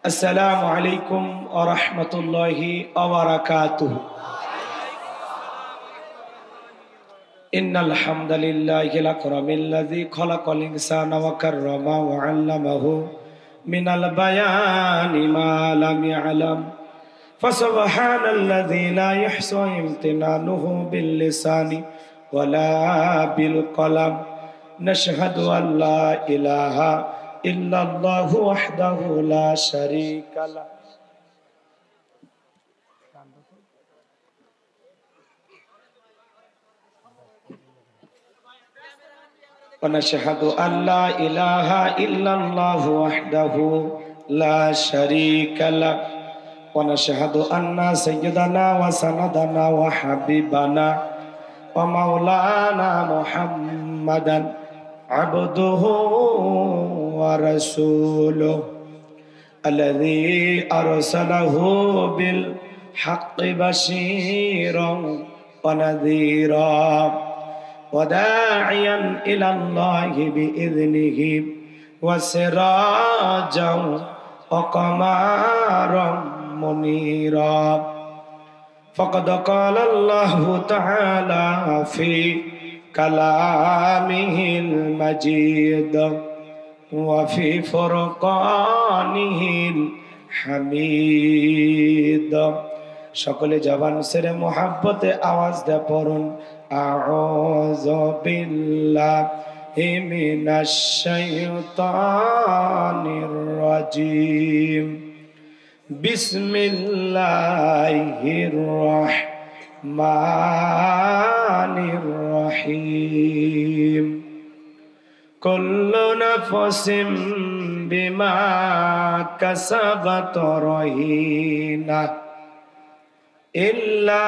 আসসালামু আলাইকুম ওয়া রাহমাতুল্লাহি ওয়া বারাকাতুহু। ইন্নাল হামদালিল্লাহিল আকরামিল্লাযী খালাকাল ইনসানা ওয়া কাররামা ওয়া 'আল্লামাহু মিনাল বায়ানি মা লাম ইয়া'লাম। ফাসুবহানাল্লাযী লা ইহসা ইমতিনানুহু বিল লিসানি ওয়া লা বিল কলাম। নাশহাদু আল লা ইলাহা ইল্লাল্লাহু ওয়াহদাহু লা শারীকা লাহু ونشهد أن لا إله إلا الله وحده لا شريك له ونشهد أن سيدنا وسندنا وحبيبنا ومولانا محمدا عبده ورسوله الذي أرسله بالحق بشيرا ونذيرا وداعيا إلى الله بإذنه وسراجا وقمرا منيرا فقد قال الله تعالى في كلامه المجيد وفي فرقانه الحميد সকলে জবান সেরে মোহাব্বতে আওয়াজ দিয়ে পড়ুন আউযু বিল্লাহি মিনাশ শাইতানির রাজিম বিসমিল্লাহির রাহমানির রহিম কুল্লু নাফসিন বিমা কাসাবাত রহিনা إلا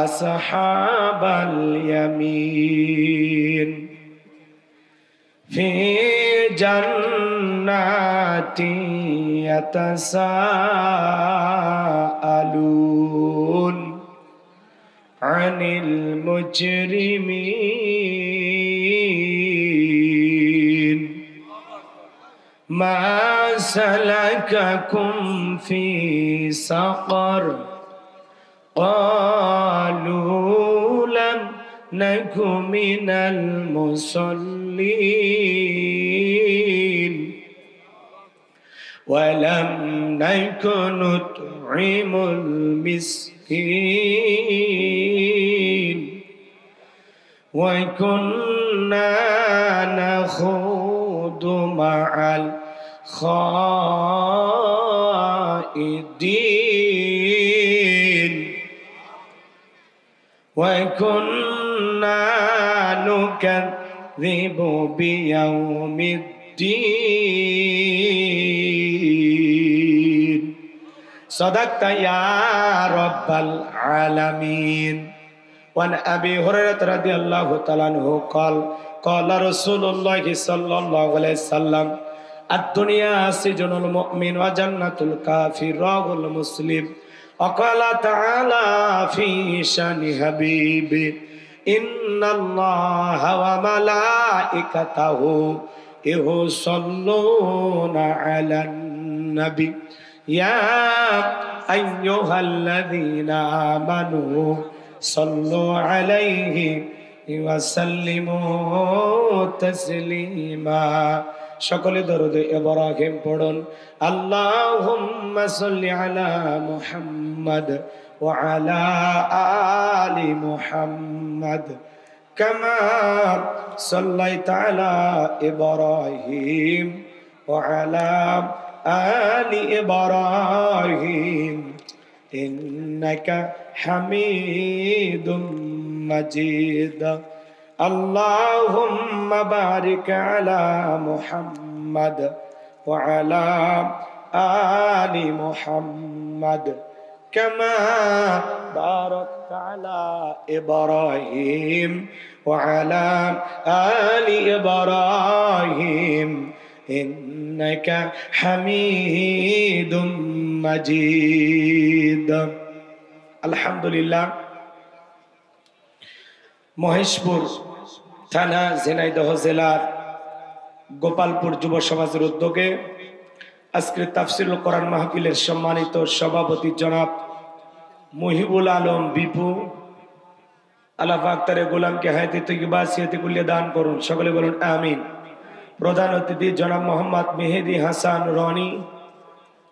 أصحاب اليمين في جنات يتساءلون عن المجرمين ما سلككم في سقر قالوا لم نك من المصلين ولم نك نطعم المسكين وكنا نخوض مع الخائضين وكنا نكذب بيوم الدين صدقت يا رب العالمين وعن أبي هريرة رضي الله تعالى عنه قال قال رسول الله صلى الله عليه وسلم الدنيا سجن المؤمن وجنة الكافر رواه مسلم وقال تعالى في شان حبيبه إن الله وملائكته يصلون على النبي يا أيها الذين آمنوا صلوا عليه وسلموا تسليما সকলে দরুদে ইব্রাহিম পড়ুন আল্লাহুম্মা সাল্লি আলা মুহাম্মাদ ওয়া আলা আলি মুহাম্মাদ কামা সাল্লাইতা আলা ইব্রাহিম ওয়া আলা আলি ইব্রাহিম ইন্নাকা হামিদুম মাজিদ اللهم بارك على محمد وعلى آل محمد كما باركت على إبراهيم وعلى آل إبراهيم إنك حميد مجيد الحمد لله মহেশপুর থানা ঝিনাইদহ জেলার গোপালপুর যুব সমাজের উদ্যোগে আজকের তাফসীরুল কোরআন মাহফিলের সম্মানিত সভাপতি জনাব মুহিবুল আলম বিপু, আল্লাহ পাক তার গোলামকে হায়াতে তৈয়্যিবা সিয়াতে কুল্লিয়া দান করুন, সকলে বলুন আমিন। প্রধান অতিথি জনাব মোহাম্মদ মেহেদি হাসান রনি,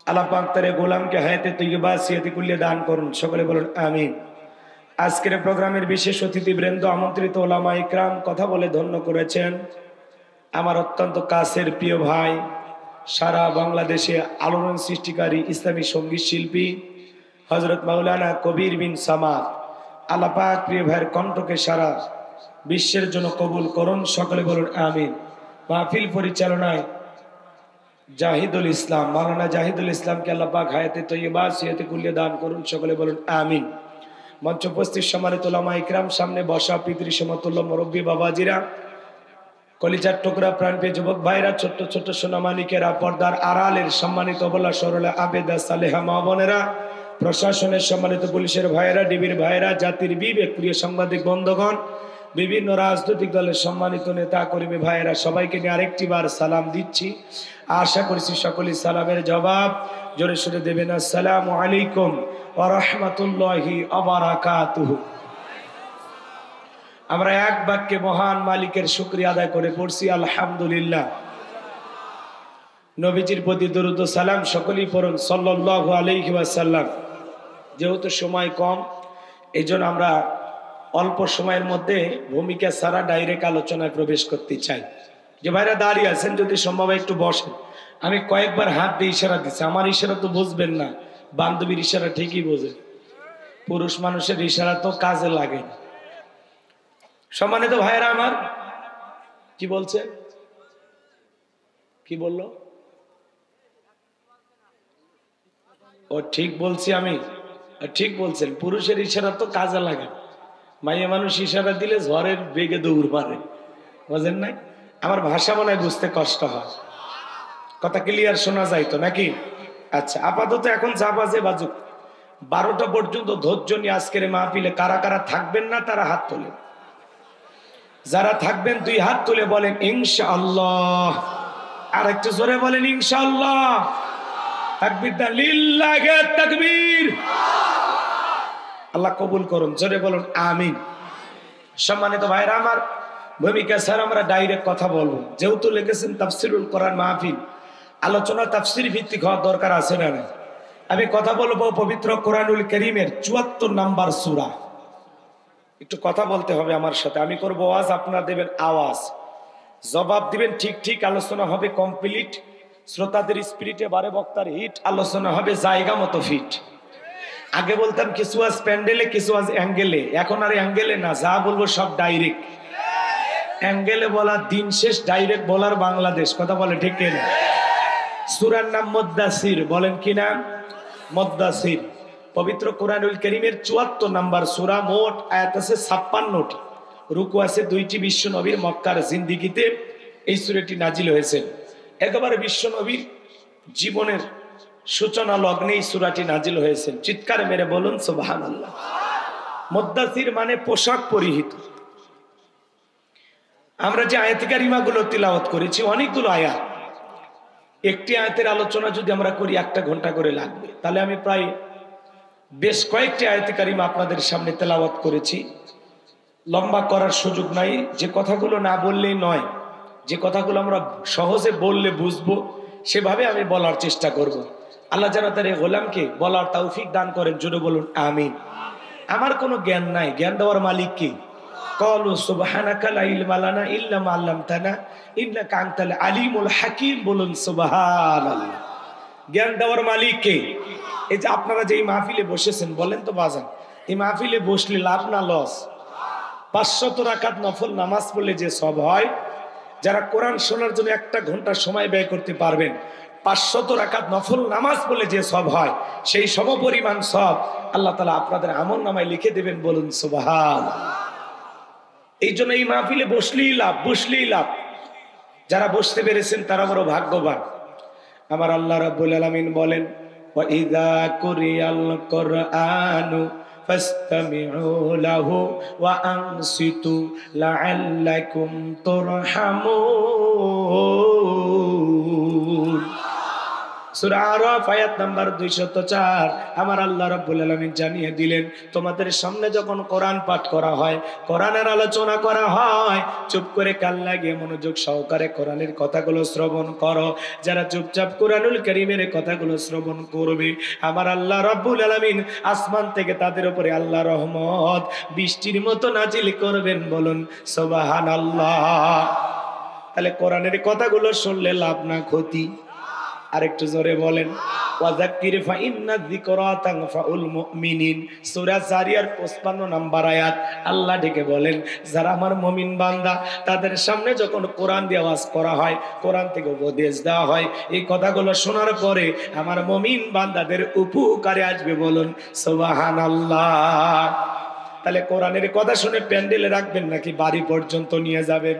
আল্লাহ পাক তার গোলামকে হায়াতে তৈয়্যিবা সিয়াতে কুল্লিয়া দান করুন, সকলে বলুন আমিন। আজকের প্রোগ্রামের বিশেষ অতিথিবৃন্দ, আমন্ত্রিত ওলামা ইকরাম, কথা বলে ধন্য করেছেন আমার অত্যন্ত কাছের প্রিয় ভাই, সারা বাংলাদেশে আলোড়ন সৃষ্টিকারী ইসলামী সঙ্গীত শিল্পী হযরত মাওলানা কবির বিন সামাদ। আল্লাহ পাক প্রিয় ভাইয়ের কণ্ঠকে সারা বিশ্বের জন্য কবুল করুন, সকলে বলুন আমিন। মাহফিল পরিচালনায় জাহিদুল ইসলাম, মাওলানা জাহিদুল ইসলামকে আল্লাহ পাক হায়াতে তৈয়্যিবা সিয়াতে কুল্লিয়া দান করুন, সকলে বলুন আমিন। মঞ্চ উপস্থিত সম্মানিত ওলামা ইকরাম, সামনে বসা পিতৃ সমতুল্য মুরব্বী বাবাজিরা, কলিজার টুকরা প্রাণপ্রিয় যুবক ভাইরা, ছোট্ট ছোট্ট সোনামানিকেরা, পর্দার আড়ালের সম্মানিত অবলা সরলা আবেদা সালেহা মা বোনেরা, প্রশাসনের সম্মানিত পুলিশের ভাইয়েরা, ডিবির ভাইয়েরা, জাতির বিবেক প্রিয় সাংবাদিক বন্ধুগণ, বিভিন্ন রাজনৈতিক দলের সম্মানিত নেতা কর্মী ভাইয়েরা, সবাইকে নিয়ে আরেকটি বার সালাম দিচ্ছি। আশা করছি সকলেই সালামের জবাব জোরে সুরে দেবেন। আসসালামু আলাইকুম ওয়া রাহমাতুল্লাহি ওয়া বারাকাতুহু। আমরা এক বাক্যে মহান মালিকের শুকরিয়া আদায় করে পড়ছি আলহামদুলিল্লাহ। নবীজির প্রতি দরুদ ও সালাম সকলেই পড়ুন সাল্লাল্লাহু আলাইহি ওয়াসাল্লাম। যেহেতু সময় কম, এই জন্য আমরা অল্প সময়ের মধ্যে ভূমিকা ছাড়া ডাইরেক্ট আলোচনায় প্রবেশ করতে চাই। যে ভাইরা দাঁড়িয়ে আছেন, যদি সম্ভব একটু বসেন। আমি কয়েকবার হাত দিয়ে ইশারা দিচ্ছি, আমার ইশারা তো বুঝবেন না, বান্ধবীর ইশারা ঠিকই বোঝে, পুরুষ মানুষের ইশারা তো কাজে লাগে না। সম্মানিত ভাইয়েরা আমার, কি বলছে, কি বলল? ও ঠিক বলছি আমি, ঠিক বলছেন, পুরুষের ইশারা তো কাজে লাগে। মাইয়া মানুষ ইশারা দিলে ঝড়ের বেগে দৌড় মারে, বুঝেন নাই? আমার ভাষা মনে হয় বুঝতে কষ্ট হয়, কথা ক্লিয়ার শোনা যায় তো নাকি? আচ্ছা, আপাতত এখন যা বাজে বাজুক, 12টা পর্যন্ত ধৈর্য নিয়ে আজকের মাহফিলে কারা কারা থাকবেন না তারা হাত তোলেন। যারা থাকবেন দুই হাত তুলে বলেন ইনশাআল্লাহ। আর একটু জোরে বলেন ইনশাআল্লাহ। তাকবীর দান, লিল্লাহি তাকবীর। আল্লাহ কবুল করুন, জোরে বলুন আমিন। সম্মানিত ভাইরা আমার, ভূমিকা স্যার আমরা ডাইরেক্ট কথা বলবো। যেহেতু লিখেছেন তাফসীরুল কোরআন মাহফিল, আলোচনা তাফসীর ভিত্তিক হওয়ার দরকার আছে না? আমি কথা বলবো পবিত্র কোরআনুল কারীমের 74 নাম্বার সূরা। একটু কথা বলতে হবে আমার সাথে। আমি করবো ওয়াজ, আপনারা দেবেন আওয়াজ, জবাব দিবেন ঠিক ঠিক। আলোচনা হবে কমপ্লিট, শ্রোতাদের স্পিরিটে বারে বক্তার হিট, আলোচনা হবে জায়গা মতো ফিট। আগে বলতাম কিছু আজ প্যান্ডেলে, কিছু আজ অ্যাঙ্গেলে, এখন আর অ্যাঙ্গেলে না, যা বলবো সব ডাইরেক্ট। অ্যাঙ্গেলে বলার দিন শেষ, ডাইরেক্ট বলার বাংলাদেশ। কথা বলে ঠিক না? সূরার নাম মুদ্দাসির, বলেন কি নাম? মুদ্দাসির। পবিত্র কোরআনুল কারীমের 74 নাম্বার সূরা, মোট আয়াত আছে 56টি, রুকু আছে 2টি। বিশ্ব নবীর মক্কার জিন্দেগিতে এই সূরাটি নাজিল হয়েছে। একেবারে বিশ্ব নবীর জীবনের সূচনা লগ্নে এই সূরাটি নাজিল হয়েছে। চিৎকার মেরে বলুন সুবহানাল্লাহ। মুদ্দাসির মানে পোশাক পরিহিত। আমরা যে আয়াতে কারিমাগুলো তিলাওয়াত করেছি, অনেকগুলো আয়াত, একটি আয়াতের আলোচনা যদি আমরা করি 1টা ঘন্টা করে লাগবে। তাহলে আমি প্রায় বেশ কয়েকটি আয়াতে কারিমা আপনাদের সামনে তেলাওয়াত করেছি। লম্বা করার সুযোগ নাই, যে কথাগুলো না বললেই নয়, যে কথাগুলো আমরা সহজে বললে বুঝবো সেভাবে আমি বলার চেষ্টা করব। আল্লাহ যেন তার এই গোলামকে বলার তৌফিক দান করেন, জোরে বলুন আমিন। আমার কোনো জ্ঞান নাই, জ্ঞান দেওয়ার মালিক কে? ক্বালু সুবহানাকা লা ইলমা লানা ইল্লা মা আল্লামতানা ইন্নাকা আনতাল আলিমুল হাকীম। বলুন সুবহানাল্লাহ। জ্ঞান দেওয়ার মালিক কে? এই যে আপনারা যে এই মাহফিলে বসেছেন, বলেন তো বাজান, এই মাহফিলে বসলে লাভ না লস? 500 রাকাত নফল নামাজ পড়লে যে সব হয়, যারা কোরআন শোনার জন্য 1টা ঘন্টা সময় ব্যয় করতে পারবেন, 500 রাকাত নফল নামাজ পড়লে যে সব হয়, সেই সমপরিমাণ সব আল্লাহ তাআলা আপনাদের আমল নামায় লিখে দেবেন। বলুন সুবহানাল্লাহ। এই জন্য এই মাহফিলে বসলেই লাভ, বসলেই লাভ। যারা বসতে পেরেছেন তারা বড় ভাগ্যবান। আমার আল্লাহ রাব্বুল আলামিন বলেন, ওয়া ইযা কুরিয়াল কুরআনু ফাসতামিউ লাহু ওয়া আনসিতু লাআল্লাকুম তুরহামুন। সূরা আরাফ আয়াত নাম্বার 204 আমার আল্লাহ রাব্বুল আলামিন জানিয়ে দিলেন, তোমাদের সামনে যখন কোরআন পাঠ করা হয়, কোরআনের আলোচনা করা হয়, চুপ করে কান লাগিয়ে মনোযোগ সহকারে কোরআনের কথাগুলো শ্রবণ করো। যারা চুপচাপ কোরআনুল কারীমের কথাগুলো শ্রবণ করবে, আমার আল্লাহ রাব্বুল আলামিন আসমান থেকে তাদের উপরে আল্লাহ রহমত বৃষ্টির মতো নাজিল করবেন। বলুন সুবহানাল্লাহ। তাহলে কোরআনের কথাগুলো শুনলে লাভ না ক্ষতি? আরেকটু জোরে বলেন, ওয়াযাক্কির ফাইন্না যিকরা তানফাউল মুমিনিন। সূরা জারিয়ার 55 নম্বর আয়াত আল্লাহ ডেকে বলেন, যারা আমার মুমিন বান্দা তাদের সামনে যখন কোরআন দিয়ে ওয়াজ করা হয়, কোরআন থেকে উপদেশ দেওয়া হয়, এই কথাগুলো শোনার পরে আমার মুমিন বান্দাদের উপকারে আসবে। বলুন সুবহানাল্লাহ। তাহলে কোরআনের কথা শুনে প্যান্ডেলে রাখবেন নাকি বাড়ি পর্যন্ত নিয়ে যাবেন?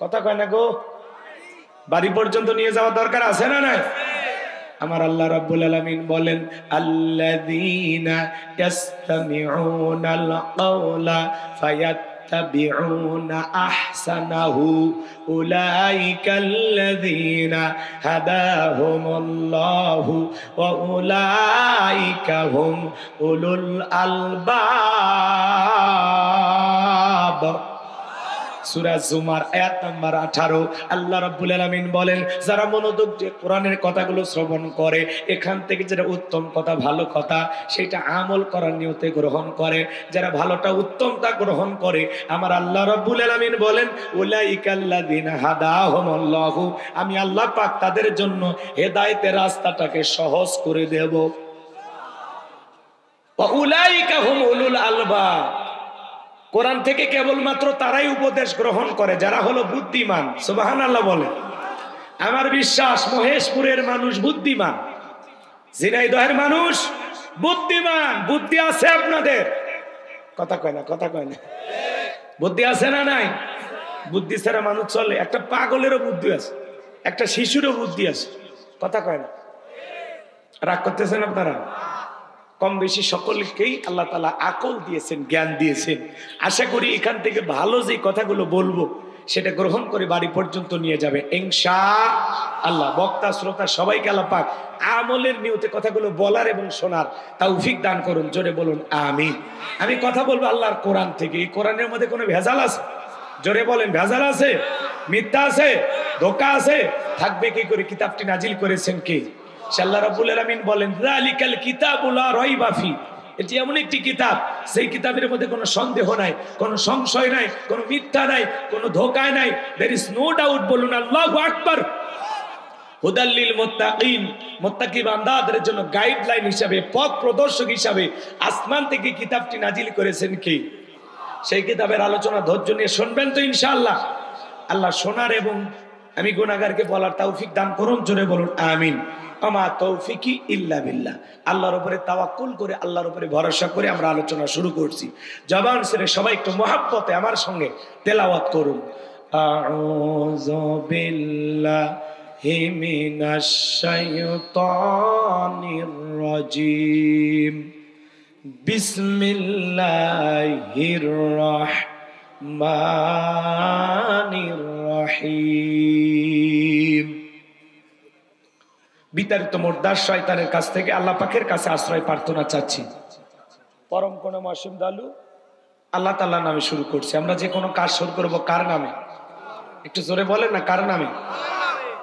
কথা কয় না গো? বাড়ি পর্যন্ত নিয়ে যাওয়া দরকার আছে না নাই? আমার আল্লাহ রাব্বুল আলামিন বলেন, আল্লাযীনা ইয়াসতামিউনাল কাওলা ফায়াত্তাবিউনা আহসানাহু উলাইকাল্লাযীনা হাদাহুমুল্লাহু ওয়া উলাইকা হুম উলুল আলবাব। সূরা জুমার আয়াত নাম্বার 18 আল্লাহ রাব্বুল আলামিন বলেন, যারা মনোযোগ দিয়ে কোরআনের কথাগুলো শ্রবণ করে, এখান থেকে যেটা উত্তম কথা, ভালো কথা, সেটা আমল করার নিয়তে গ্রহণ করে, যারা ভালোটা উত্তমটা গ্রহণ করে, আমার আল্লাহ রাব্বুল আলামিন বলেন, উলাইকাল্লাযীনা হাদাহুমুল্লাহু, আমি আল্লাহ পাক তাদের জন্য হেদায়েতের রাস্তাটাকে সহজ করে দেব। ওয়া উলাইকা হুম উলুল আলবাব। কোরআন থেকে কেবলমাত্র তারাই উপদেশ গ্রহণ করে যারা হলো বুদ্ধিমান। সুবহানাল্লাহ বলে। আমার বিশ্বাস মহেশপুরের মানুষ বুদ্ধিমান, ঝিনাইদহের মানুষ বুদ্ধিমান। বুদ্ধি আছে আপনাদের? কথা কয় না, কথা কয় না। বুদ্ধি আছে না নাই? বুদ্ধি ছাড়া মানুষ চলে? একটা পাগলেরও বুদ্ধি আছে, একটা শিশুরও বুদ্ধি আছে। কথা কয় না? রাগ করতেছেন আপনারা? কম বেশি সকলকেই আল্লাহ তাআলা আকল দিয়েছেন, জ্ঞান দিয়েছেন। আশা করি এখান থেকে ভালো যে কথাগুলো বলবো সেটা গ্রহণ করে বাড়ি পর্যন্ত নিয়ে যাবে ইনশাআল্লাহ। বক্তা শ্রোতা সবাইকে আল্লাহ পাক আমলের নিয়তে কথাগুলো বলার এবং শোনার তৌফিক দান করুন। জোরে বলুন আমিন। আমি কথা বলবো আল্লাহর কোরআন থেকে। এই কোরআনের মধ্যে কোনো ভেজাল আছে? জোরে বলেন, ভেজাল আছে? মিথ্যা আছে? ধোঁকা আছে? থাকবে কি করে? কিতাবটি নাজিল করেছেন কে? আল্লাহ রাব্বুল আলামিন বলেন, যালিকাল কিতাবু লা রাইবা ফি। এটি এমন একটি কিতাব, সেই কিতাবের মধ্যে কোনো সন্দেহ নাই, কোনো সংশয় নাই, কোনো মিথ্যা নাই, কোনো ধোঁকা নাই। There is no doubt. বলুন আল্লাহু আকবার। হুদাল লিল মুত্তাকিন, মুত্তাকি বান্দাদের জন্য গাইডলাইন হিসাবে, পথ প্রদর্শক হিসাবে আসমান থেকে কিতাবটি নাজিল করেছেন কে? সেই কিতাবের আলোচনা ধৈর্য নিয়ে শুনবেন তো ইনশাআল্লাহ। আল্লাহ শোনার এবং আমি গুনাহগারকে বলার তৌফিক দান করুন। জোরে বলুন আমিন। আমা তৌফিকি ইল্লা বিল্লাহ। আল্লাহর উপরে তাওয়াক্কুল করে, আল্লাহর উপরে ভরসা করে আমরা আলোচনা শুরু করছি। জবান ছেড়ে সবাই একটু মহব্বতে আমার সঙ্গে তেলাওয়াত করুন। আউযু বিল্লাহি মিনাশ শাইতানির রাজিম। বিসমিল্লাহির রাহমানির রহিম। বিতাড়িত মোর্দার শয়তানের কাছ থেকে আল্লাহ পাকের কাছে আশ্রয় প্রার্থনা চাচ্ছি। পরম কোন মাসুম দালু আল্লাহ তাআলার নামে শুরু করছি। আমরা যে কোনো কাজ শুরু করব কার নামে? একটু জোরে বলেন না, কার নামে?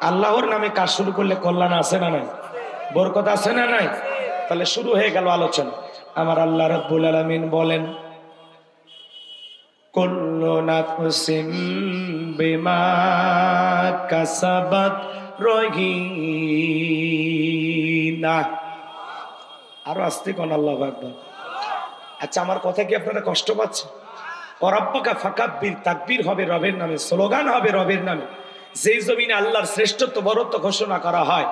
আল্লাহর নামে কাজ শুরু করলে কল্যাণ আছে না নাই? বরকত আছে না নাই? তাহলে শুরু হয়ে গেল আলোচনা। আমার আল্লাহ রাব্বুল আলামিন বলেন, কুল্লু নাফসিম বিমা কাসাবাত রহিনা। আরো আস্তে কোন আল্লাহু আকবার। আচ্ছা, আমার কথা কি আপনারা কষ্ট পাচ্ছেন? ওয়ারাব্বাকা ফাকাব্বির, তাকবীর হবে রবের নামে, স্লোগান হবে রবের নামে। যেই জমিনে আল্লাহর শ্রেষ্ঠত্ব বরত্ব ঘোষণা করা হয়,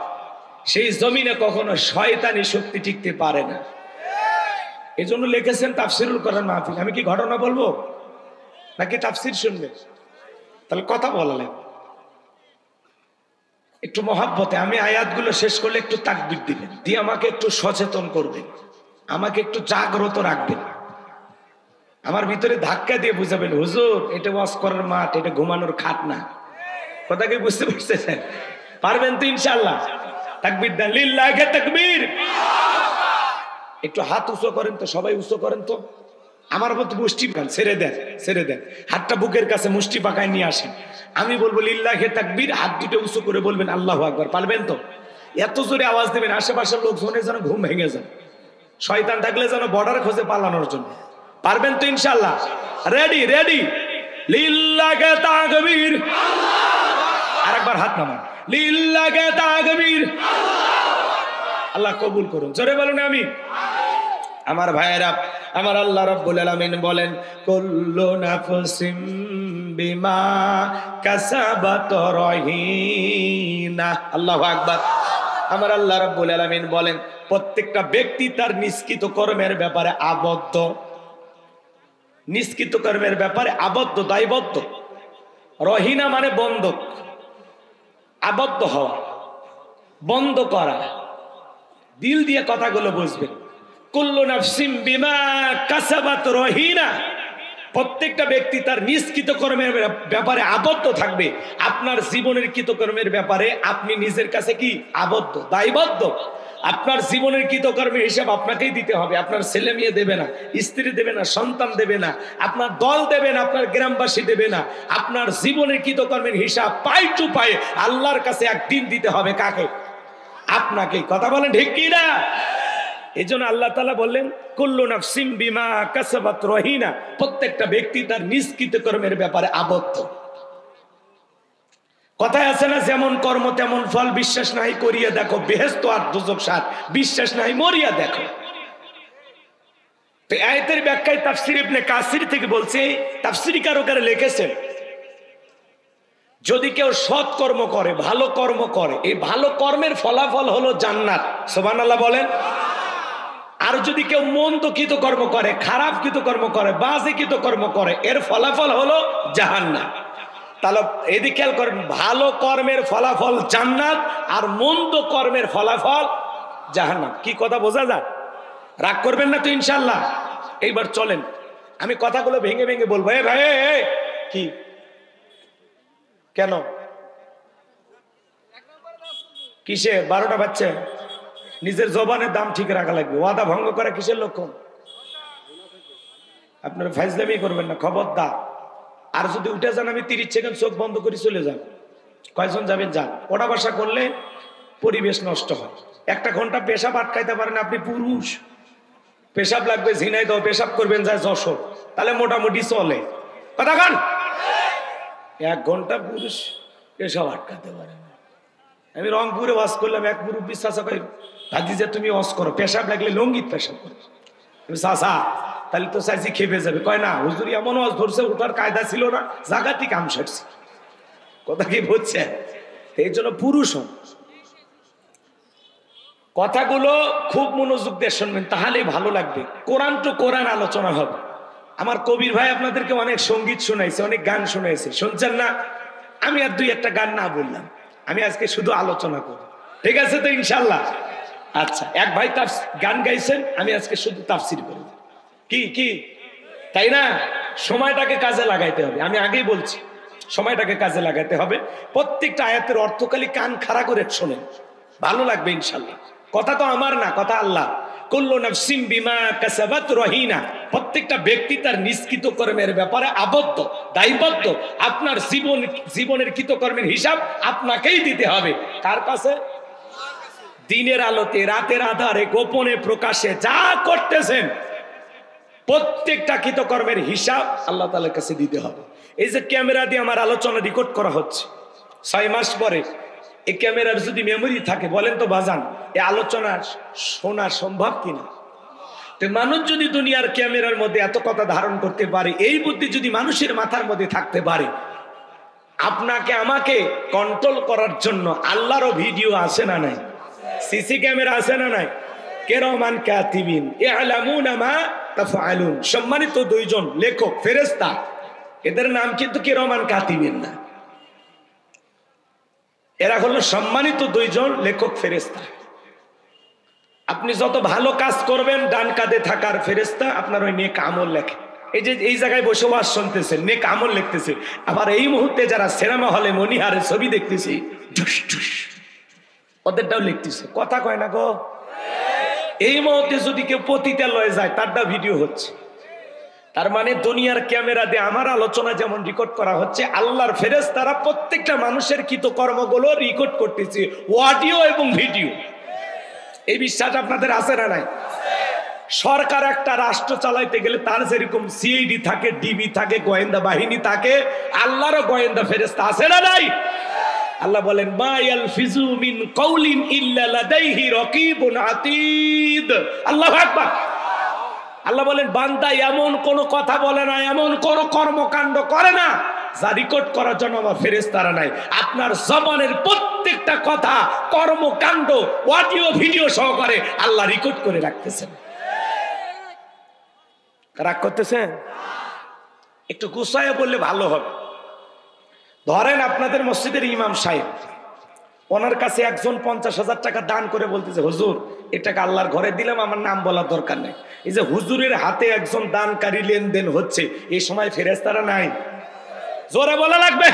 সেই জমিনে কখনো শয়তানি শক্তি টিকতে পারে না। এজন্য লিখেছেন তাফসিরুল কোরআন মাহফিল। আমি কি ঘটনা বলবো নাকি তাফসির শুনবে? তাহলে কথা বলালেন একটু মহাব্বতে। আমি আয়াতগুলো শেষ করলে একটু তাকবীর দিবেন, দিয়ে আমাকে একটু সচেতন করবেন, আমাকে একটু জাগ্রত রাখবেন, আমার ভিতরে ধাক্কা দিয়ে বুঝাবেন, হুজুর এটা ওয়াজ করার মাঠ, এটা ঘুমানোর খাট না। কথা কি বুঝতে পারছেন? পারবেন তো ইনশাআল্লাহ? তাকবীর দেন, লিল্লাহি তাকবীর। একটু হাত উঁচু করেন তো, সবাই উঁচু করেন তো। আমার মতো মুষ্টি পাকান, ছেড়ে দেন, ছেড়ে দেন, হাতটা বুকের কাছে মুষ্টি পাকায় নিয়ে আসেন। আমি বলবো লিল্লাহি তাকবীর, হাত দুটো উঁচু করে বলবেন আল্লাহু আকবার। পারবেন তো? এত জোরে আওয়াজ দেবেন আশেপাশের লোক শুনে যেন ঘুম ভেঙে যায়, শয়তান থাকলে যেন বর্ডার খোঁজে পালানোর জন্য। পারবেন তো ইনশাআল্লাহ? রেডি রেডি, লিল্লাহি তাকবীর। আরেকবার হাত নামান, লিল্লাহি তাকবীর। আল্লাহ কবুল করুন, জোরে বলুন আমিন। আমার ভাইয়েরা, আমার আল্লাহ রাব্বুল আলামিন বলেন কুল্লু নাফসিম বিমা কাসাবাত রহিনা। আল্লাহু আকবার। আমার আল্লাহ রাব্বুল আলামিন বলেন প্রত্যেকটা ব্যক্তি তার নিষ্কৃত কর্মের ব্যাপারে আবদ্ধ, নিষ্কৃত কর্মের ব্যাপারে আবদ্ধ, দায়বদ্ধ। রহিনা মানে বন্ধক, আবদ্ধ হওয়া, বন্ধ করা। দিল দিয়ে কথাগুলো বুঝবেন। কুল্লু নাফসিম বিমা কাসাবাত রহিনা, প্রত্যেকটা ব্যক্তি তার নিষ্কৃত কর্মের ব্যাপারে আবদ্ধ থাকবে। আপনার জীবনের কৃতকর্মের ব্যাপারে আপনি নিজের কাছে কি আবদ্ধ, দায়বদ্ধ। আপনার জীবনের কৃতকর্মের হিসাব আপনাকেই দিতে হবে। আপনার ছেলে মেয়ে দেবে না, স্ত্রী দেবে না, সন্তান দেবে না, আপনার দল দেবে না, আপনার গ্রামবাসী দেবে না। আপনার জীবনের কৃতকর্মের হিসাব পাই টু পাই আল্লাহর কাছে একদিন দিতে হবে। কাকে? আপনাকে। কথা বলেন ঠিক কি না? এই জন্য আল্লাহ তাআলা বললেন কুল্লু নাফসিম বিমা কাসাবাত রহিনা, প্রত্যেকটা ব্যক্তি তার নিষ্কৃত কর্মের ব্যাপারে আবদ্ধ। কথায় আছে না, যেমন কর্ম তেমন ফল, বিশ্বাস নাই করিয়া দেখো বেহেশত আর দোজখ সাত, বিশ্বাস নাই মরিয়া দেখো। তো আয়াতের ব্যাখ্যায় তাফসীর ইবনে কাসির থেকে বলছে, তাফসীরকাররা লিখেছেন যদি কেউ সৎ কর্ম করে, ভালো কর্ম করে, এই ভালো কর্মের ফলাফল হলো জান্নাত। সুবহানাল্লাহ বলেন। আর যদি কেউ মন্দ কৃতকর্ম করে, খারাপ কৃতকর্ম করে, বাজে কৃতকর্ম করে, এর ফলাফল হলো জাহান্নাম। তাহলে এদিকে খেয়াল করেন, ভালো কর্মের ফলাফল জান্নাত আর মন্দ কর্মের ফলাফল জাহান্নাম। কি কথা বোঝা যায়? রাগ করবেন না তো ইনশাআল্লাহ? এইবার চলেন আমি কথাগুলো ভেঙে ভেঙে বলবো। এ ভাই, কি কেন কিসে 12টা বাচ্চা? নিজের জবানের দাম ঠিক রাখা লাগবে। ওয়াদা ভঙ্গ করা কিসের লক্ষণ? আপনারা ফাইজলামি করবেন না, খবরদার। আর যদি উঠে যান আমি 30 সেকেন্ড চোখ বন্ধ করে চলে যাব। কয়জন যাবেন যান। ওটা বাসা করলে পরিবেশ নষ্ট হয়। 1 ঘন্টা পেশাব আটকাইতে পারেন আপনি পুরুষ, পেশাব লাগবে ঝিনাইদহ, পেশাব করবেন যায় যশোর, তাহলে মোটামুটি চলে। কথা কান। 1 ঘন্টা পুরুষ পেশাব আটকাতে পারে না। আমি রংপুরে ওয়াজ করলাম, এক মুরব্বী চাচা কই দাদি যে তুমি ওয়াজ করো, পেশাব লাগলে লঙ্গিত পেশাব করো। চাচা তাহলে তো চাইছি খেপে যাবে। কয় না হুজুর এমন ওয়াজ ধরছে, ওটার কায়দা ছিল না, জাগাতি কাম সারছে। কথা কি বুঝছে? এই জন্য পুরুষ হন। কথাগুলো খুব মনোযোগ দিয়ে শুনবেন, তাহলেই ভালো লাগবে। কোরআন টু কোরআন আলোচনা হবে। আমার কবির ভাই আপনাদেরকে অনেক সঙ্গীত শোনাইছে, অনেক গান শোনাইছে, শুনছেন না? আমি আর 2-1টা গান না বললাম, আমি আজকে শুধু আলোচনা করব। ঠিক আছে তো ইনশাআল্লাহ? আচ্ছা, এক ভাই গান গাইছেন, আমি আজকে শুধু তাফসীর করব। কি কি তাই না? সময়টাকে কাজে লাগাইতে হবে। আমি আগেই বলছি সময়টাকে কাজে লাগাইতে হবে। প্রত্যেকটা আয়াতের অর্থ খালি কান খাড়া করে শোনেন, ভালো লাগবে ইনশাআল্লাহ। কথা তো আমার না, কথা আল্লাহ। কুল্লু নাফসিম বিমা কাসাবাত রহিনা, প্রত্যেকটা ব্যক্তি তার নিষ্কৃত কর্মের ব্যাপারে আবদ্ধ, দায়বদ্ধ। আপনার জীবনের কৃতকর্মের হিসাব আপনাকেই দিতে হবে। কার কাছে? দিনের আলোতে, রাতের আধারে, গোপনে প্রকাশে যা করতেছেন প্রত্যেকটা কৃতকর্মের হিসাব আল্লাহ তাআলার কাছে দিতে হবে। এই যে ক্যামেরা দিয়ে আমার আলোচনা রেকর্ড করা হচ্ছে, 6 মাস পরে এই ক্যামেরার যদি মেমোরি থাকে, বলেন তো বাজান এই আলোচনা শোনা সম্ভব কিনা? তো মানুষ যদি দুনিয়ার ক্যামেরার মধ্যে এত কথা ধারণ করতে পারে, এই বুদ্ধি যদি মানুষের মাথার মধ্যে থাকতে পারে, আপনাকে আমাকে কন্ট্রোল করার জন্য আল্লাহরও ভিডিও আছে না নাই? সিসি ক্যামেরা আছে না নাই? কিরামান কাতিবিন ইয়ালামুনা মা তাফআলুন, সম্মানিত 2 জন লেখক ফেরেশতা, এদের নাম কিন্তু কিরামান কাতিবিন না, এরা হলো সম্মানিত 2 জন লেখক ফেরেশতা। আপনি যত ভালো কাজ করবেন, ডান কাঁধে থাকার ফেরেশতা আপনার ওই নেক আমল লেখে। এই যে এই জায়গায় বসে ওয়াজ শুনতেছেন, নেক আমল লিখতেছে। আবার এই মুহূর্তে যারা সিনেমা হলে মনিহারে ছবি দেখতেছে, ওদেরটাও লিখতেছে, কথা কয় না গো। এই মুহূর্তে যদি কেউ পতিতালয়ে যায় তারটা ভিডিও হচ্ছে। তার মানে দুনিয়ার ক্যামেরা দিয়ে আমার আলোচনা যেমন রেকর্ড করা হচ্ছে, আল্লাহর ফেরেশতারা প্রত্যেকটা মানুষের কৃতকর্মগুলো রেকর্ড করতেছে, অডিও এবং ভিডিও। এই বিশ্বাস আপনাদের আছে না নাই? সরকার একটা রাষ্ট্র চালাইতে গেলে তার যেরকম সিআইডি থাকে, ডিবি থাকে, গোয়েন্দা বাহিনী থাকে, আল্লাহরও গোয়েন্দা ফেরেশতা আছে না নাই? আল্লাহ বলেন মা ইয়ালফিজু মিন কাউলিন ইল্লা লাদাইহি রাকিবুন আতীদ। আল্লাহু আকবার। আল্লাহ বলেন বান্দা এমন কোন কথা বলে না, এমন কোন কর্মকাণ্ড করে না যা রেকর্ড করার জন্য আমার ফেরেশতারা নাই। আপনার জবানের প্রত্যেকটা কথা, কর্মকাণ্ড অডিও ভিডিও সহকারে আল্লাহ রেকর্ড করে রাখতেছেন। রাগ করতেছেন? একটু গুছায় বললে ভালো হবে। ধরেন আপনাদের মসজিদের ইমাম সাহেব, ওনার কাছে একজন 50,000 টাকা দান করে বলতেছে হুজুর এ টাকা আল্লাহর ঘরে দিলাম, আমার নাম বলার দরকার নেই। এই যে হুজুরের হাতে একজন দানকারী লেনদেন হচ্ছে, এই সময় ফেরেশতারা নাই? জোরে বলা লাগবে।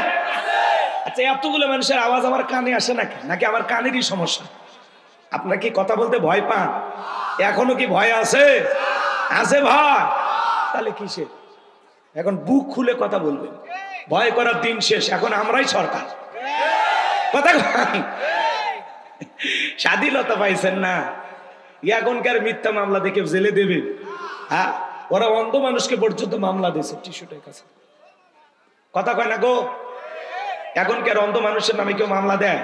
আচ্ছা এতগুলো মানুষের আওয়াজ আমার কানে আসে নাকি, নাকি আমার কানেরই সমস্যা? আপনারা কি কথা বলতে ভয় পান? এখনো কি ভয় আছে? আছে ভয়? তাহলে কিসে? এখন বুক খুলে কথা বলবেন। ভয় করার দিন শেষ, এখন আমরাই সরকার। কথা স্বাধীনতা পাইছেন না, এখনকার মিথ্যা মামলা দেখে জেলে দেবে। হ্যাঁ, ওরা অন্ধ মানুষকে পর্যন্ত মামলা দিয়েছে টিস্যুটার কাছে। কথা কয় না গো? এখনকার অন্ধ মানুষের নামে কেউ মামলা দেয়?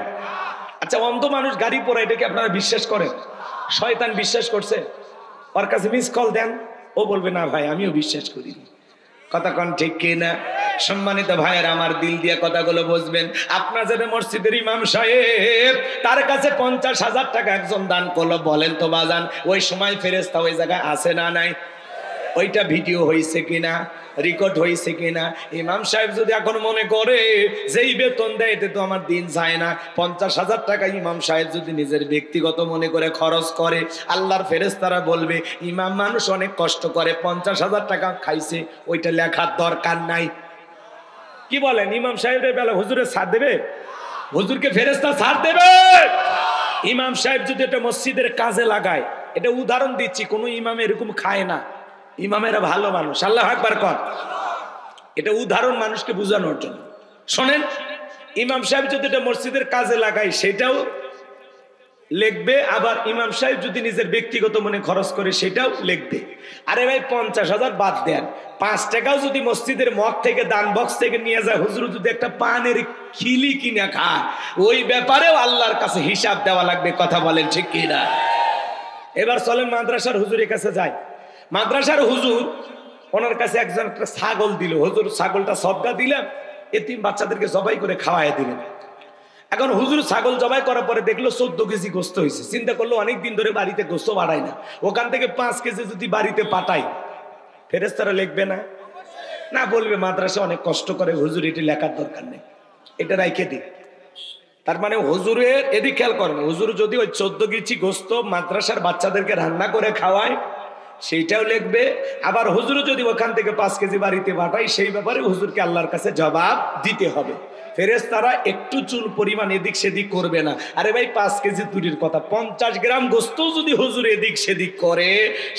আচ্ছা অন্ধ মানুষ গাড়ি পরে, এটাকে আপনারা বিশ্বাস করেন? শয়তান বিশ্বাস করছে? ওর কাছে মিস কল দেন, ও বলবে না ভাই আমিও বিশ্বাস করি। কথা কন ঠিক কিনা? সম্মানিত ভাইয়ের আমার দিল দিয়ে কথাগুলো বুঝবেন। আপনার যারা মসজিদের ইমাম সাহেব, তার কাছে 50,000 টাকা একজন দান করলো, বলেন তো বাজান ওই সময় ফেরেশতা ওই জায়গায় আছে না নাই? ওইটা ভিডিও হয়েছে কিনা, রেকর্ড হয়েছে কিনা? ইমাম সাহেব যদি এখন মনে করে যেই বেতন দেয় এতে তো আমার দিন যায় না, 50,000 টাকা ইমাম সাহেব যদি নিজের ব্যক্তিগত মনে করে খরচ করে, আল্লাহর ফেরেশতারা বলবে ইমাম মানুষ অনেক কষ্ট করে, 50,000 টাকা খাইছে, ওইটা লেখার দরকার নাই। কি বলেন? ইমাম সাহেবের বেলা হুজুরে ছাড় দেবে? হুজুরকে ফেরেশতা ছাড় দেবে? ইমাম সাহেব যদি এটা মসজিদের কাজে লাগায়, এটা উদাহরণ দিচ্ছি, কোন ইমাম এরকম খায় না, ইমামেরা ভালো মানুষ। আল্লাহু আকবার কর। এটা উদাহরণ মানুষকে বোঝানোর জন্য। শোনেন, ইমাম সাহেব যদি এটা মসজিদের কাজে লাগায় সেটাও লিখবে, আবার ইমাম সাহেব যদি নিজের ব্যক্তিগত মনে খরচ করে সেটাও লিখবে। আরে ভাই 50,000 বাদ দেন, 5 টাকাও যদি মসজিদের মগ থেকে দান বক্স থেকে নিয়ে যায়, হুজুর যদি একটা পানের খিলি কিনে খায়, ওই ব্যাপারেও আল্লাহর কাছে হিসাব দেওয়া লাগবে। কথা বলেন ঠিক কিনা? এবার চলেন মাদ্রাসার হুজুরের কাছে যাই। মাদ্রাসার হুজুর, ওনার কাছে একজন একটা ছাগল দিল, হুজুর ছাগলটা সদকা দিলাম, এতিম বাচ্চাদেরকে জবাই করে খাওয়াই দিলেন। এখন হুজুর ছাগল জবাই করার পরে দেখলো 14 কেজি গোস্ত হয়েছে। চিন্তা করলো অনেকদিন ধরে বাড়িতে গোস্ত বাড়ায় না, ওখান থেকে 5 কেজি যদি বাড়িতে পাঠাই, ফেরেশতারা লিখবে না? না, বলবে মাদ্রাসা অনেক কষ্ট করে, হুজুর এটি লেখার দরকার নেই, এটা রাইখে দিই। তার মানে হুজুরের এদিক খেয়াল করেন, হুজুর যদি ওই 14 কেজি গোস্ত মাদ্রাসার বাচ্চাদেরকে রান্না করে খাওয়ায় সেইটাও লিখবে, আবার হুজুর যদি ওখান থেকে 5 কেজি বাড়িতে পাঠায় সেই ব্যাপারে হুজুরকে আল্লাহর কাছে জবাব দিতে হবে। ফেরেশতারা একটু চুল পরিমাণ এদিক সেদিক করবে না। আরে ভাই 5 কেজি দূরের কথা, 50 গ্রাম গোস্ত যদি হুজুর এদিক সেদিক করে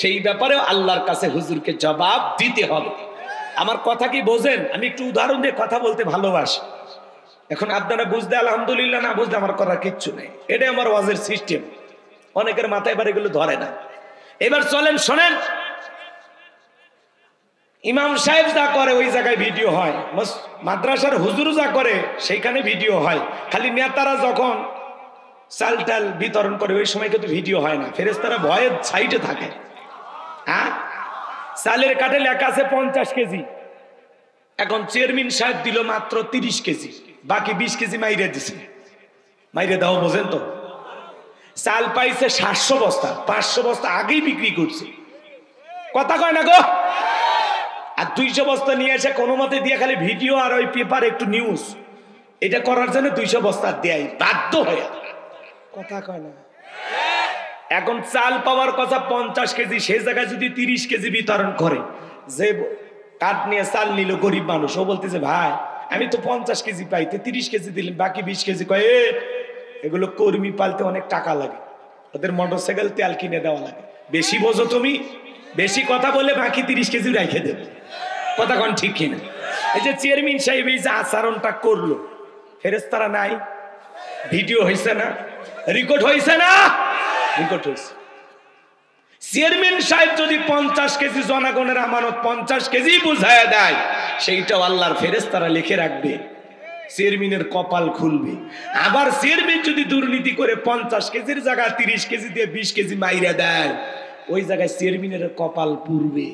সেই ব্যাপারে আল্লাহর কাছে হুজুরকে জবাব দিতে হবে। আমার কথা কি বোঝেন? আমি একটু উদাহরণ দিয়ে কথা বলতে ভালোবাসি। এখন আপনারা বুঝতে আলহামদুলিল্লাহ, না বুঝতে আমার করার কিচ্ছু নেই, এটাই আমার ওয়াজের সিস্টেম। অনেকের মাথায় এবার এগুলো ধরে না। এবার চলেন শোনেন, ইমাম সাহেব যা করে ওই জায়গায় ভিডিও হয়, মাদ্রাসার হুজুর যা করে সেইখানে ভিডিও হয়। খালি নেতারা যখন চাল টাল বিতরণ করে ওই সময় কিন্তু ভিডিও হয় না, ফেরেশতারা ভয়ের সাইডে থাকে। হ্যাঁ, চালের কাঠে লেখা আছে 50 কেজি, এখন চেয়ারম্যান সাহেব দিল মাত্র 30 কেজি, বাকি 20 কেজি মাইরে দিছে। মাইরে দাও বোঝেন তো? চাল পাইছে 700 বস্তা, 500 বস্তা আগেই বিক্রি করছে। কথা কয় না গো? আর 200 বস্তা নিয়ে এসে কোনো মতে দিয়ে খালি ভিডিও আর ওই পেপার একটু নিউজ, এটা করার জন্য 200 বস্তা দেয় বাধ্য হয়ে। কথা কয় না? এখন চাল পাওয়ার কথা 50 কেজি, সেই জায়গায় যদি 30 কেজি বিতরণ করে, যে কাঠ নিয়ে চাল নিল গরিব মানুষ, ও বলতেছে ভাই আমি তো 50 কেজি পাইতে 30 কেজি দিলেন, বাকি 20 কেজি কয় এগুলো কর্মী পালতে অনেক টাকা লাগে, ওদের মোটরসাইকেল তেল কিনে দেওয়া লাগে। বেশি বোঝো তুমি, বেশি কথা বলে বাকি 30 কেজি রেখে দেবে, কথা কোন ঠিক কিনা? এই যে চেয়ারম্যান সাহেব এই যে আচরণটা করলো, ফেরেশতারা নাই? ভিডিও হয়েছে না? রেকর্ড হয়েছে না? রেকর্ড হয়েছে। চেয়ারম্যান সাহেব যদি 50 কেজি জনগণের আমানত 50 কেজি বুঝায় দেয়, সেইটাও আল্লাহর ফেরেশতারা লিখে রাখবে, চেয়ারম্যানের কপাল খুলবে। আবার চেয়ারম্যান যদি দুর্নীতি করে 50 কেজির জায়গায় 30 কেজি দিয়ে 20 কেজি মাইরা দেয়, ওই জায়গায় চেয়ারম্যানের কপাল পুড়বে।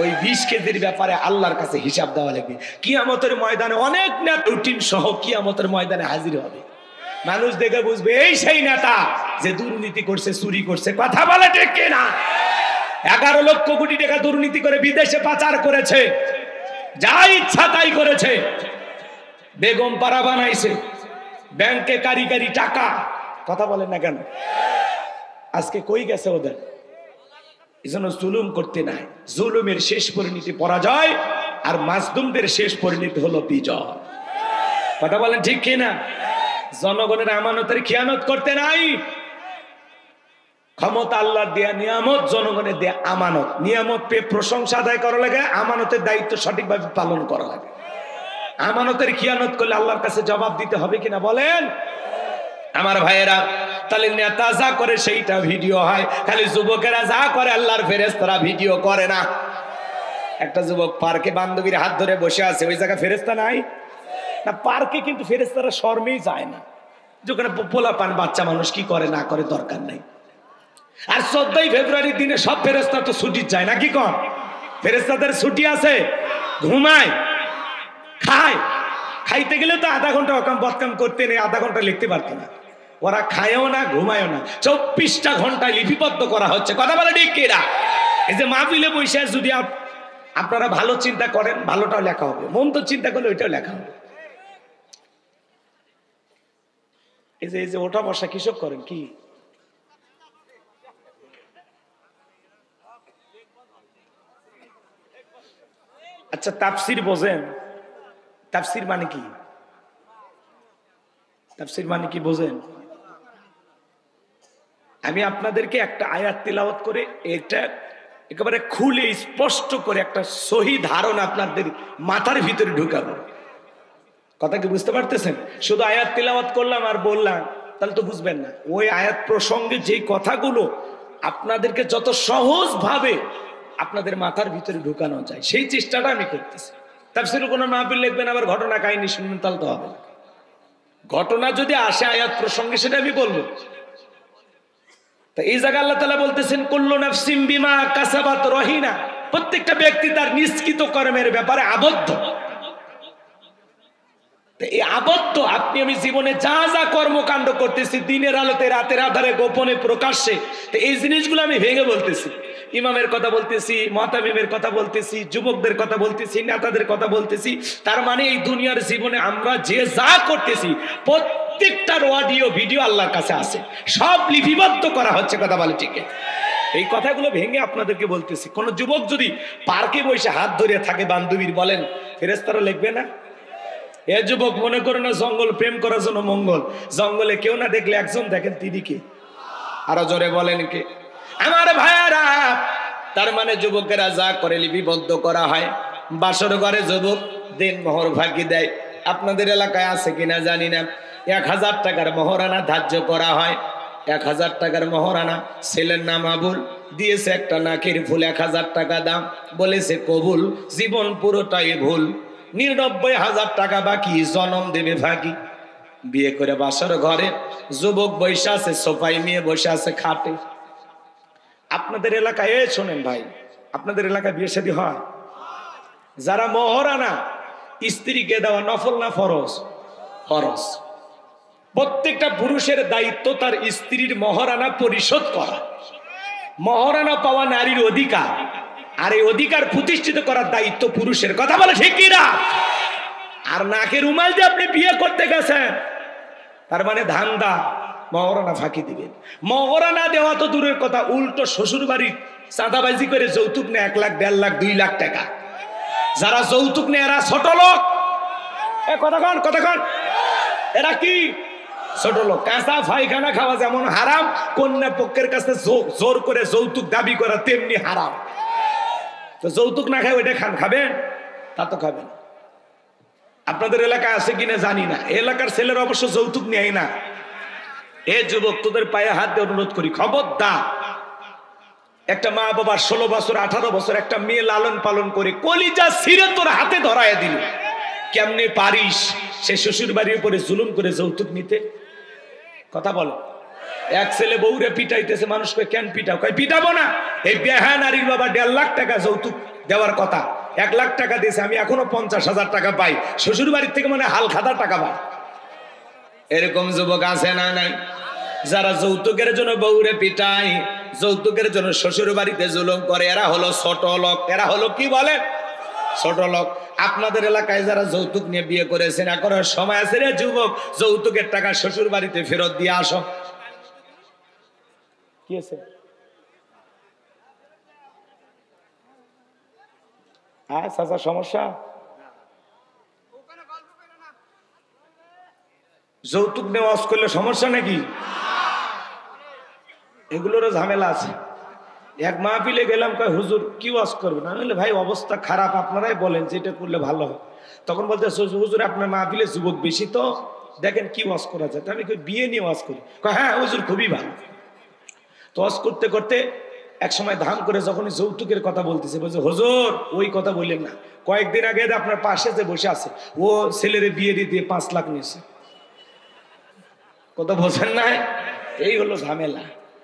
ওই 20 কেজির ব্যাপারে আল্লাহর কাছে হিসাব দেওয়া লাগবে। কিয়ামতের ময়দানে অনেক নেতা রুটিন সহ কিয়ামতের ময়দানে হাজির হবে। মানুষ দেখে বুঝবে এই সেই নেতা যে দুর্নীতি করছে, চুরি করছে। কথা বলে ঠিক কিনা? 11 লক্ষ কোটি টাকা দুর্নীতি করে বিদেশে পাচার করেছে, যা ইচ্ছা তাই করেছে, বেগম পাড়া বানাইছে, ব্যাংকে কারি কারি টাকা। কথা বলেন না কেন? আজকে কই গেছে ওদের? এজন্য জুলুম করতে নাই। জুলুমের শেষ পরিণতি পরাজয়, আর মাজলুমদের শেষ পরিণতি হলো বিজয়। কথা বলেন ঠিক কিনা? জনগণের আমানতের খেয়ানত করতে নাই। ক্ষমতা আল্লাহ দেয়া নিয়ামত, জনগণের দেয়া আমানত। নিয়ামত পেয়ে প্রশংসা আদায় করা লাগে, আমানতের দায়িত্ব সঠিকভাবে পালন করা লাগে। আমানতের খেয়ানত করলে আল্লাহর কাছে জবাব দিতে হবে কিনা বলেন আমার ভাইয়েরা? তাহলে নেতা যা করে সেইটা ভিডিও হয়, খালি যুবকেরা যা করে আল্লাহর ফেরেশতারা ভিডিও করে না। একটা যুবক পার্কে বান্ধবীর হাত ধরে বসে আছে, ওই জায়গায় ফেরেশতা নাই না? পার্কে কিন্তু ফেরেশতারা শর্মেই যায় না, যেখানে পোলা পান বাচ্চা মানুষ কি করে না করে দরকার নাই। আর 14ই ফেব্রুয়ারির দিনে সব ফেরেশতা তো ছুটি যায় না, কি কন? ফেরেশতাদের ছুটি আছে, ঘুমায়, খায়। খাইতে গেলে তো আধা ঘন্টা অকাম বদকাম করতে নেই, আধা ঘন্টা লিখতে পারত না। ওরা খায়ও না, ঘুমায়ও না, 24টা ঘন্টায় লিপিবদ্ধ করা হচ্ছে। কথা বলে ঠিক কিনা? এই যে মাহফিলে বসে যদি আপনারা ভালো চিন্তা করেন, ভালোটাও লেখা হবে, মন তো চিন্তা করলে ওইটাও লেখা হবে। এই যে ওঠা বসা কিসব করেন কি? আচ্ছা, তাফসির বোঝেন? তাফসির মানে কি? তাফসির মানে কি বোঝেন? আমি আপনাদেরকে একটা আয়াত তিলাওয়াত করে এটা একেবারে খুলে স্পষ্ট করে একটা সহি ধারণা আপনাদের মাথার ভিতরে ঢুকাবো। কথা কি বুঝতে পারতেছেন? শুধু আয়াত তিলাওয়াত করলাম আর বললাম তাহলে তো বুঝবেন না। ওই আয়াত প্রসঙ্গে যেই কথাগুলো আপনাদেরকে যত সহজ ভাবে আপনাদের মাথার ভিতরে ঢুকানো যায়, সেই চেষ্টাটা আমি করতেছি। তাফসীরে কোনো মাহফিল লিখবেন আবার ঘটনা কাহিনী শুনবেন, তাহলে তো হবে না। ঘটনা যদি আসে আয়াত প্রসঙ্গে সেটা আমি বলবো। তো এই জায়গায় আল্লাহ তাআলা বলতেছেন কুল্লু নাফসিম বিমা কাসাবাত রহিনা, প্রত্যেকটা ব্যক্তি তার নিষ্কৃত কর্মের ব্যাপারে আবদ্ধ। এই আবদ্ধ আপনি আমি জীবনে যা যা কর্মকাণ্ড করতেছি, দিনের আলোতে, রাতের আধারে, গোপনে, প্রকাশ্যে, তো এই জিনিসগুলো আমি ভেঙে বলতেছি। ইমামের কথা বলতেছি, মুতামিমের কথা বলতেছি, যুবকদের কথা বলতেছি, নেতাদের কথা বলতেছি। তার মানে এই দুনিয়ার জীবনে আমরা যে যা করতেছি প্রত্যেকটার অডিও ভিডিও আল্লাহর কাছে আছে, সব লিপিবদ্ধ করা হচ্ছে। কথা বলে ঠিক? এই কথাগুলো ভেঙে আপনাদেরকে বলতেছি। কোন যুবক যদি পার্কে বসে হাত ধরে থাকে বান্ধবীর, বলেন ফেরেশতারা লিখবে না? এ যুবক মনে করে না জঙ্গল প্রেম করার জন্য মঙ্গল, জঙ্গলে কেউ না দেখলে একজন দেখেন, তিনি কে? আরো জোরে বলেন কে? আমার ভাইয়ারা, তার মানে যুবকেরা যা করে লিপিবদ্ধ করা হয়। বাসর ঘরে যুবক দিন মোহর ফাঁকি দেয়, আপনাদের এলাকায় আছে কিনা জানি না। 1000 টাকার মোহরানা ধার্য করা হয়। 1000 টাকার মোহরানা, ছেলের নাম আবুল, দিয়েছে একটা নাকের ফুল, 1000 টাকা দাম, বলেছে কবুল, জীবন পুরোটাই ভুল, 99,000 টাকা বাকি, জনম দেবে ফাঁকি। বিয়ে করে বাসর ঘরে যুবক বসে আছে সোফায়, মেয়ে বসে আছে খাটে। আপনাদের এলাকায় শোনেন ভাই, আপনাদের এলাকায় বিয়ে শাদী হয়? যারা মোহরানা স্ত্রীকে দেওয়া নফল না ফরজ? ফরজ। প্রত্যেকটা পুরুষের দায়িত্ব তার স্ত্রীর মোহরানা পরিশোধ করা। মোহরানা পাওয়া নারীর অধিকার, আর এই অধিকার প্রতিষ্ঠিত করার দায়িত্ব পুরুষের। কথা বলে ঠিক কিনা? আর নাকে রুমাল দিয়ে আপনি বিয়ে করতে গেছেন, তার মানে ধান্দা মহরানা ফাঁকি দিবেন। মহরানা দেওয়া তো দূরের কথা, উল্টো শ্বশুর বাড়ির চাঁদাবাজি করে যৌতুক নেয় 1 লাখ, 1.5 লাখ, 2 লাখ টাকা। যারা যৌতুক নেয় এরা ছোট লোক। কতক্ষণ এরা কি ছোট লোক। কাঁচা পায়খানা খাওয়া যেমন হারাম, কন্যা পক্ষের কাছে জোর করে যৌতুক দাবি করা তেমনি হারাম। তো যৌতুক না খায় ওইটা খাবেন? তা তো খাবেন। আপনাদের এলাকায় আছে কিনা জানি না, এলাকার ছেলেরা অবশ্য যৌতুক নেয় না। এ যুবক, তোদের পায়ে হাত দিয়ে অনুরোধ করি, খবরদার। একটা মা বাবা 16 বছর 18 বছর একটা মেয়ে লালন পালন করে কলিজা ছিঁড়ে তোর হাতে ধরায় দিল, কেমনে পারিস সে শ্বশুর বাড়ির উপরে জুলুম করে যৌতুক নিতে? কথা বলো। এক ছেলে বউরে পিটাইতেছে, মানুষ কয় কেন পিটাও? কয় পিটাবো না, এই বেহায়া নারীর বাবা 1.5 লাখ টাকা যৌতুক দেওয়ার কথা, 1 লাখ টাকা দিয়েছে, আমি এখনো 50,000 টাকা পাই, শ্বশুর বাড়ির থেকে মানে হাল খাতা টাকা পাই। এরকম যুবক আছে না নাই? যারা যৌতুকের জন্য বউরে পিটায়, যৌতুকের জন্য শ্বশুর বাড়িতে জুলুম করে, এরা হলো ছোট লোক। এরা হলো কি বলে? ছোট লোক। আপনাদের এলাকায় যারা যৌতুক নিয়ে বিয়ে করেছেন, এখন সময় আছে রে যুবক, যৌতুকের টাকা শ্বশুর বাড়িতে ফেরত দিয়ে আসো। কি আছে? চাচা সমস্যা? যৌতুক নেওয়া করলে সমস্যা নাকি? এগুলোরও ঝামেলা আছে। এক মাহফিলে গেলাম, কয় হুজুর কি ওয়াজ করবেন? আমি বলি ভাই অবস্থা খারাপ, আপনারাই বলেন যেটা করলে ভালো হয়। তখন বলতে হুজুর আপনার মাহফিলে যুবক বেশি, তো দেখেন কি ওয়াজ করা যায়। আমি কই বিয়ে নিয়ে ওয়াজ করি। হ্যাঁ হুজুর খুবই ভালো। তো ওয়াজ করতে করতে এক সময় ধাম করে যখন যৌতুকের কথা বলতেছে, বলছে হুজুর ওই কথা বললেন না, কয়েকদিন আগে আপনার পাশে যে বসে আছে ও ছেলের বিয়ে দিয়ে 5 লাখ নিয়েছে। কথা বলছেন না? এই হলো ঝামেলা।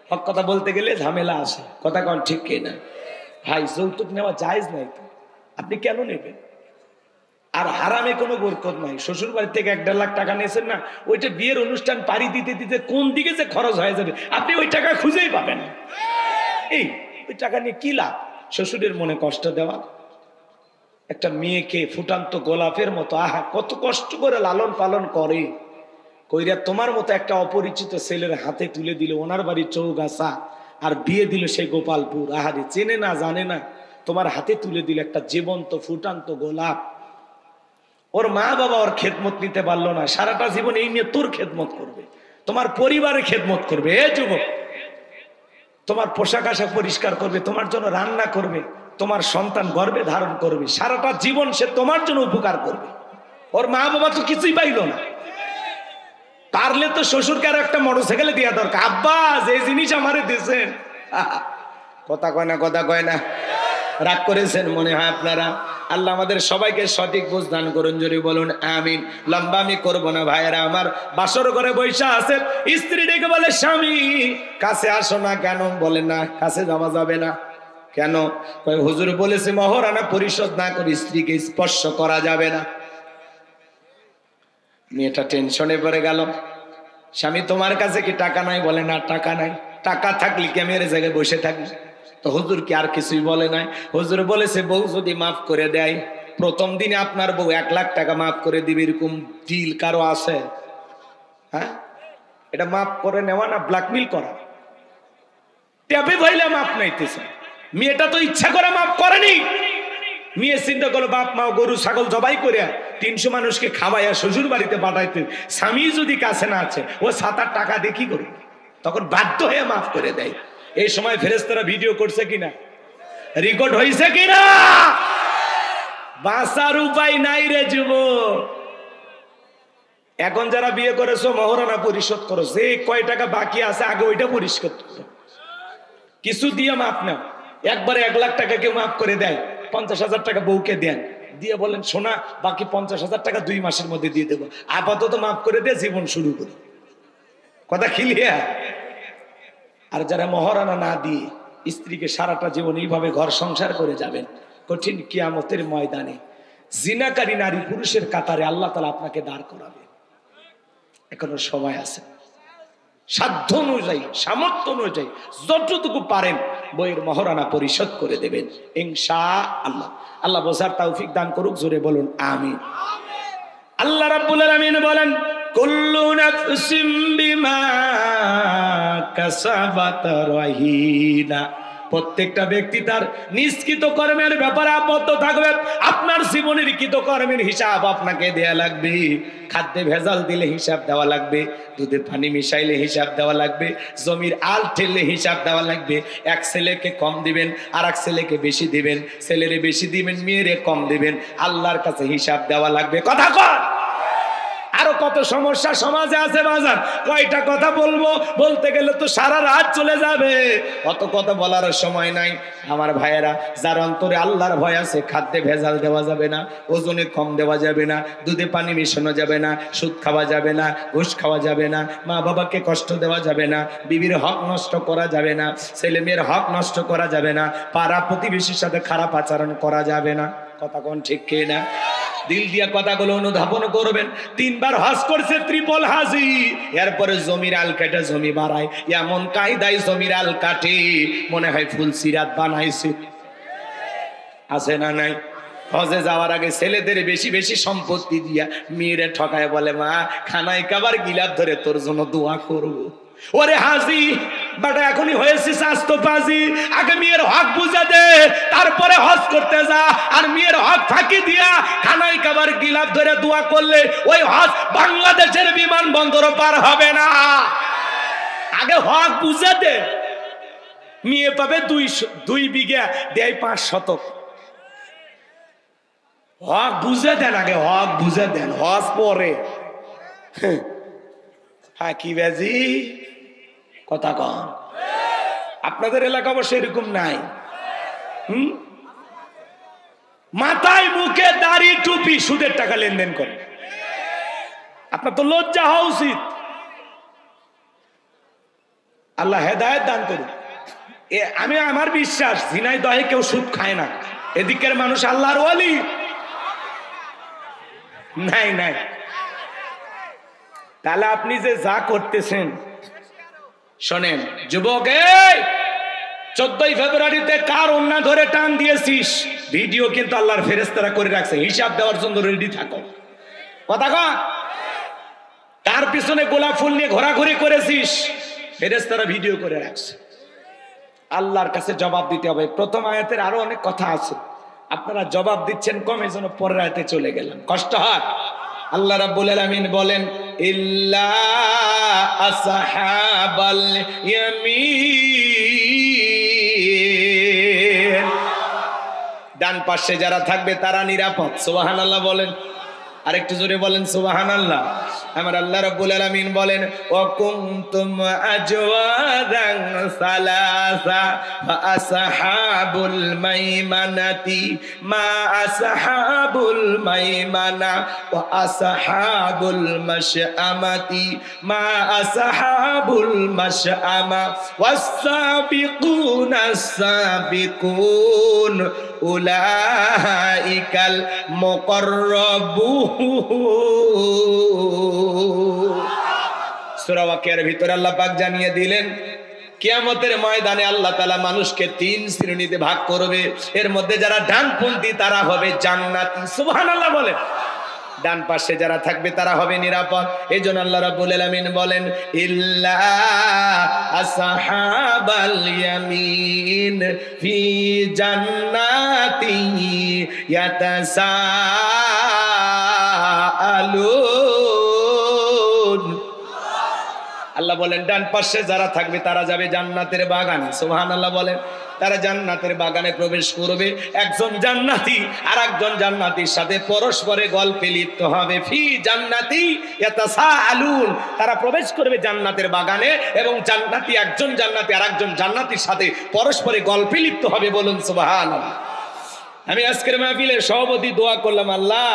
হক কথা বলতে গেলে ঝামেলা আসে। কথা কন ঠিক কিনা? ভাই যৌতুক নেওয়া জায়েজ নাই তো, আপনি কেন নেবেন? আর হারামে কোনো বরকত নাই। শ্বশুর বাড়ি থেকে 1.5 লাখ টাকা নিয়েছেন না, ওইটা বিয়ের অনুষ্ঠান পাড়ি দিতে দিতে কোন দিকে যে খরচ হয়ে যাবে আপনি ওই টাকা খুঁজেই পাবেন। এই ওই টাকা নিয়ে কি লাভ? শ্বশুরের মনে কষ্ট দেওয়া। একটা মেয়েকে ফুটান্ত গোলাপের মতো আহা কত কষ্ট করে লালন পালন করে, কইরা তোমার মতো একটা অপরিচিত ছেলের হাতে তুলে দিল, ওনার বাড়ি চৌগাছা, আর বিয়ে দিল সেই গোপালপুর। আহারে চেনে না জানে না, তোমার হাতে তুলে দিল একটা জীবন্ত ফুটান্ত গোলাপ। ওর মা বাবা ওর খেদমত নিতে পারলো না, সারাটা জীবন এই নিয়ে তোর খেদমত করবে, তোমার পরিবারের খেদমত করবে। এ যুবক, তোমার পোশাক আশাক পরিষ্কার করবে, তোমার জন্য রান্না করবে, তোমার সন্তান গর্ভে ধারণ করবে, সারাটা জীবন সে তোমার জন্য উপকার করবে। ওর মা বাবা তো কিছুই পাইল না, পারলে তো শ্বশুরকে আর একটা মোটরসাইকেলে দেওয়া দরকার। আব্বা যে জিনিস আমারে দিয়েছেন। কথা কয় না, কথা কয় না। রাগ করেছেন মনে হয় আপনারা। আল্লাহ আমাদের সবাইকে সঠিক বুঝ দান করুন, জোরে বলুন আমিন। লম্বা আমি করবো না ভাইয়েরা আমার। বাসর ঘরে বৈশা আছে, স্ত্রী ডেকে বলে স্বামী কাছে আসো না। কেন? বলে না কাছে যাওয়া যাবে না। কেন? হুজুর বলেছে মহরানা পরিশোধ না করে স্ত্রীকে স্পর্শ করা যাবে না। মেয়েটা টেনশনে পড়ে গেল। স্বামী তোমার কাছে কি টাকা নাই? বলে না টাকা নাই। টাকা থাকলে কি আমি এর জায়গায় বসে থাকি? তো হুজুর কি আর কিছুই বলে নাই? হুজুর বলেছে বউ যদি মাফ করে দেয়, প্রথম দিনে আপনার বউ 1 লাখ টাকা মাফ করে দিবে, এরকম ডিল কারো আছে? হ্যাঁ, এটা মাফ করে নেওয়া না ব্ল্যাকমেল করা। ট্যাপে ভাইলে মাফ নাইতেছে। মেয়েটা তো ইচ্ছা করে মাফ করেনি। মেয়ে চিন্তা করলো বাপ মা গরু ছাগল জবাই করে 300 মানুষকে খাওয়াইয়া শ্বশুর বাড়িতে পাঠাইতে, স্বামী যদি কাছে না আছে ও 7-8 টাকা দিয়ে কি করবে? তখন বাধ্য হয়ে মাফ করে দেয়। এই সময় ফেরেশতারা ভিডিও করছে কিনা, রেকর্ড হয়েছে কিনা? বাঁচার উপায় নাই রে যুবক। এখন যারা বিয়ে করেছো মহরানা পরিশোধ করো, যে কয় টাকা বাকি আছে আগে ওইটা পরিশোধ করো, কিছু দিয়ে মাফ নাও। একবারে 1 লাখ টাকা কেউ মাফ করে দেয়, 50,000 টাকা বউকে দেন, দিয়ে বলেন সোনা বাকি 50,000 টাকা 2 মাসের মধ্যে দিয়ে দেবো, আপাতত মাফ করে দিয়ে জীবন শুরু করি। কথা ক্লিয়ার? আর যারা মহারানা না দিয়ে স্ত্রীকে সারাটা জীবন এইভাবে ঘর সংসার করে যাবেন, কঠিন কিয়ামতের ময়দানে জিনাকারী নারী পুরুষের কাতারে আল্লাহ তাআলা আপনাকে দাঁড় করাবে। এখনো সময় আছে, সাধ্য অনুযায়ী সামর্থ্য অনুযায়ী যতটুকু পারেন বইয়ের মহারানা পরিশোধ করে দেবেন ইনশাআল্লাহ। আল্লাহ বোঝার তৌফিক দান করুক, জোরে বলুন আমিন। আল্লাহ রাব্বুল আলামিন বলেন কুল্লু নাফসিম বিমা কাসাবাত রাহিনা প্রত্যেকটা ব্যক্তি তার নিষ্কৃত কর্মের ব্যাপারে আবদ্ধ থাকবে। আপনার জীবনের কৃত কর্মের হিসাব আপনাকে দেয়া লাগবে। খাদ্যে ভেজাল দিলে হিসাব দেওয়া লাগবে, দুধে পানি মিশাইলে হিসাব দেওয়া লাগবে, জমির আল ঠেললে হিসাব দেওয়া লাগবে। এক ছেলেকে কম দিবেন, আর এক ছেলেকে বেশি দিবেন, ছেলেরে বেশি দিবেন, মেয়েরে কম দিবেন, আল্লাহর কাছে হিসাব দেওয়া লাগবে। কথা কর। আরো কত সমস্যা সমাজে আছে বাজার, কয়টা কথা বলবো, বলতে গেলে তো সারা রাত চলে যাবে, অত কথা বলার সময় নাই। আমার ভাইয়েরা, যার অন্তরে আল্লাহর ভয় আছে, খাদ্যে ভেজাল দেওয়া যাবে না, ওজনে কম দেওয়া যাবে না, দুধে পানি মিশানো যাবে না, সুদ খাওয়া যাবে না, ঘুষ খাওয়া যাবে না, মা বাবাকে কষ্ট দেওয়া যাবে না, বিবির হক নষ্ট করা যাবে না, ছেলে মেয়ের হক নষ্ট করা যাবে না, পাড়া প্রতিবেশীর সাথে খারাপ আচরণ করা যাবে না। কথা কোন ঠিক কি না? দিল দিয়া কথাগুলো অনুধাবন করবেন। 3 বার হজ করছে, ট্রিপল হাজি। এরপরে জমির আল কাটে জমি বাড়ায়, এমন কায়দায় জমির আল কাটে মনে হয় ফুল সিরাত বানাইছে। আছে না নাই? হজে যাওয়ার আগে ছেলেদের বেশি বেশি সম্পত্তি দিয়া মেয়েরে ঠকায়, বলে মা খানায় খাবার গিলাপ ধরে তোর জন্য দোয়া করবো। ওরে হাজি বাটা, এখনই হয়েছে স্বাস্থ্য পাজি, আগে মেয়ের হক বুঝা দে, তারপরে হজ করতে যা। আর মেয়ের হক ফাঁকি দিয়া খানাই খাবার গিলাপ ধরে দোয়া করলে ওই হজ বাংলাদেশের বিমানবন্দর পার হবে না। আগে হক বুঝা দে। মেয়ে পাবে 2 বিঘা, দেয় 5 শতক। হক বুঝে দেন, আগে হক বুঝে দেন, হজ পরে। হ্যাঁ কি বাজি কথা কন। আপনাদের এলাকা অবশ্য এরকম নাই। মাথায় মুখে দাড়ি টুপি, সুদের টাকা লেনদেন করে। আপনার তো লজ্জা হওয়া উচিত। আল্লাহ হেদায়েত দান করুন। আমি আমার বিশ্বাস ঝিনাইদহে কেউ সুদ খায় না, এদিকের মানুষ আল্লাহর ওয়ালি নাই নাই। তাহলে আপনি যে যা করতেছেন শোনেন যুবক, 14ই ফেব্রুয়ারিতে কার ওন্না ধরে টান দিয়েছিস, ভিডিও কিন্তু আল্লাহর ফেরেশতারা করে রাখছে, হিসাব দেওয়ার জন্য রেডি থাকো। কথা কয়, তার পিছনে গোলাপ ফুল নিয়ে ঘোরাঘুরি করেছিস, ফেরেশতারা ভিডিও করে রাখছে। আল্লাহর কাছে জবাব দিতে হবে। প্রথম আয়াতের আরো অনেক কথা আছে, আপনারা জবাব দিচ্ছেন কম, এই জন্য পরের আয়াতে চলে গেলাম, কষ্ট হয়। আল্লাহ রাব্বুল আলামিন বলেন ইল্লা আসহাবাল ইয়ামিন, ডান পাশে যারা থাকবে তারা নিরাপদ। সুবহানাল্লাহ বলেন, আরেকটু জোরে বলেন সুবহানাল্লাহ। আমার আল্লাহ রাব্বুল আলামিন বলেন ওয়া কুনতুম আজওয়াদান সালাসা ফা আসহাবুল মাইমানাতি মা আসহাবুল মাইমানা ওয়া আসহাবুল মাশআমাতি মা আসহাবুল মাশআমা ওয়াস সাবিকুনাস সাবিকুন উলাইকাল মুকাররাবুন। সূরা ওয়াকিয়ার ভিতরে আল্লাহ পাক জানিয়ে দিলেন কিয়ামতের ময়দানে আল্লাহ তাআলা মানুষকে 3 শ্রেণীতে ভাগ করবে। এর মধ্যে যারা ডানপন্থী তারা হবে জান্নাতি। সুবহানাল্লাহ বলেন। ডান পাশে যারা থাকবে তারা হবে নিরাপদ। এইজন্য আল্লাহ রাব্বুল আলামিন বলেন ইল্লা আসহাবাল ইয়ামিন ফি জান্নাতি ইয়াতাসাআলুন। আল্লাহ বলেন ডান পাশে যারা থাকবে তারা যাবে জান্নাতের বাগানে। সুবহানাল্লাহ বলেন। তারা জান্নাতের বাগানে প্রবেশ করবে। একজন জান্নাতি আর একজন জান্নাতীর সাথে পরস্পরে গল্পে লিপ্ত হবে। ফি জান্নাতি ইয়াতাসাআলুন, তারা প্রবেশ করবে জান্নাতের বাগানে এবং জান্নাতি একজন জান্নাতি আর একজন জান্নাতীর সাথে পরস্পরে গল্পে লিপ্ত হবে। বলুন সুবহানাল্লাহ। আমি আজকের মাহফিলের সভাপতি দোয়া করলাম, আল্লাহ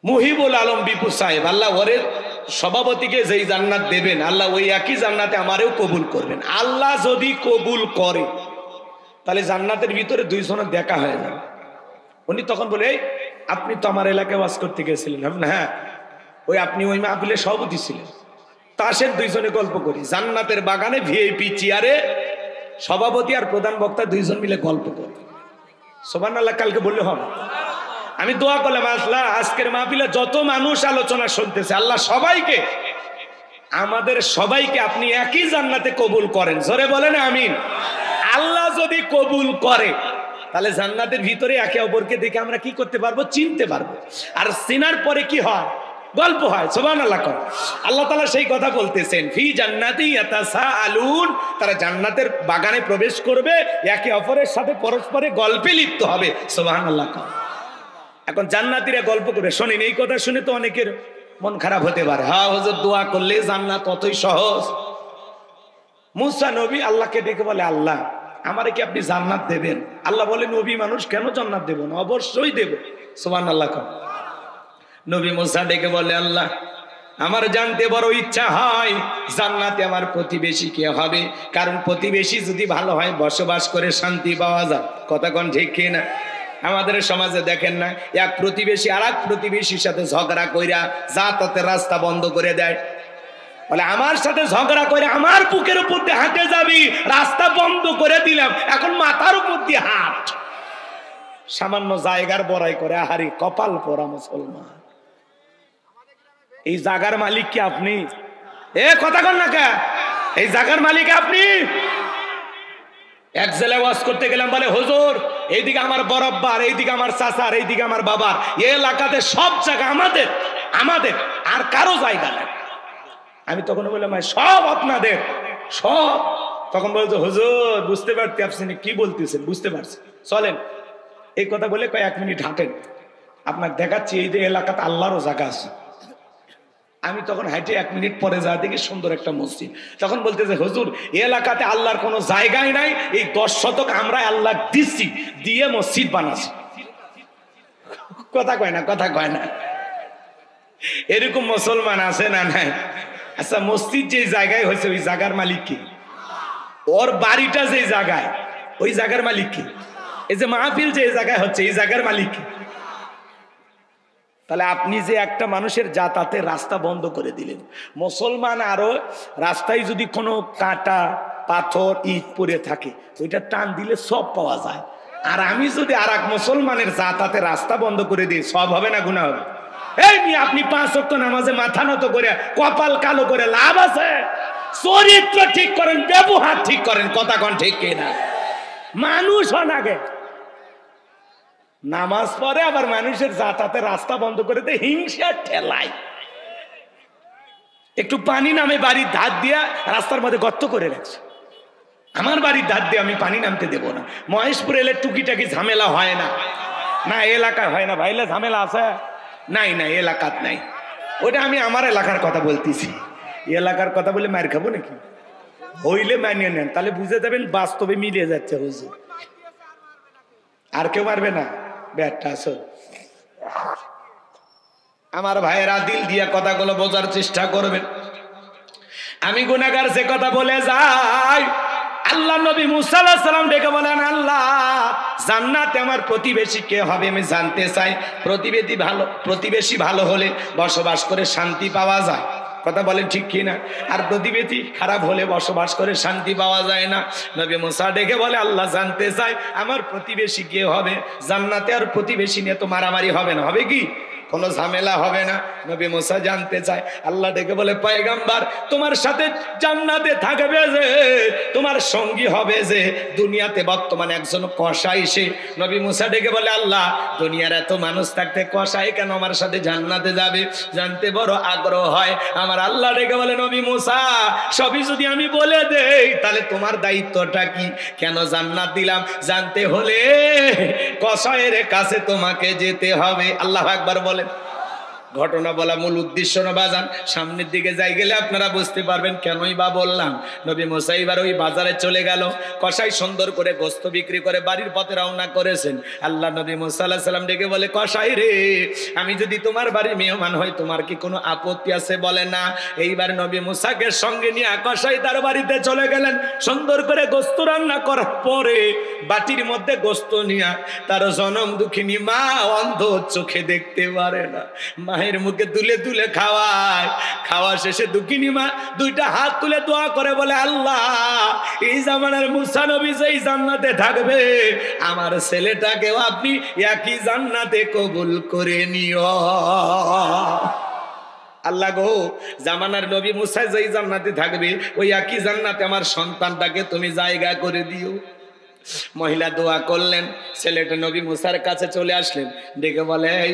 মুহিবুল আলম বিপু সাহেব, আল্লাহ ওরে সভাপতিকে যেই জান্নাত দেবেন আল্লাহ ওই একই জান্নাতে আমারেও কবুল করবেন। আল্লাহ যদি কবুল করে তাহলে জান্নাতের ভিতরে 2 জনের দেখা হয়ে যাবে। উনি তখন বলে এই আপনি তো আমার এলাকায় ওয়াজ করতে গেছিলেন। হ্যাঁ, ওই আপনি ওই মাহফিলের সভাপতি ছিলেন। তা আসেন 2 জনে গল্প করি। জান্নাতের বাগানে ভিআইপি চেয়ারে সভাপতি আর প্রধান বক্তা 2 জন মিলে গল্প করি। সুবহানাল্লাহ কালকে বললে হবে। আমি দোয়া করলাম আল্লাহ আজকের মাহফিলে যত মানুষ আলোচনা শুনতেছে আল্লাহ সবাইকে আমাদের সবাইকে আপনি একই জান্নাতে কবুল করেন, জোরে বলেন আমিন। আল্লাহ যদি কবুল করে তাহলে জান্নাতের ভিতরে একে অপরকে দেখে আমরা কি করতে পারবো, চিনতে পারবো। আর চিনার পরে কি হয়, গল্প হয়। সুবহানাল্লাহ। আল্লাহ তাআলা সেই কথা বলতেছেন, ফি জান্নাতি ইয়াতাসাআলুন, তারা জান্নাতের বাগানে প্রবেশ করবে, একে অপরের সাথে পরস্পরে গল্পে লিপ্ত হবে। সুবহানাল্লাহ। এখন জান্নাতীরা গল্প করে, শোনেন এই কথা শুনে তো অনেকের মন খারাপ হতে পারে। হ্যাঁ হুজুর, দোয়া করলে জান্নাত অতই সহজ। মুসা নবী আল্লাহকে ডেকে বলে, আল্লাহ আমারে কি আপনি জান্নাত দেবেন? আল্লাহ বলে, নবী মানুষ কেন জান্নাত দেব না, অবশ্যই দেব। সুবহানাল্লাহ। নবী মুসা ডেকে বলে, আল্লাহ আমার জানতে বড় ইচ্ছা হয় জান্নাতে আমার প্রতিবেশী কে হবে, কারণ প্রতিবেশী যদি ভালো হয় বসবাস করে শান্তি পাওয়া যায়। কথা কোন ঠিক কি না? আমাদের সমাজে দেখেন না, এক প্রতিবেশী আর এক প্রতিবেশীর সাথে ঝগড়া কইরা যাতায়াতের রাস্তা বন্ধ করে দেয়। বলে আমার সাথে ঝগড়া করে আমার বুকের উপর দিয়ে হাঁটে যাবি, রাস্তা বন্ধ করে দিলাম, এখন মাথার উপর দিয়ে হাঁট। সামান্য জায়গার বড়াই করে, আহারি কপাল পোড়া মুসলমান। এই জায়গার মালিক কি আপনি? এ কথা কন না কে, এই জায়গার মালিক আপনি? এক জেলায় ওয়াজ করতে গেলাম, বলে হুজুর এইদিকে আমার বরাব্বার, এইদিকে আমার চাচার, এইদিকে আমার বাবার, এই এলাকাতে সব জায়গা আমাদের, আমাদের আর কারো জায়গা নেই। আমি তখন বললাম সব আপনাদের, সব। তখন বলতো, হুজুর বুঝতে পারতে আপনি কি বলতেছেন, বুঝতে পারছি, চলেন। এই কথা বলে কয়েক মিনিট হাঁটেন, আপনাকে দেখাচ্ছি এই যে এলাকাতে আল্লাহরও জায়গা আছে। আমি তখন হাইটে 1 মিনিট পরে যা দেখি সুন্দর একটা মসজিদ। তখন বলতেছে, হুজুর এই এলাকাতে আল্লাহর কোনো জায়গাই নাই, এই 10 শতক আমরা আল্লাহ দিচ্ছি, দিয়ে মসজিদ বানাচ্ছি। কথা কয় না, কথা কয় না। এরকম মুসলমান আছে না নাই? আচ্ছা, মসজিদ যে জায়গায় হয়েছে ওই জায়গার মালিক কি? ওর বাড়িটা যে জায়গায়, ওই জায়গার মালিক কি? এই যে মাহফিল যে জায়গায় হচ্ছে, এই জায়গার মালিক কি? তাহলে আপনি যে একটা মানুষের যাতায়াতের রাস্তা বন্ধ করে দিলেন, মুসলমান আরো রাস্তায় যদি কোনো কাঁটা পাথর ইট পড়ে থাকে, ওইটা টান দিলে সব পাওয়া যায়। আর আমি যদি আর এক মুসলমানের যাতায়াতের রাস্তা বন্ধ করে দিই, সব হবে না গুনাহ হবে? এই নিয়ে আপনি 5 ওয়াক্ত নামাজে মাথা নত করে কপাল কালো করে লাভ আছে? চরিত্র ঠিক করেন, ব্যবহার ঠিক করেন। কথা কোন ঠিক কিনা? মানুষ হন আগে, নামাজ পড়ে আবার মানুষের যাতায়াতের রাস্তা বন্ধ করে দেয়, হিংসা ঠেলায়। একটু পানি নামে বাড়ির ধার দিয়া রাস্তার মধ্যে গর্ত করে রাখছে। আমার বাড়ির ধার দিয়ে আমি পানি নামতে দেব না। মহেশপুর এলে টুকিটাকি ঝামেলা হয় না, না এলাকায় হয় না ভাইলে ঝামেলা আছে? নাই নাই, এলাকাত নাই। ওটা আমি আমার এলাকার কথা বলতেছি। এলাকার কথা বলে মার খাবো নাকি? হইলে মানিয়ে নেন, তাহলে বুঝে যাবেন বাস্তবে মিলিয়ে যাচ্ছে। হুজুর আর কেউ মারবে না, ব্যাটটা আসল। আমার ভাইয়েরা দিল দিয়া কথাগুলো বোঝার চেষ্টা করবেন। আমি গুনাহগার সে কথা বলে যাই। আল্লাহ নবী মুসা আলাইহিস সালাম ডেকে বলেন, আল্লাহ জান্নাতে আমার প্রতিবেশী কে হবে আমি জানতে চাই। প্রতিবেশী ভালো হলে বসবাস করে শান্তি পাওয়া যায়। কথা বলেন ঠিক কি না? আর প্রতিবেশী খারাপ হলে বসবাস করে শান্তি পাওয়া যায় না। নবী মুসা ডেকে বলে, আল্লাহ জানতে চাই আমার প্রতিবেশী কে হবে। জান্নাতে আর প্রতিবেশী নিয়ে তো মারামারি হবে না, হবে কি? কোনো ঝামেলা হবে না। নবী মুসা জানতে চায়। আল্লাহ ডেকে বলে, পয়গম্বর তোমার সাথে জান্নাতে থাকবে যে, তোমার সঙ্গী হবে যে দুনিয়াতে বর্তমানে একজন কসাই সে। নবী মুসা ডেকে বলে, আল্লাহ দুনিয়ার এত মানুষ থাকতে কসাই কেন আমার সাথে জান্নাতে যাবে? জানতে বড় আগ্রহ হয় আমার। আল্লাহ ডেকে বলে, নবী মুসা সবই যদি আমি বলে দেই তাহলে তোমার দায়িত্বটা কি? কেন জান্নাত দিলাম? জানতে হলে কসাইয়ের কাছে তোমাকে যেতে হবে। আল্লাহু আকবার বলে। ঘটনা বলা মূল উদ্দেশ্য না বাজান, সামনের দিকে যাই গেলে আপনারা বুঝতে পারবেন কেনই বা বললাম। নবী মুসা এবার ওই বাজারে চলে গেল। কসাই সুন্দর করে গোশত বিক্রি করে বাড়ির পথে রওনা করেছেন। আল্লাহ নবী মুসা আলাইহিস সালাম ডেকে বলে, কসাই রে আমি যদি তোমার বাড়ির মেহমান হই তোমার কি কোনো আপত্তি আছে? বলে না। এইবার নবী মুসাকে সঙ্গে নিয়ে কসাই তার বাড়িতে চলে গেলেন। সুন্দর করে গোশত রান্না করার পরে বাটির মধ্যে গোশত নিয়ে তার জনম দুঃখিনী মা অন্ধ চোখে দেখতে পারে না, মায়ের মুখে তুলে তুলে খাওয়ায়। খাওয়া শেষে দুঃখিনী মা 2টা হাত তুলে দোয়া করে বলে, আল্লাহ এই জামানার মুসা নবী যেই জান্নাতে থাকবে আমার ছেলেটাকেও আপনি একই জান্নাতে কবুল করে নিও। আল্লাহ গো, জামানার নবী মুসা যেই জান্নাতে থাকবে ওই একই জান্নাতে আমার সন্তানটাকে তুমি জায়গা করে দিও। মহিলা দোয়া করলেন, ছেলেটা নবী মুসার কাছে চলে আসলেন, ডেকে বলে, এই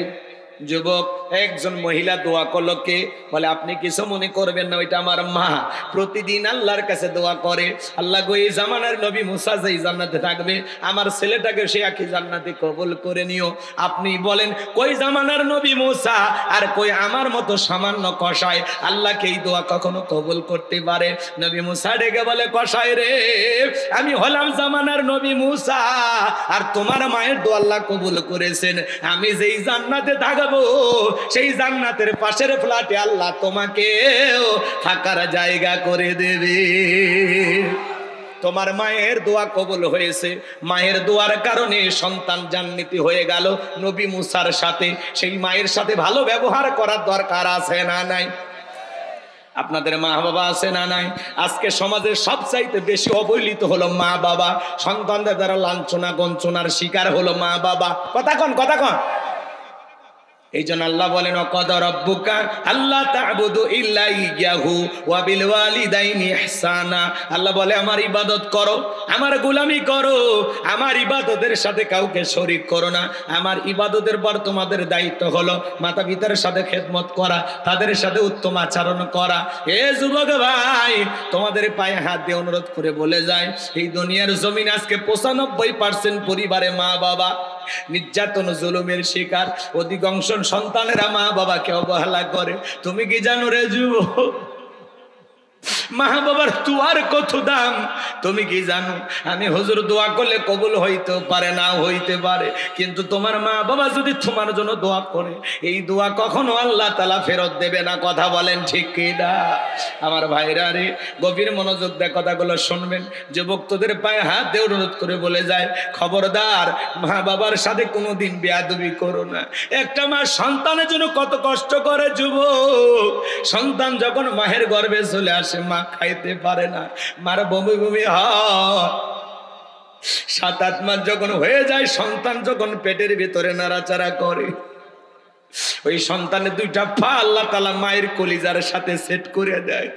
যুবক, একজন মহিলা দোয়া করলো, কে? বলে আপনি কিছু মনে করবেন না, ওইটা আমার মা, প্রতিদিন আল্লাহর কাছে দোয়া করে, আল্লাহ গো এই জামানার নবী মুসা যেই জান্নাতে থাকবে আমার ছেলেটাকে সে একই জান্নাতে কবুল করে নিও। আপনি বলেন, কই জামানার নবী মুসা আর কই আমার মতো সামান্য কসাই আল্লাহকে এই দোয়া কখনো কবুল করতে পারে? নবী মুসা ডেকে বলে, কসাই রে, আমি হলাম জামানার নবী মুসা, আর তোমার মায়ের দোয়া আল্লাহ কবুল করেছেন। আমি যেই জান্নাতে থাকবো সেই জান্নাতের পাশের ফ্ল্যাটে আল্লাহ তোমাকে থাকার জায়গা করে দেবে। তোমার মায়ের দোয়া কবুল হয়েছে, মায়ের দোয়ার কারণে সন্তান জান্নাতি হয়ে গেল নবী মুসার সাথে। সেই মায়ের সাথে ভালো ব্যবহার করার দরকার আছে না নাই? আপনাদের মা বাবা আছে না নাই? আজকে সমাজের সবচাইতে বেশি অবহেলিত হলো মা বাবা, সন্তানদের দ্বারা লাঞ্ছনা গঞ্চনার শিকার হলো মা বাবা। কথা কন, কথা কন। এই জন্য আল্লাহ বলেন, ওয়াকাদা রাব্বুকা আল্লা তা'বুদু ইল্লা ইয়াহু ওয়া বিল ওয়ালিদাইনি ইহসানা। আল্লাহ বলে আমার ইবাদত করো, আমার গোলামি করো, আমার ইবাদতের সাথে কাউকে শরীক করো না। আমার ইবাদতের পর তোমাদের দায়িত্ব হলো মাতা পিতার সাথে খেদমত করা, তাদের সাথে উত্তম আচরণ করা। এ যুবক ভাই, তোমাদের পায়ে হাত দিয়ে অনুরোধ করে বলে যায়, এই দুনিয়ার জমিন আজকে 95% পরিবারে মা বাবা নির্যাতন জুলুমের শিকার। অধিকাংশ সন্তানেরা মা বাবাকে অবহেলা করে। তুমি কি জানো রে যুবক, মা বাবার দোয়ার কত দাম তুমি কি জানো? আমি হুজুর দোয়া করলে কবুল হইতে পারে, না হইতে পারে, কিন্তু তোমার মা বাবা যদি তোমার জন্য দোয়া করে, এই দোয়া কখনো আল্লাহ তাআলা ফেরত দেবে না। কথা বলেন ঠিক কি না? আমার ভাইরা রে, গভীর মনোযোগ দিয়ে কথাগুলো শুনবেন। যুবক, তোদের পায়ে হাত দিয়ে অনুরোধ করে বলে যায়, খবরদার মা বাবার সাথে কোনোদিন বেয়াদবি করো না। একটা মা সন্তানের জন্য কত কষ্ট করে যুবক। সন্তান যখন মায়ের গর্ভে চলে আসে, মা খাইতে পারে না, মার বমি বমি হয়। 7-8 মাস যখন হয়ে যায়, সন্তান যখন পেটের ভিতরে নাড়াচাড়া করে, ওই সন্তানের 2টা পা আল্লাহ তাআলা মায়ের কলিজার সাথে সেট করে দেয়।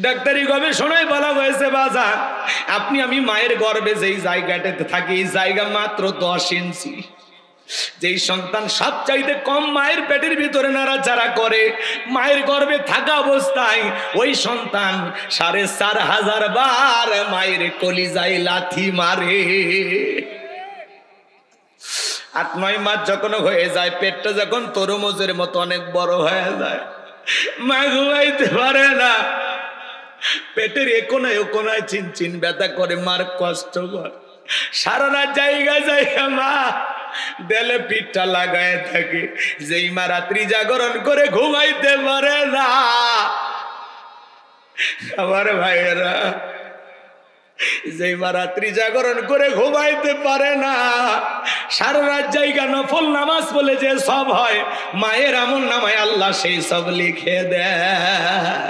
ডাক্তারি গবেষণায় বলা হয়েছে, বাজার আপনি আমি মায়ের গর্ভে যেই জায়গাটাতে থাকি, এই জায়গা মাত্র 10 ইঞ্চি। যেই সন্তান সবচাইতে কম মায়ের পেটের ভিতরে নাড়াচাড়া করে, মায়ের গর্ভে থাকা অবস্থায় ওই সন্তান 4500 বার মায়ের কলিজায় লাথি মারে। 8-9 মাস যখন হয়ে যায়, পেটটা যখন তরমুজের মতো অনেক বড় হয়ে যায়, মা ঘুমাইতে পারে না, পেটের কোনায় কোনায় চিনচিন ব্যথা করে, মার কষ্ট করে। সারা রাত জায়গায় জায়গা মা দেলে পিঠটা লাগায় থাকে। যেই মা রাত্রি জাগরণ করে ঘুমাইতে পারে না, আমার ভাইয়েরা, যেই মা রাত্রি জাগরণ করে ঘুমাইতে পারে না, সারা রাত জায়গা নফল নামাজ বলে যে সব হয়, মায়ের আমল নামায় আল্লাহ সেই সব লিখে দেয়।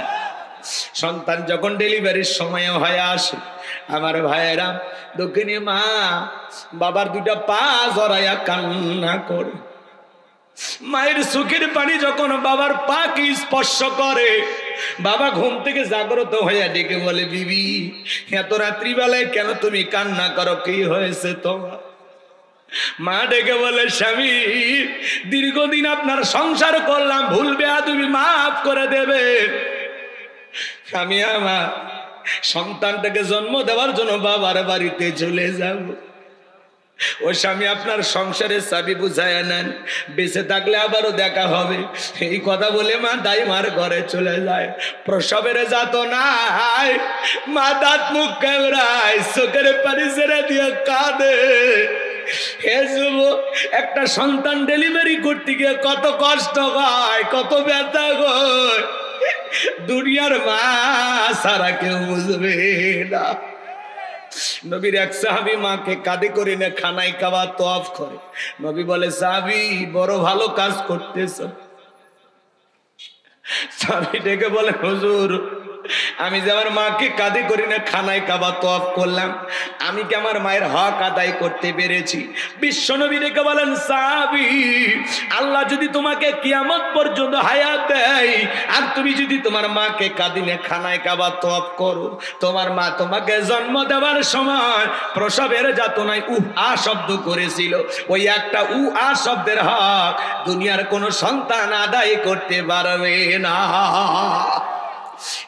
সন্তান যখন ডেলিভারির সময় হয়ে আসে, আমার ভাইয়েরা, দক্ষিণী মা বাবার 2টা পা জড়াইয়া কান্না করে। মায়ের চোখের পানি যখন বাবার পাকে স্পর্শ করে, বাবা ঘুম থেকে জাগ্রত হইয়া ডেকে বলে, বিবি এত রাত্রিবেলায় কেন তুমি কান্না করো, কি হয়েছে তোমার? মা ডেকে বলে, স্বামী দীর্ঘদিন আপনার সংসার করলাম, ভুল বেয়াদবি মাফ করে দেবে। আমি আমার সন্তানটাকে জন্ম দেওয়ার জন্য বাবার বাড়িতে চলে যাব। ও স্বামী, আপনার সংসারের চাবি বুঝায় নেন, বেঁচে থাকলে আবারও দেখা হবে। এই কথা বলে মা দাইমার ঘরে চলে যায়। প্রসবের যাতনায় মা দাঁত মুখ কামড়ায়, চোখের পানি ছেড়ে দিয়ে কাঁদে। হে যুবক, একটা সন্তান ডেলিভারি করতে গিয়ে কত কষ্ট হয়, কত ব্যথা হয়, দুনিয়ার মা সারা কেউ বুঝবে না। নবীর এক সাহাবী মাকে কাঁধে করে নিয়ে খানায় কাবা তওয়াফ করে। নবী বলে, সাহাবী বড় ভালো কাজ করতেছ। সাহাবী ডেকে বলে, হুজুর আমি যে আমার মাকে কাঁদে করি না খানায় কাবা তওয়াফ করলাম, আমি কি আমার মায়ের হক আদায় করতে পেরেছি? বিশ্বনবী রেখে বলেন, সাহাবী, আল্লাহ যদি তোমাকে কিয়ামত পর্যন্ত হায়াত দেয় আর তুমি যদি তোমার মাকে কাঁদিনে খানায় কাবা তওয়াফ করো, তোমার মা তোমাকে জন্ম দেওয়ার সময় প্রসবের যাতনায় আ শব্দ করেছিল, ওই একটা আ শব্দের হক দুনিয়ার কোন সন্তান আদায় করতে পারবে না।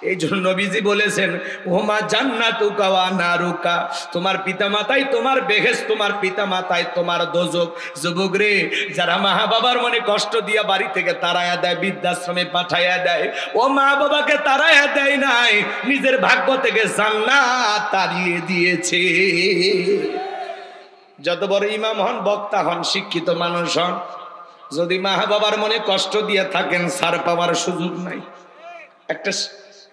এই জন্য নবীজি বলেছেন, ওমা জান্নাতুকা ওয়া নারুকা, তোমার পিতামাতাই তোমার বেহেশত, তোমার পিতামাতাই তোমার দোজখ। যুবক রে, যারা মা বাবার মনে কষ্ট দিয়া বাড়ি থেকে তাড়ায়া দেয়, বৃদ্ধাশ্রমে পাঠাইয়া দেয়, ও মা বাবাকে তাড়াইয়া দেয় নাই, নিজের ভাগ্য থেকে জান্নাত তাড়িয়ে দিয়েছে। যত বড় ইমাম হন, বক্তা হন, শিক্ষিত মানুষ হন, যদি মা বাবার মনে কষ্ট দিয়ে থাকেন, ছাড় পাওয়ার সুযোগ নাই। একটা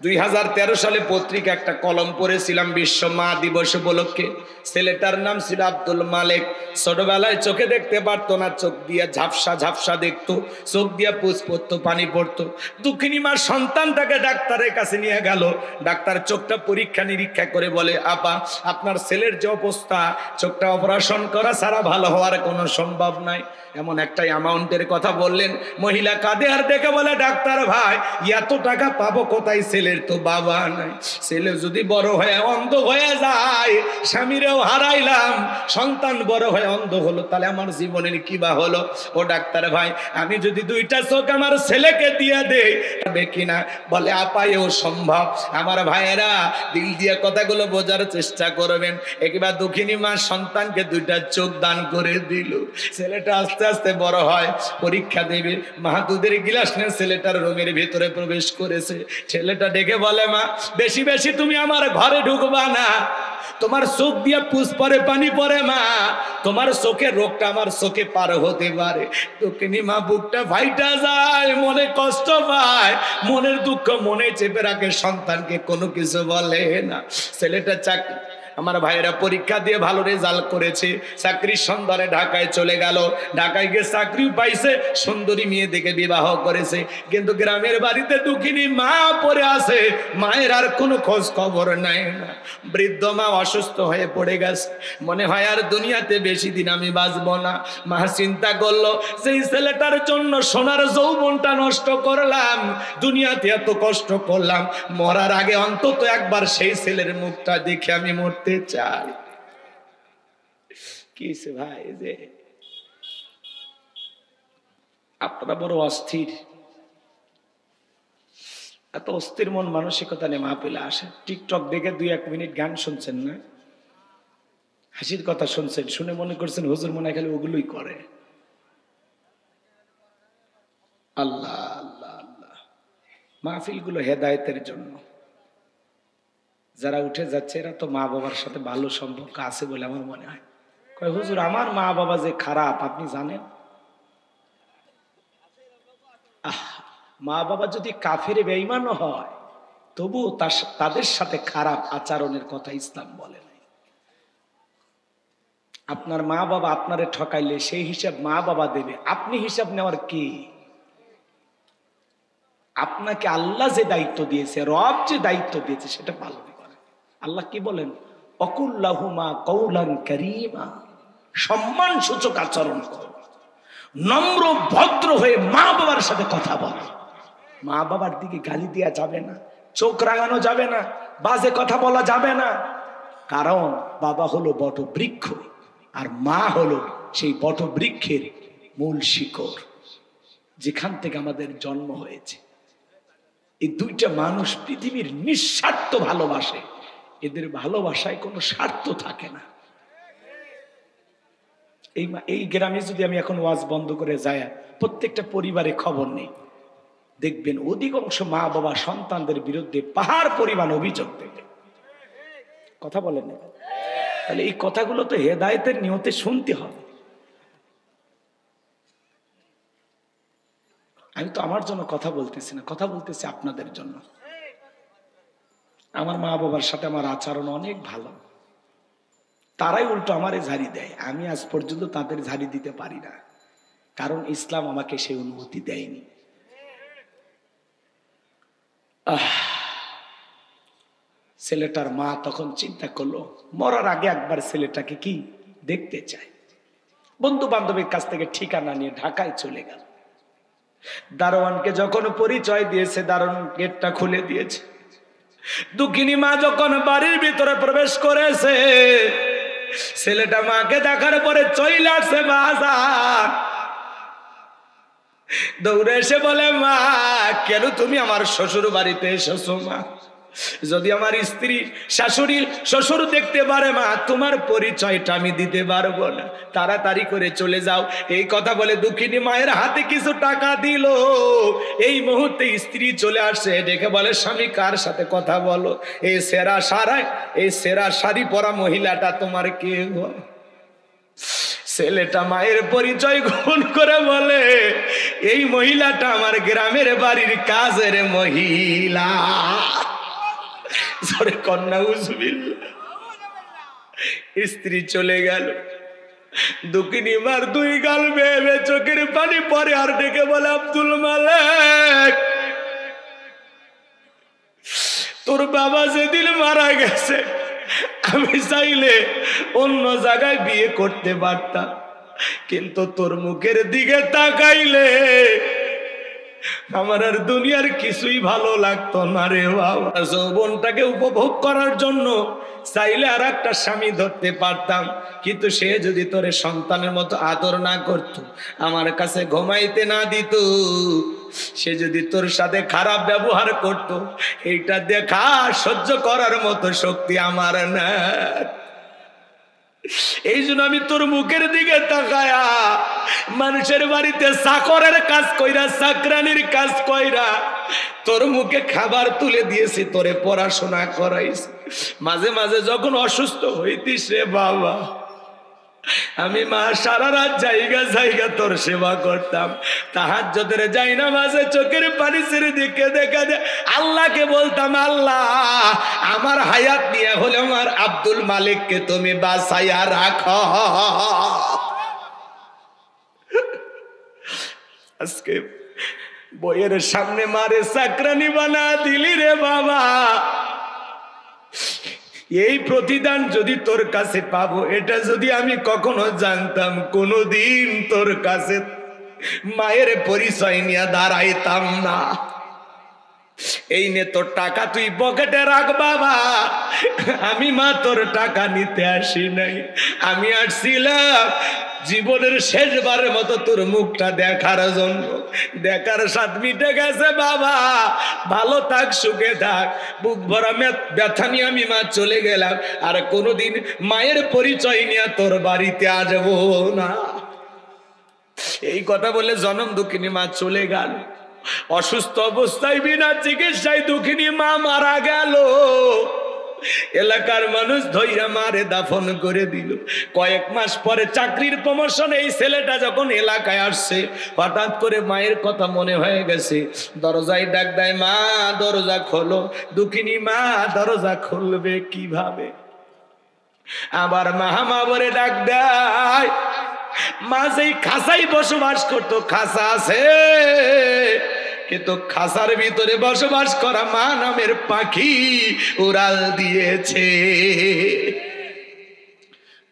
2013 সালে পত্রিকা একটা কলম পড়েছিলাম বিশ্ব মা দিবস উপলক্ষে। ছেলেটার নাম ছিল আব্দুল মালেক। ছোটবেলায় চোখে দেখতে পারতো না, চোখ দিয়ে ঝাপসা ঝাপসা দেখতো, চোখ দিয়ে পুষ পড়তো, পানি পড়তো। দুঃখিনী মার সন্তানটাকে ডাক্তারের কাছে নিয়ে গেল। ডাক্তার চোখটা পরীক্ষা নিরীক্ষা করে বলে, আপা, আপনার ছেলের যে অবস্থা, চোখটা অপারেশন করা ছাড়া ভালো হওয়ার কোনো সম্ভব নাই। এমন একটা অ্যামাউন্টের কথা বললেন। মহিলা কাঁদে আর দেখে বলে, ডাক্তার ভাই, এত টাকা পাবো কোথায়? ছেলের তো বাবা নাই। ছেলে যদি বড় হয়ে অন্ধ হয়ে যায়, স্বামীরেও হারাইলাম, সন্তান বড় হয়ে অন্ধ হলো, তাহলে আমার জীবনের কি বা হলো? ও ডাক্তার ভাই, আমি যদি দুইটা চোখ আমার ছেলেকে দিয়ে দেই, তবে কিনা? বলে, আপা, এও সম্ভব। আমার ভাইয়েরা, দিল দিয়ে কথাগুলো বোঝার চেষ্টা করবেন। একবার দুঃখিনী মা সন্তানকে দুইটা চোখ দান করে দিল। ছেলেটা আস্তে আস্তে বড় হয়, পরীক্ষা দেবে। মা দুধের গিলাস নিয়ে ছেলেটার রুমের ভিতরে প্রবেশ করেছে। ছেলেটা ডেকে বলে, মা, বেশি বেশি তুমি আমার ঘরে ঢুকবা না, তোমার চোখ দিয়ে পুষ পরে, পানি পরে, মা, তোমার চোখের রোগটা আমার চোখে পার হতে পারে। দক্ষিণী মা বুকটা ফাইটা যায়, মনে কষ্ট পায়, মনের দুঃখ মনে চেপে রাখে, সন্তানকে কোনো কিছু বলে না। ছেলেটা চাকরি, আমার ভাইয়েরা পরীক্ষা দিয়ে ভালো রেজাল্ট করেছে, চাকরির সন্ধানে ঢাকায় চলে গেল। ঢাকায় গিয়ে চাকরি পাইছে, সুন্দরী মেয়ে দেখে বিবাহ করেছে। কিন্তু গ্রামের বাড়িতে দুঃখিনী মা পড়ে আছে, মায়ের আর কোনো খোঁজ খবর নাই না। বৃদ্ধ মা অসুস্থ হয়ে পড়ে গেছে, মনে হয় আর দুনিয়াতে বেশি দিন আমি বাঁচবো না। মা চিন্তা করলো, সেই ছেলেটার জন্য সোনার যৌবনটা নষ্ট করলাম, দুনিয়াতে এত কষ্ট করলাম, মরার আগে অন্তত একবার সেই ছেলের মুখটা দেখে আমি মরতে চাই। কিসে ভাই, যে আপনারা বড় অস্থির, এত অস্থির মন মানসিকতা নিয়ে মাহফিলে আসে। টিকটক দেখে 2-1 মিনিট গান শুনছেন না, হাসির কথা শুনছেন, শুনে মনে করছেন হুজুর মনে খালি ওগুলোই করে। আল্লাহ আল্লাহ আল্লাহ, মাহফিল গুলো হেদায়েতের জন্য। যারা উঠে যাচ্ছে এরা তো মা বাবার সাথে ভালো সম্পর্ক আছে বলে আমার মনে হয়। কয়, হুজুর, আমার মা বাবা যে খারাপ আপনি জানেন? মা বাবা যদি কাফেরে বেঈমানও হয়, তবু তাদের সাথে খারাপ আচরণের কথা ইসলাম বলে নাই। আপনার মা বাবা আপনারে ঠকাইলে সেই হিসাব মা বাবা দেবে, আপনি হিসাব নেওয়ার কি? আপনাকে আল্লাহ যে দায়িত্ব দিয়েছে, রব যে দায়িত্ব দিয়েছে, সেটা পালন করে। আল্লাহ কি বলেন? অকুল্লাহুমা কওলান কারীমা, সম্মান সূচক আচরণ করো, নম্র ভদ্র হয়ে মা বাবার সাথে কথা বলো। মা বাবার দিকে গালি দেওয়া যাবে না, চোখ রাঙানো যাবে না, বাজে কথা বলা যাবে না। কারণ বাবা হলো বটবৃক্ষ, আর মা হলো সেই বটবৃক্ষের মূল শিকড়, যেখান থেকে আমাদের জন্ম হয়েছে। এই দুইটা মানুষ পৃথিবীর নিঃস্বার্থ ভালোবাসে, এদের ভালোবাসায় কোনো স্বার্থ থাকে না। এই গ্রামে যদি আমি এখন ওয়াজ বন্ধ করে যাই, প্রত্যেকটা পরিবারে খবর নেই, দেখবেন অধিকাংশ মা বাবা সন্তানদের বিরুদ্ধে পাহাড় পরিমাণ অভিযোগ দেবে। কথা বলেন না? তাহলে এই কথাগুলো তো হেদায়েতের নিয়তে শুনতে হবে। আমি তো আমার জন্য কথা বলতেছি না, কথা বলতেছি আপনাদের জন্য। আমার মা বাবার সাথে আমার আচরণ অনেক ভালো, তারাই উল্টো আমারে ঝাড়ি দেয়। আমি আজ পর্যন্ত তাদের ঝাড়ি দিতে পারি না, কারণ ইসলাম আমাকে সেই অনুমতি দেয়নি। ছেলেটার মা তখন চিন্তা করলো মরার আগে একবার ছেলেটাকে কি দেখতে চায়। বন্ধু বান্ধবের কাছ থেকে ঠিকানা নিয়ে ঢাকায় চলে গেল। দারোয়ানকে যখন পরিচয় দিয়েছে, দারোয়ান গেটটা খুলে দিয়েছে। দুঃখিনী মা যখন বাড়ির ভিতরে প্রবেশ করেছে, ছেলেটা মাকে দেখার পরে চলে আসছে বাজার। দৌড়ে এসে বলে, মা কেন তুমি আমার শ্বশুর বাড়িতে এসেছো? মা যদি আমার স্ত্রী শাশুড়ি শ্বশুর দেখতে পারে, মা তোমার পরিচয়টা আমি দিতে পারবো না, তাড়াতাড়ি করে চলে যাও। এই কথা বলে দুঃখিনী মায়ের হাতে কিছু টাকা দিল। এই মুহূর্তে স্ত্রী চলে আসে, ডেকে বলে, স্বামী কার সাথে কথা বলো? এই সেরা শাড়ি পরা মহিলাটা তোমার কে গো? ছেলেটা মায়ের পরিচয় গোপন করে বলে, এই মহিলাটা আমার গ্রামের বাড়ির কাজের মহিলা। কন্যা উজবিল্লাহ। স্ত্রী চলে গেল। দুঃখিনী মার দুই গাল বেয়ে চোখের পানি পরে আর ডেকে বলে, আব্দুল মালেক, তোর বাবা যেদিন মারা গেছে আমি চাইলে অন্য জায়গায় বিয়ে করতে পারতাম, কিন্তু তোর মুখের দিকে তাকাইলে আমার আর দুনিয়ার কিছুই ভালো লাগতো না রে বাবা। যৌবনটাকে উপভোগ করার জন্য চাইলে আর একটা স্বামী ধরতে পারতাম, কিন্তু সে যদি তোরে সন্তানের মতো আদর না করত, আমার কাছে ঘুমাইতে না দিত, সে যদি তোর সাথে খারাপ ব্যবহার করত, এইটা দেখা সহ্য করার মতো শক্তি আমার না। এই জন্য আমি তোর মুখের দিকে তাকায়া মানুষের বাড়িতে চাকরের কাজ কইরা, চাকরানির কাজ কইরা তোর মুখে খাবার তুলে দিয়েছি, তোরে পড়াশোনা করাইছি। মাঝে মাঝে যখন অসুস্থ হইতিস রে বাবা, আমি মা সারা রাত জায়গা তোর সেবা করতাম। তাহাজ্জুদের যাই না, মাঝে চোখের পানি ছেড়ে দিকে দেখা দে আল্লাহকে বলতাম, আল্লাহ আমার হায়াত নিয়ে হলে আমার আব্দুল মালিককে তুমি বাঁচাইয়া রাখো। আজকে বইয়ের সামনে মারে চাকরানি বানা দিলি রে বাবা। এই প্রতিদান যদি তোর কাছে পাবো, এটা যদি আমি কখনো জানতাম, কোনোদিন তোর কাছে মায়ের পরিচয় নিয়ে দাঁড়াইতাম না। এই নে তোর টাকা, তুই পকেটে রাখ বাবা। আমি মা তোর টাকা নিতে আসি নাই, আমি আসছিলাম জীবনের শেষবারের মতো তোর মুখটা দেখার জন্য। দেখার স্বাদ মিটে গেছে বাবা, ভালো থাক, সুখে থাক। বুক ভরা ব্যথা নিয়ে আমি মা চলে গেলাম, আর কোনোদিন মায়ের পরিচয় নিয়ে তোর বাড়িতে আসবো না। এই কথা বলে জনম দুঃখিনী মা চলে গেল। অসুস্থ অবস্থায় বিনা চিকিৎসায় দুঃখিনী মা মারা গেল। এলাকার মানুষ ধইরা মারে দাফন করে দিল। কয়েক মাস পরে চাকরির প্রমোশন এই ছেলেটা যখন এলাকায় আসছে, হঠাৎ করে মায়ের কথা মনে হয়ে গেছে। দরজায় ডাক দেয়, মা দরজা খোলো। দুঃখিনী মা দরজা খুলবে কিভাবে? আবার মা বলে ডাক দেয়। মা যেই খাঁচাই বসবাস করতো, খাঁচা আছে কিন্তু খাঁচার ভিতরে বসবাস করা মা নামের পাখি উড়াল দিয়েছে।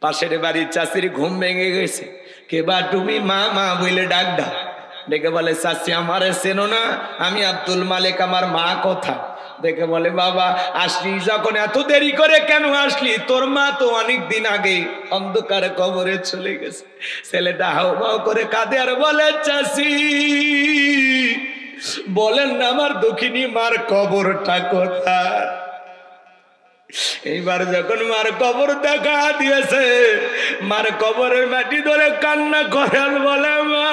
পাশের বাড়ির চাষির ঘুম ভেঙে গেছে। কেবা তুমি মা মা বলে ডাক দাও। ডেকে বলে, চাষি আমারে চেনো না? আমি আব্দুল মালিক, আমার মা কোথা? দেখে বলে, বাবা আসলি যখন এত দেরি করে কেন আসলি? তোর মা তো অনেক দিন আগে অন্ধকারে কবরে চলে গেছে। ছেলেটা হাউমাউ করে কাঁদে আর বলে, চাষি বলেন না আমার দুঃখিনী মার কবরটা কোথায়? এইবার যখন মার কবর দেখা দিয়েছে, মার কবরের মাটি ধরে কান্না করেন, বলে, মা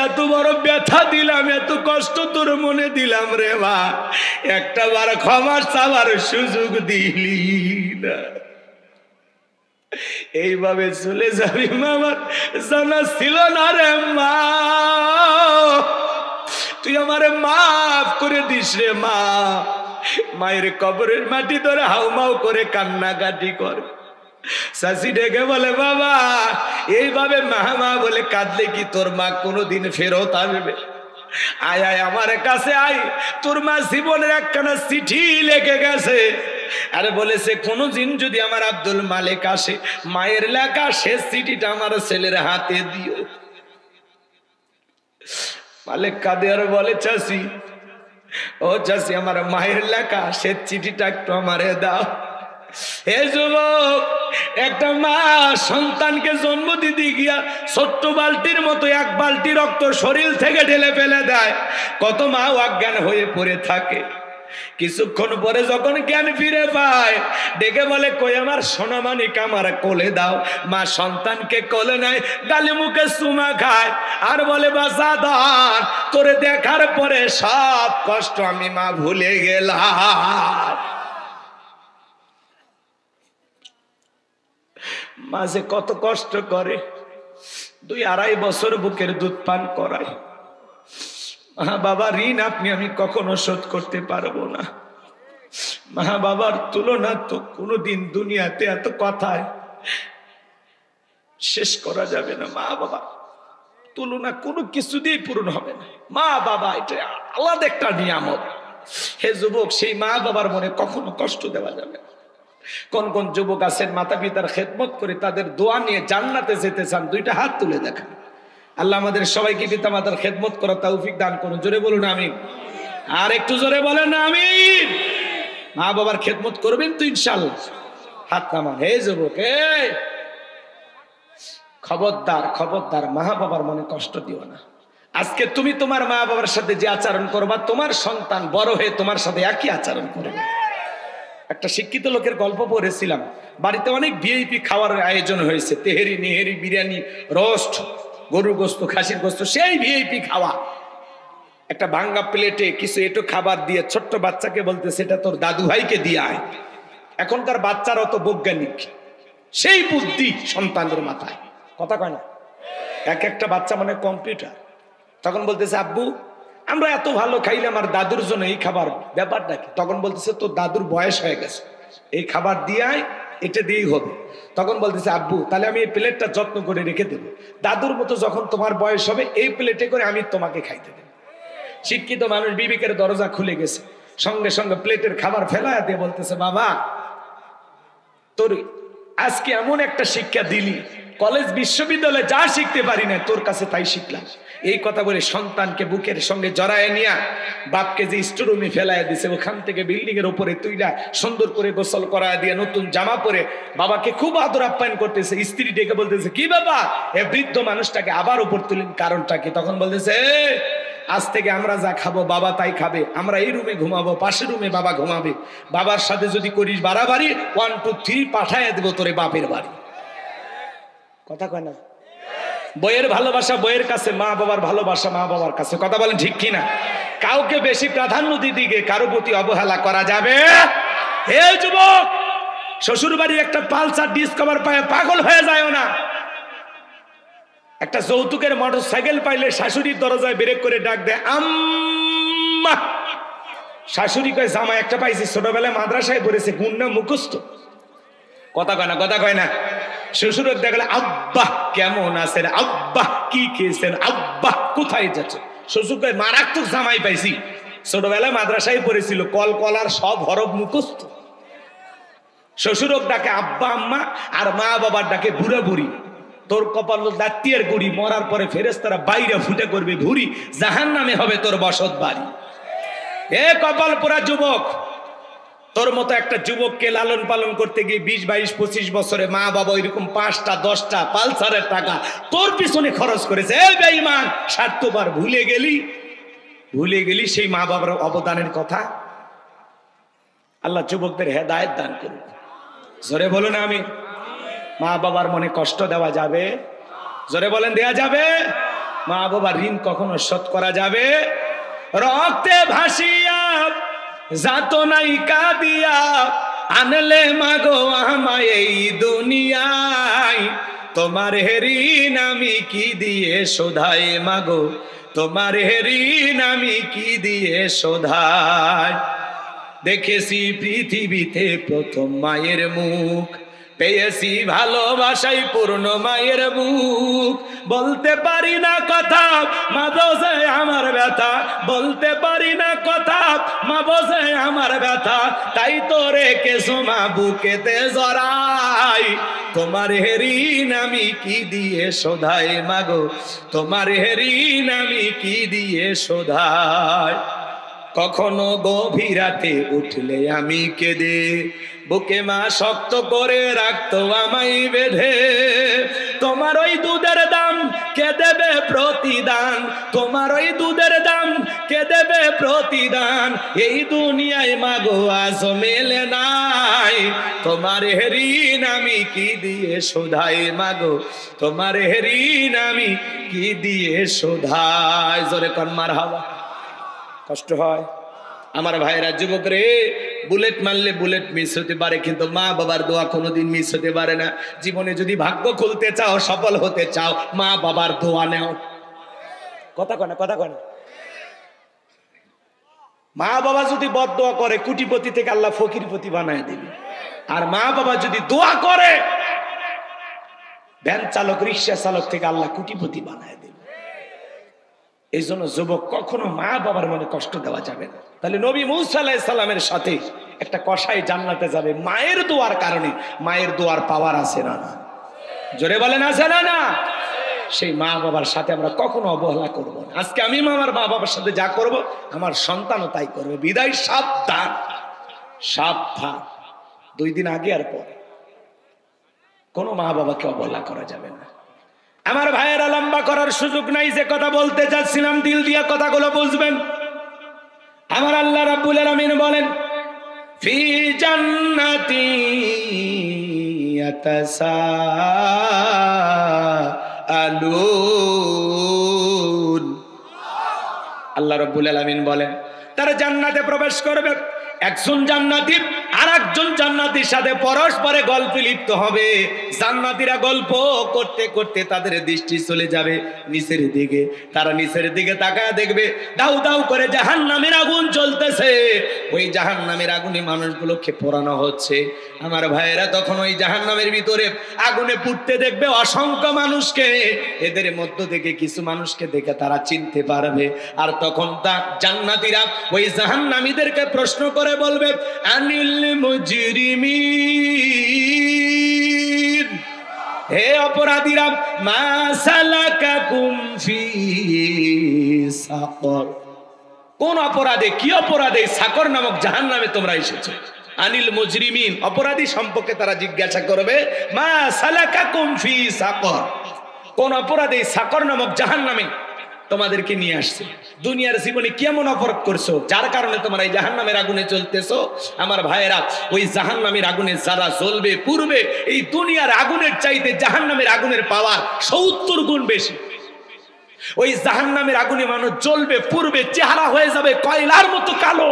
এত বড় ব্যথা দিলাম, এত কষ্ট তোর মনে দিলাম রে মা, একটা বার ক্ষমা চাওয়ার সুযোগ দিলি না। এইভাবে চলে যাবি মা, আমার জানা ছিল না রে মা, তুই আমারে মাফ করে দিস রে মা। মায়ের কবরের মাটি ধরে হাউমাউ করে কান্নাকাটি করে। চাষি ডেকে বলে, বাবা এইভাবে মা মা বলে কাঁদলে কি তোর মা কোনোদিন ফেরত আসবে? আয় আয় আমার কাছে আয়, তোর মা জীবনের একখানা চিঠি লিখে গেছে। আরে বলেছে কোনদিন যদি আমার আব্দুল মালিক আসে, মায়ের লেখা শেষ চিঠিটা আমার ছেলের হাতে দিও। মালিক কাঁদে আর বলে চাচি, ও চাচি, আমার মায়ের লেখা শেষ চিঠিটা একটু আমারে দাও। হে যুবক, একটা মা সন্তানকে জন্ম দিতে গিয়া ছোট্ট বালতির মতো এক বালতি রক্ত শরীর থেকে ঢেলে ফেলে দেয়। কত মা অজ্ঞান হয়ে পড়ে থাকে। কিছুক্ষণ পরে যখন জ্ঞান ফিরে পায়, ডেকে বলে কই আমার সোনা মানিক, আমার কোলে দাও। মা সন্তানকে কোলে নেয়, গালে মুখে চুমা খায় আর বলে বাসাদার, তোরে দেখার পরে সব কষ্ট আমি মা ভুলে গেলাম। মাঝে কত কষ্ট করে, 2-2.5 বছর বুকের দুধ পান করায়। মা বাবা ঋণ আমি কখনো শোধ করতে পারবো না। মা বাবার তুলনা তো কোনোদিন দুনিয়াতে এত কথায় শেষ করা যাবে না। মা বাবা তুলনা কোনো কিছু দিয়ে পূরণ হবে না। মা বাবা এটা আলাদা একটা নিয়ামত। হে যুবক, সেই মা বাবার মনে কখনো কষ্ট দেওয়া যাবে না। কোন কোন যুবক আছেন মাতা পিতার খেদমত করে তাদের দোয়া নিয়ে জান্নাতে যেতে চান? 2টা হাত তুলে দেখান। আল্লাহ আমাদের সবাইকে পিতা মাতার খেদমত করার তৌফিক দান করুন। জোরে বলুন আমিন। আর একটু জোরে বলেন আমিন। মা বাবার খেদমত করবেন তো ইনশাআল্লাহ? হাত নামান। হে যুবক, খবরদার খবরদার, মা বাবার মনে কষ্ট দিও না। আজকে তুমি তোমার মা বাবার সাথে যে আচরণ করবা, তোমার সন্তান বড় হয়ে তোমার সাথে একই আচরণ করবে। একটা শিক্ষিত লোকের গল্প পড়েছিলাম। বাড়িতে অনেক ভিআইপি খাওয়ার আয়োজন হয়েছে, তেহেরি নেহেরি বিরিয়ানি রোস্ট গরুর গোস্ত খাসির গোস্ত, সেই ভিআইপি খাওয়া। একটা ভাঙ্গা প্লেটে কিছু এটো খাবার দিয়ে ছোট্ট বাচ্চাকে বলতে, সেটা তোর দাদু ভাইকে দিয়ে আয়। এখনকার বাচ্চারা অত বৈজ্ঞানিক, সেই বুদ্ধি সন্তানদের মাথায়। কথা কয় না, এক একটা বাচ্চা মানে কম্পিউটার। তখন বলতেছে আব্বু আমরা এত ভালো খাইলাম, আর দাদুর জন্য এই খাবার, ব্যাপারটা কি? তখন বলতেছে তোর দাদুর বয়স হয়ে গেছে, এই খাবার দিয়ে আয়, এটা দিয়েই হবে। তখন বলতেছে আব্বু তাহলে আমি এই প্লেটটা যত্ন করে রেখে দেবো, দাদুর মতো যখন তোমার বয়স হবে এই প্লেটে করে আমি তোমাকে খাইতে দেবো। শিক্ষিত মানুষ বিবেকের দরজা খুলে গেছে, সঙ্গে সঙ্গে প্লেটের খাবার ফেলায় দিয়ে বলতেছে বাবা তোর আজকে এমন একটা শিক্ষা দিলি, কলেজ বিশ্ববিদ্যালয়ে যা শিখতে পারি না তোর কাছে তাই শিখলাম। এই কথা বলে সন্তানকে বুকের সঙ্গে জড়ায় নিয়া বাপকে যে স্টোরুমে ফেলায় দিছে, ওখান থেকে বিল্ডিং এর উপরে তুইলা সুন্দর করে গোসল করায় দিয়ে নতুন জামা পরে বাবাকে খুব আদর আপ্যায়ন করতেছে। স্ত্রী ডেকে বলতেছে কি বাবা, এ বৃদ্ধ মানুষটাকে আবার উপর তুলেন, কারণটা কি? তখন বলতেছে আজ থেকে আমরা যা খাবো বাবা তাই খাবে, আমরা এই রুমে ঘুমাবো, পাশের রুমে বাবা ঘুমাবে। বাবার সাথে যদি করিস বাড়াবাড়ি 1 2 3 পাঠাইয়া দেবো তোরে বাপের বাড়ি। কথা কয় না? বইয়ের ভালোবাসা বইয়ের কাছে, মা বাবার ভালোবাসা মা বাবার কাছে। কথা বলেন ঠিক কিনা? কাউকে বেশি প্রাধান্য দিদিকে কারো প্রতি অবহেলা করা যাবে। হে যুবক, শ্বশুর বাড়ির একটা পালসার ডিসকভার পায় পাগল হয়ে যায় না। একটা যৌতুকের মোটর সাইকেল পাইলে শাশুড়ির দরজায় ব্রেক করে ডাক দেয় আম্মা। শাশুড়ি কয় জামা একটা পাইছি, ছোটবেলায় মাদ্রাসায় পড়েছে, গুন্না মুখস্থ। কথা কয় না? কথা কয় না? শ্বশুরের দেখলে আব্বা কেমন আছেন, আব্বা কি খেয়েছেন, আব্বা কোথায় যাচ্ছে। শ্বশুর কয় মারাত্মক জামাই পাইছি, ছোটবেলায় মাদ্রাসায় পড়েছিল, কল কলার সব হরফ মুখস্থ। শ্বশুরক ডাকে আব্বা আম্মা, আর মা বাবার ডাকে বুড়া বুড়ি। তোর কপাল দাঁতিয়ার গুড়ি, মরার পরে ফেরেশতারা বাইরে ফুটে করবে ভুরি, জাহান্নামে হবে তোর বসত বাড়ি। এ কপাল পোড়া যুবক, তোর মতো একটা যুবককে লালন পালন করতে গিয়ে 20 22 25 বছরে মা বাবা এরকম 5টা 10টা পালসারের টাকা তোর পিছনে খরচ করেছে। এই বেঈমান, স্বার্থপর, ভুলে গেলি সেই মা বাবার অবদানের কথা। আল্লাহ যুবকদের হেদায়েত দান করুন। জোরে বলুন আমি। মা বাবার মনে কষ্ট দেওয়া যাবে? জোরে বলেন দেয়া যাবে? মা বাবার ঋণ কখনো শোধ করা যাবে? রক্তে ভাসিয়া যাত নাই কাঁদিয়া আনলে মাগো আমায় এই দুনিয়ায়, তোমার ঋণ আমি কি দিয়ে শোধাই মাগো, তোমার ঋণ আমি কি দিয়ে শোধাই। দেখেছি পৃথিবীতে প্রথম মায়ের মুখ, পেয়েছি ভালোবাসাই পূর্ণ মায়ের বুক, বলতে পারি না কথা মা বোঝে আমার ব্যথা, বলতে পারি না কথা মা বোঝে আমার ব্যথা, তাই তো রেখেছো মা বুকেতে জড়াই, তোমার ঋণ আমি কি দিয়ে শোধাই মাগো, তোমার ঋণ আমি কি দিয়ে শোধাই। কখনো গভীর রাতে উঠলে আমি কেঁদে, বুকে মা শক্ত করে রাখতো আমায় বেঁধে, তোমার ওই দুধের দাম কে দেবে প্রতিদান, তোমার ওই দুধের দাম কে দেবে প্রতিদান, এই দুনিয়ায় মাগো আজ মেলে নাই, তোমার ঋণ আমি কি দিয়ে শোধাই মাগো, তোমার ঋণ আমি কি দিয়ে শোধাই। জোরে কোন মারহাবা। কষ্ট হয় আমার ভাইরা, যুবক রে, বুলেট মারলে বুলেট মিস হতে পারে, কিন্তু মা বাবার দোয়া কোনোদিন মিস হতে পারে না। জীবনে যদি ভাগ্য খুলতে চাও, সফল হতে চাও, মা বাবার দোয়া নেও। কথা কয় না, কথা কয় না। মা বাবা যদি বদদোয়া করে, কোটিপতি থেকে আল্লাহ ফকিরপতি বানায় দিবে। আর মা বাবা যদি দোয়া করে, ভ্যান চালক রিক্সা চালক থেকে আল্লাহ কোটিপতি বানায় দিবে। এই জন্য যুবক, কখনো মা বাবার মনে কষ্ট দেওয়া যাবে না। তাহলে নবী মূসা আলাইহিস সালামের সাথে একটা কসাই জান্নাতে যাবে মায়ের দোয়ার কারণে। মায়ের দোয়ার পাওয়ার আছে না? না, জোরে বলেন আছে না? না। সেই মা বাবার সাথে আমরা কখনো অবহেলা করব না। আজকে আমি আমার মা বাবার সাথে যা করব, আমার সন্তানও তাই করবে। বিদায় সাবধান, সাবধান। 2 দিন আগে আর পরে কোনো মা বাবাকে অবহেলা করা যাবে না। আমার ভাইয়েরা, লম্বা করার সুযোগ নাই, যে কথা বলতে চাচ্ছিলাম দিল দিয়া কথাগুলো বুঝবেন। আমার আল্লাহ রাব্বুল আলামিন বলেন, ফি জান্নাতি ইয়াতাসাআলুন। আল্লাহ রাব্বুল আলামিন বলেন, তারা জান্নাতে প্রবেশ করবে। একজন জান্নাতি আর একজন জান্নাতির সাথে পরস্পরে গল্পে লিপ্ত হবে। জান্নাতীরা গল্প করতে করতে তাদের দৃষ্টি চলে যাবে নিচের দিকে। তারা নিচের দিকে তাকায় দেখবে দাউ দাউ করে জাহান্নামের আগুন জ্বলতেছে। ওই জাহান্নামের আগুনে মানুষগুলোকে পোড়ানো হচ্ছে। আমার ভাইয়েরা, তখন ওই জাহান্নামের ভিতরে আগুনে পুড়তে দেখবে অসংখ্য মানুষকে। এদের মধ্য থেকে কিছু মানুষকে দেখে তারা চিনতে পারবে। আর তখন তা জান্নাতীরা ওই জাহান্নামীদেরকে প্রশ্ন করে বলবে, আনিল মুজরিমিন, হে অপরাধীরা, মা সালাকাকুম ফি সাকর, কোন অপরাধে, কি অপরাধে সাকর নামক জাহান্নামে তোমরা এসেছো? আনিল মুজরিমিন, অপরাধী সম্পর্কে তারা জিজ্ঞাসা করবে, মা সালাকাকুম ফি সাকর, কোন অপরাধে সাকর নামক জাহান্নামে তোমাদেরকে নিয়ে আসছে? দুনিয়ার জীবনে কেমন অপরাধ করছো যার কারণে তোমরা এই জাহান্নামের আগুনে জ্বলতেছো? আমার ভাইয়েরা, ওই জাহান্নামের আগুনে যারা জ্বলবে পূর্বে, এই দুনিয়ার আগুনের চাইতে জাহান্নামের আগুনের পাওয়ার 70 গুণ বেশি। ওই জাহান্নামের আগুনে মানুষ জ্বলবে পূর্বে, চেহারা হয়ে যাবে কয়লার মতো কালো।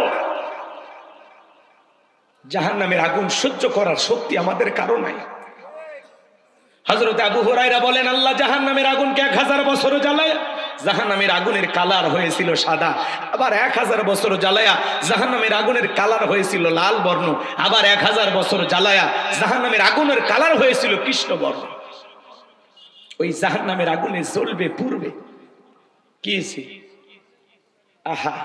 জাহান্নামের আগুন সহ্য করার শক্তি আমাদের কারো নাই। হযরত আবু হুরায়রা বলেন, আল্লাহ জাহান্নামের আগুনকে 1000 বছর জ্বালায় জাহান্নামের আগুনের কালার হয়েছিল সাদা। আবার 1000 বছর জ্বালায়া জাহান্নামের আগুনের কালার হয়েছিল লাল বর্ণ। আবার 1000 বছর জ্বালায়া জাহান্নামের আগুনের কালার হয়েছিল কৃষ্ণ বর্ণ। ওই জাহান্নামের আগুনে জ্বলবে পূর্বে। কি আহা,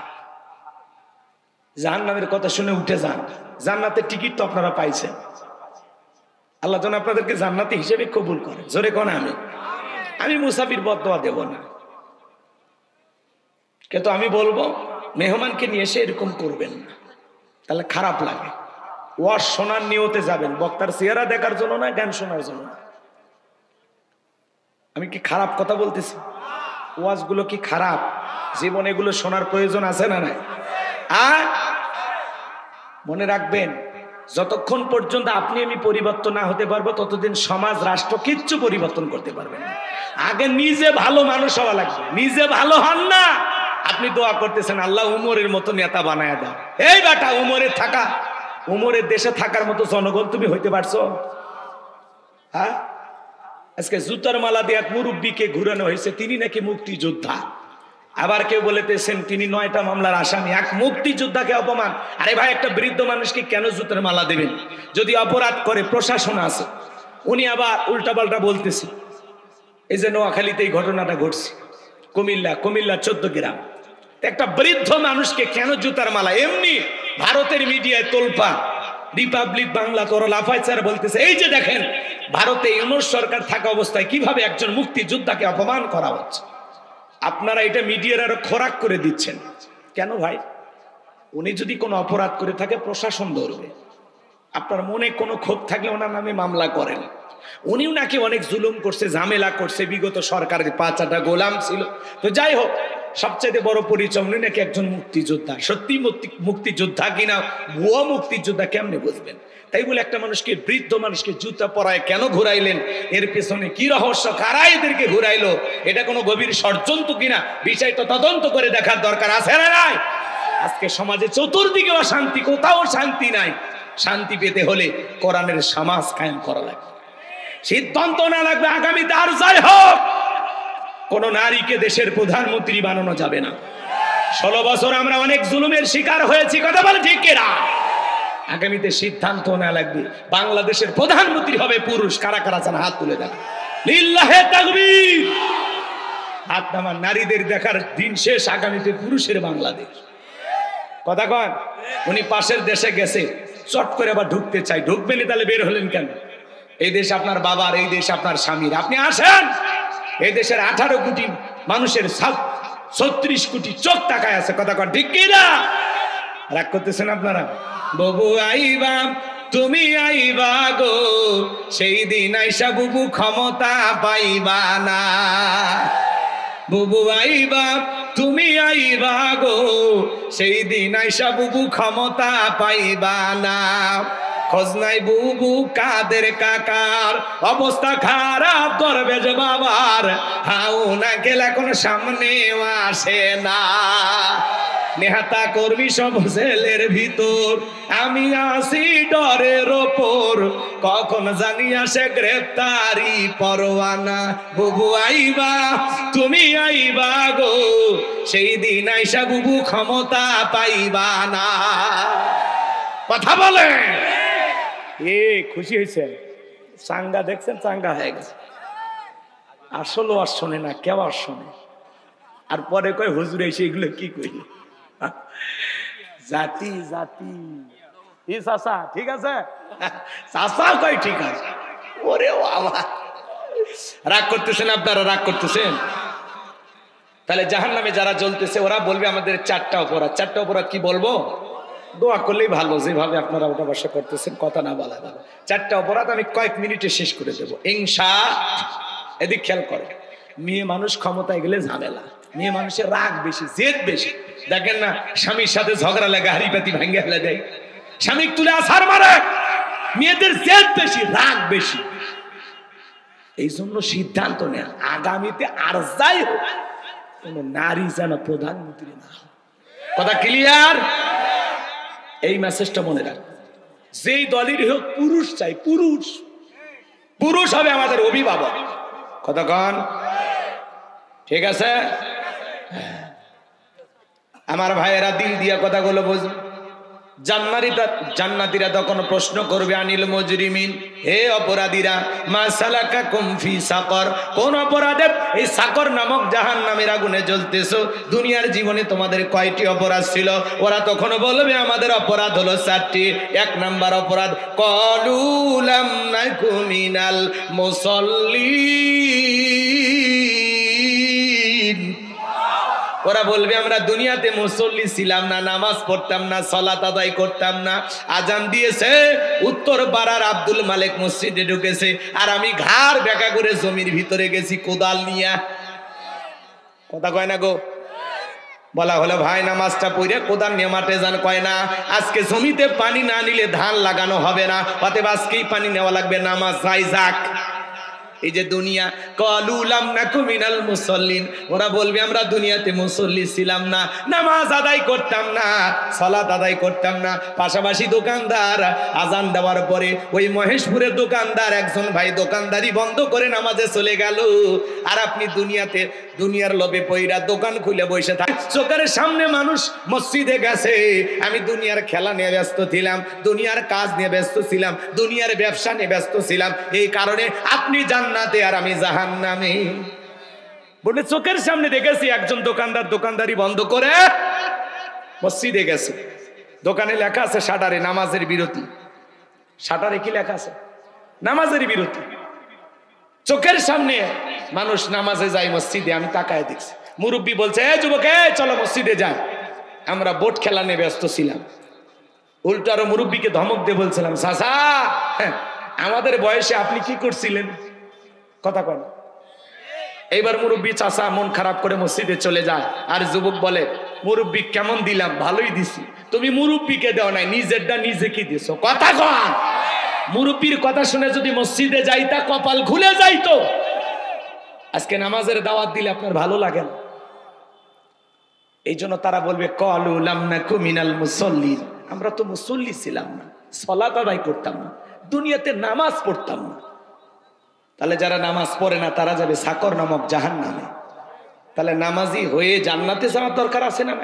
জাহান্নামের কথা শুনে উঠে যান। জান্নাতের টিকিট তো আপনারা পাইছেন। আল্লাহ যেন আপনাদেরকে জান্নাতি হিসেবে কবুল করে। জোরে কোন আমি মুসাফির বদদোয়া দেব না, কিন্তু আমি বলবো মেহমানকে নিয়ে এসে এরকম করবেন না, তাহলে খারাপ লাগে। ওয়াজ শোনার নিয়তে যাবেন, বক্তার চেহারা দেখার জন্য না, গান শোনার জন্য না। আমি কি খারাপ কথা বলতেছি? ওয়াজগুলো কি খারাপ? জীবনে এগুলো শোনার প্রয়োজন আছে না নাই? মনে রাখবেন, যতক্ষণ পর্যন্ত আপনি আমি পরিবর্তন না হতে পারবো, ততদিন সমাজ রাষ্ট্র কিচ্ছু পরিবর্তন করতে পারবেন না। আগে নিজে ভালো মানুষ হওয়া লাগবে। নিজে ভালো হন না, আপনি দোয়া করতেছেন আল্লাহ উমরের মতো নেতা বানায় দাও। এই বেটা, উমরের দেশে থাকার মতো জনগণ তুমি হইতে পারছো? হ্যাঁ, আজকে জুতার মালা দিয়ে এক মুরব্বীকে ঘুরানো হয়েছে, তিনি নাকি মুক্তিযোদ্ধা। আবার কেউ বলেতেছেন তিনি 9টা মামলার আসামি। এক মুক্তিযোদ্ধাকে অপমান। আরে ভাই, একটা বৃদ্ধ মানুষকে কেন জুতার মালা দেবেন? যদি অপরাধ করে প্রশাসন আছে, উনি আবার উল্টাপাল্টা বলতেছে। এই যে নোয়াখালীতে এই ঘটনাটা ঘটছে, কুমিল্লা 14 গ্রাম, একটা বৃদ্ধ মানুষকে কেন জুতার মালা, এমনি ভারতের মিডিয়ায় তোলপা, রিপাবলিক বাংলা তোরা লাফাইচার বলতেছে, এই যে দেখেন ভারতে ইউনূস সরকার থাকা অবস্থায় কিভাবে একজন মুক্তিযোদ্ধাকে অপমান করা হচ্ছে, আপনারা এটা মিডিয়ার আরো খোরাক করে দিচ্ছেন কেন ভাই? উনি যদি কোনো অপরাধ করে থাকে প্রশাসন ধরবে, আপনার মনে কোনো ক্ষোভ থাকলে ওনার নামে মামলা করেন। উনিও নাকি অনেক জুলুম করছে, ঝামেলা করছে, বিগত সরকারের 5-8টা গোলাম ছিল। তো যাই হোক, সবচেয়ে বড় পরিচয় উনি নাকি একজন মুক্তিযোদ্ধা। সত্যি মুক্তিযোদ্ধা কিনা ভুয়া মুক্তিযোদ্ধা কেমনে বুঝবেন? তাই বলে একটা মানুষকে, বৃদ্ধ মানুষকে জুতা পরায় কেন ঘুরাইলেন, এর পেছনে কি রহস্য, কারা এদেরকে ঘুরাইলো, এটা কোনো গভীর ষড়যন্ত্র কিনা বিষয়টা তদন্ত করে দেখার দরকার আছে না নাই? আজকে সমাজে চতুর্দিকে অশান্তি, কোথাও শান্তি নাই। শান্তি পেতে হলে কোরআনের সমাজ কায়েম করা লাগবে। সিদ্ধান্ত না লাগবে আগামীতে আর যাই হোক কোন নারীকে দেশের প্রধানমন্ত্রী বানানো যাবে না। 16 বছর আমরা অনেক জুলুমের শিকার হয়েছি, কথা বলে ঠিক কিনা? আগামীতে সিদ্ধান্ত না লাগবে বাংলাদেশের প্রধানমন্ত্রী হবে পুরুষ। কারা কারা চান হাত তুলে দেন, লিল্লাহে তাকবীর। হাত নামান। নারীদের দেখার দিন শেষ, আগামীতে পুরুষের বাংলাদেশ। কথা কন। উনি পাশের দেশে গেছে, চট করে আবার ঢুকতে চাই, ঢুকবেনি, তাহলে বের হলেন কেন? এই দেশ আপনার বাবার, এই দেশ আপনার স্বামীর, আপনি আসেন। এই দেশের 18 কোটি মানুষের 36 কোটি চোখ তাকায় আছে, কথা কন ঠিক কিনা? রাগ করতেছেন আপনারা? বাবু আইবা তুমি আইবা গো, সেই দিন আইসা বুবু ক্ষমতা পাইবা না। বুবু আইবা তুমি আইবা গো, সেই দিন আইসা বুবু ক্ষমতা পাইবা না। খোঁজ নাই বুবু কাদের কাকার, অবস্থা খারাপ করবে যে বাবার, হাউ না গেলে কোন সামনে আসে না। নেহাতা কর্মী সব জেলের ভিতর, আমি আসি ডরের ওপর, কখন জানি আসে গ্রেফতারি পরোয়ানা। বুবু আইবা তুমি আইবা গো, সেই দিন আইসা বুবু ক্ষমতা পাইবা না। কথা বলে এ খুশি হয়েছে? চাঙ্গা দেখছেন, চাঙ্গা হয়ে গেছে। আসলে আর শোনে না, কেউ আর শোনে। আর পরে কয় হুজুর এসে এগুলো কি কইল, জাতি জাতি। ই চাচা ঠিক আছে, চাচা কয় ঠিক আছে। ওরে বাবা, রাগ করতেছেন আপনারা, রাগ করতেছেন। তাহলে জাহান্নামে যারা জ্বলতেছে ওরা বলবে আমাদের 4টা অপরাধ। 4টা অপরাধ কি বলবো? দোয়া করলেই ভালো, যেভাবে আপনারা ওটা বসা করতেছেন, কথা না বলা ভালো। 4টা অপরাধ আমি কয়েক মিনিটে শেষ করে দেবো ইনশাআল্লাহ। এদিক খেয়াল করে, মেয়ে মানুষ ক্ষমতায় গেলে ঝামেলা, মেয়ে মানুষের রাগ বেশি, জেদ বেশি। দেখেন না, স্বামীর সাথে ঝগড়া লাগে, হাড়ি পাতি ভাঙ্গে ফেলে দেয়, স্বামী তুলে আছার মারে। মেয়েদের জেদ বেশি, রাগ বেশি। এই জন্য সিদ্ধান্ত নেয় আগামীতে আর যাই হোক কোন নারী যেন প্রধানমন্ত্রী না হয়। কথা ক্লিয়ার? এই মেসেজটা মনে রাখ। যেই দলেরই হোক পুরুষ চাই, পুরুষ পুরুষ হবে আমাদের অভিভাবক। কথা কন ঠিক আছে? আমার ভাইয়েরা দিল দিয়া কথাগুলো বুঝ। জান্নাতীরা তখন প্রশ্ন করবে আনিল মুজরিমিন, হে অপরাধীরা, মা সালাকাকুম ফি সাকর, কোন অপরাধে এই সাকর নামক জাহান্নামের আগুনে জ্বলতেছো? দুনিয়ার জীবনে তোমাদের কয়টি অপরাধ ছিল? ওরা তখন বলবে আমাদের অপরাধ হলো 4টি। 1 নাম্বার অপরাধ, ক্বালু লাম নাকু মিনাল মুসাল্লিন। ওরা বলবে আমরা দুনিয়াতে মুসল্লি ছিলাম না, নামাজ পড়তাম না, সালাত আদায় করতাম না। আজান দিয়েছে, উত্তর পাড়ার আব্দুল মালিক মসজিদে ঢুকেছে, আর আমি ঘাড় বেঁকা করে জমির ভিতরে গেছি কোদাল নিয়া। কথা কয় না গো? বলা হলো ভাই নামাজটা পড়ে কোদাল নিয়ে মাঠে যান, কয় না আজকে জমিতে পানি না নিলে ধান লাগানো হবে না, অতএব আজকেই পানি নেওয়া লাগবে, নামাজ যাই যাক। এই যে দুনিয়া, ক্বালু লাম নাকু মিনাল মুসাল্লিন, ওরা বলবে আমরা দুনিয়াতে মুসল্লি ছিলাম না, নামাজ আদায় করতাম না, সালাত আদায় করতাম না। পাশাপাশি দোকানদার আজান দেওয়ার পরে ওই মহেশপুরের দোকানদার একজন ভাই দোকানদারি বন্ধ করে নামাজে চলে গেল, আর আপনি দুনিয়াতে দুনিয়ার লোভে পইরা দোকান খুলে বসে থাকে। চোখের সামনে মানুষ মসজিদে গেছে, আমি দুনিয়ার খেলা নিয়ে ব্যস্ত ছিলাম, দুনিয়ার কাজ নিয়ে ব্যস্ত ছিলাম, দুনিয়ার ব্যবসা নিয়ে ব্যস্ত ছিলাম, এই কারণে আপনি জান্নাতে আর আমি জাহান্নামে। বলে চোখের সামনে দেখেছি একজন দোকানদার দোকানদারি বন্ধ করে মসজিদে গেছে, দোকানে লেখা আছে শাটারে নামাজের বিরতি। শাটারে কি লেখা আছে? নামাজের বিরতি। চোখের সামনে মানুষ নামাজে যায় মসজিদে, আমি তাকায় দেখছি। মুরব্বী বলছে, এ যুবক, চলো মসজিদে যাই। আমরা বোট খেলা নিয়ে ব্যস্ত ছিলাম। উল্টো আরো মুরব্বীকে ধমক দিয়ে বলছিলাম, চাচা আমাদের বয়সে আপনি কি করছিলেন? কথা কয় না। এইবার মুরব্বী চাচা মন খারাপ করে মসজিদে চলে যায়, আর যুবক বলে, মুরব্বী কেমন দিলাম? ভালোই দিছি। তুমি মুরব্বীকে দেও নাই, নিজেরটা নিজে কি দিছো? কথা কন। মুরব্বীর কথা শুনে যদি মসজিদে যাইতা কপাল খুলে যাইতো। আজকে নামাজের দাওয়াত দিলে আপনার ভালো লাগে না, এই জন্য তারা বলবে ক্বালু লাম নাকু মিনাল মুসাল্লিন, আমরা তো মুসল্লি ছিলাম না, সালাত আদায় করতাম না, দুনিয়াতে নামাজ পড়তাম না। তাহলে যারা নামাজ পড়ে না তারা যাবে সাকর নামক জাহান্নামে। তাহলে নামাজি হয়ে জান্নাতে যাওয়ার দরকার আছে না?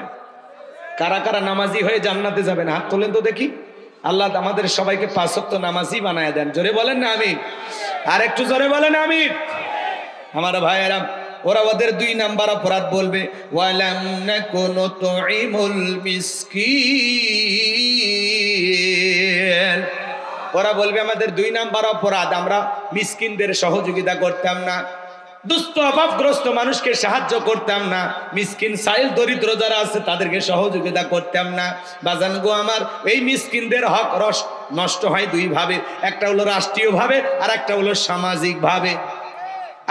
কারা কারা নামাজি হয়ে জান্নাতে যাবেন হাত তোলেন তো দেখি। আল্লাহ আমাদের সবাইকে 5 ওয়াক্ত নামাজি বানায় দেন। জোরে বলেন না আমিন। আর একটু জোরে বলেন আমিন। আমার ভাইয়েরা, ওরা ওদের 2 নাম্বার অপরাধ বলবে, ওয়ালাম নাকুনু তুইমুল মিসকিন। ওরা বলবে আমাদের 2 নাম্বার অপরাধ, আমরা মিসকিনদের সহযোগিতা করতাম না, দুস্থ অভাবগ্রস্ত মানুষকে সাহায্য করতাম না, মিসকিন সাইল দরিদ্র যারা আছে তাদেরকে সহযোগিতা করতাম না। বাজান গো আমার, এই মিসকিনদের হক নষ্ট হয় 2 ভাবে, একটা হলো রাষ্ট্রীয় ভাবে আর একটা হলো সামাজিক ভাবে।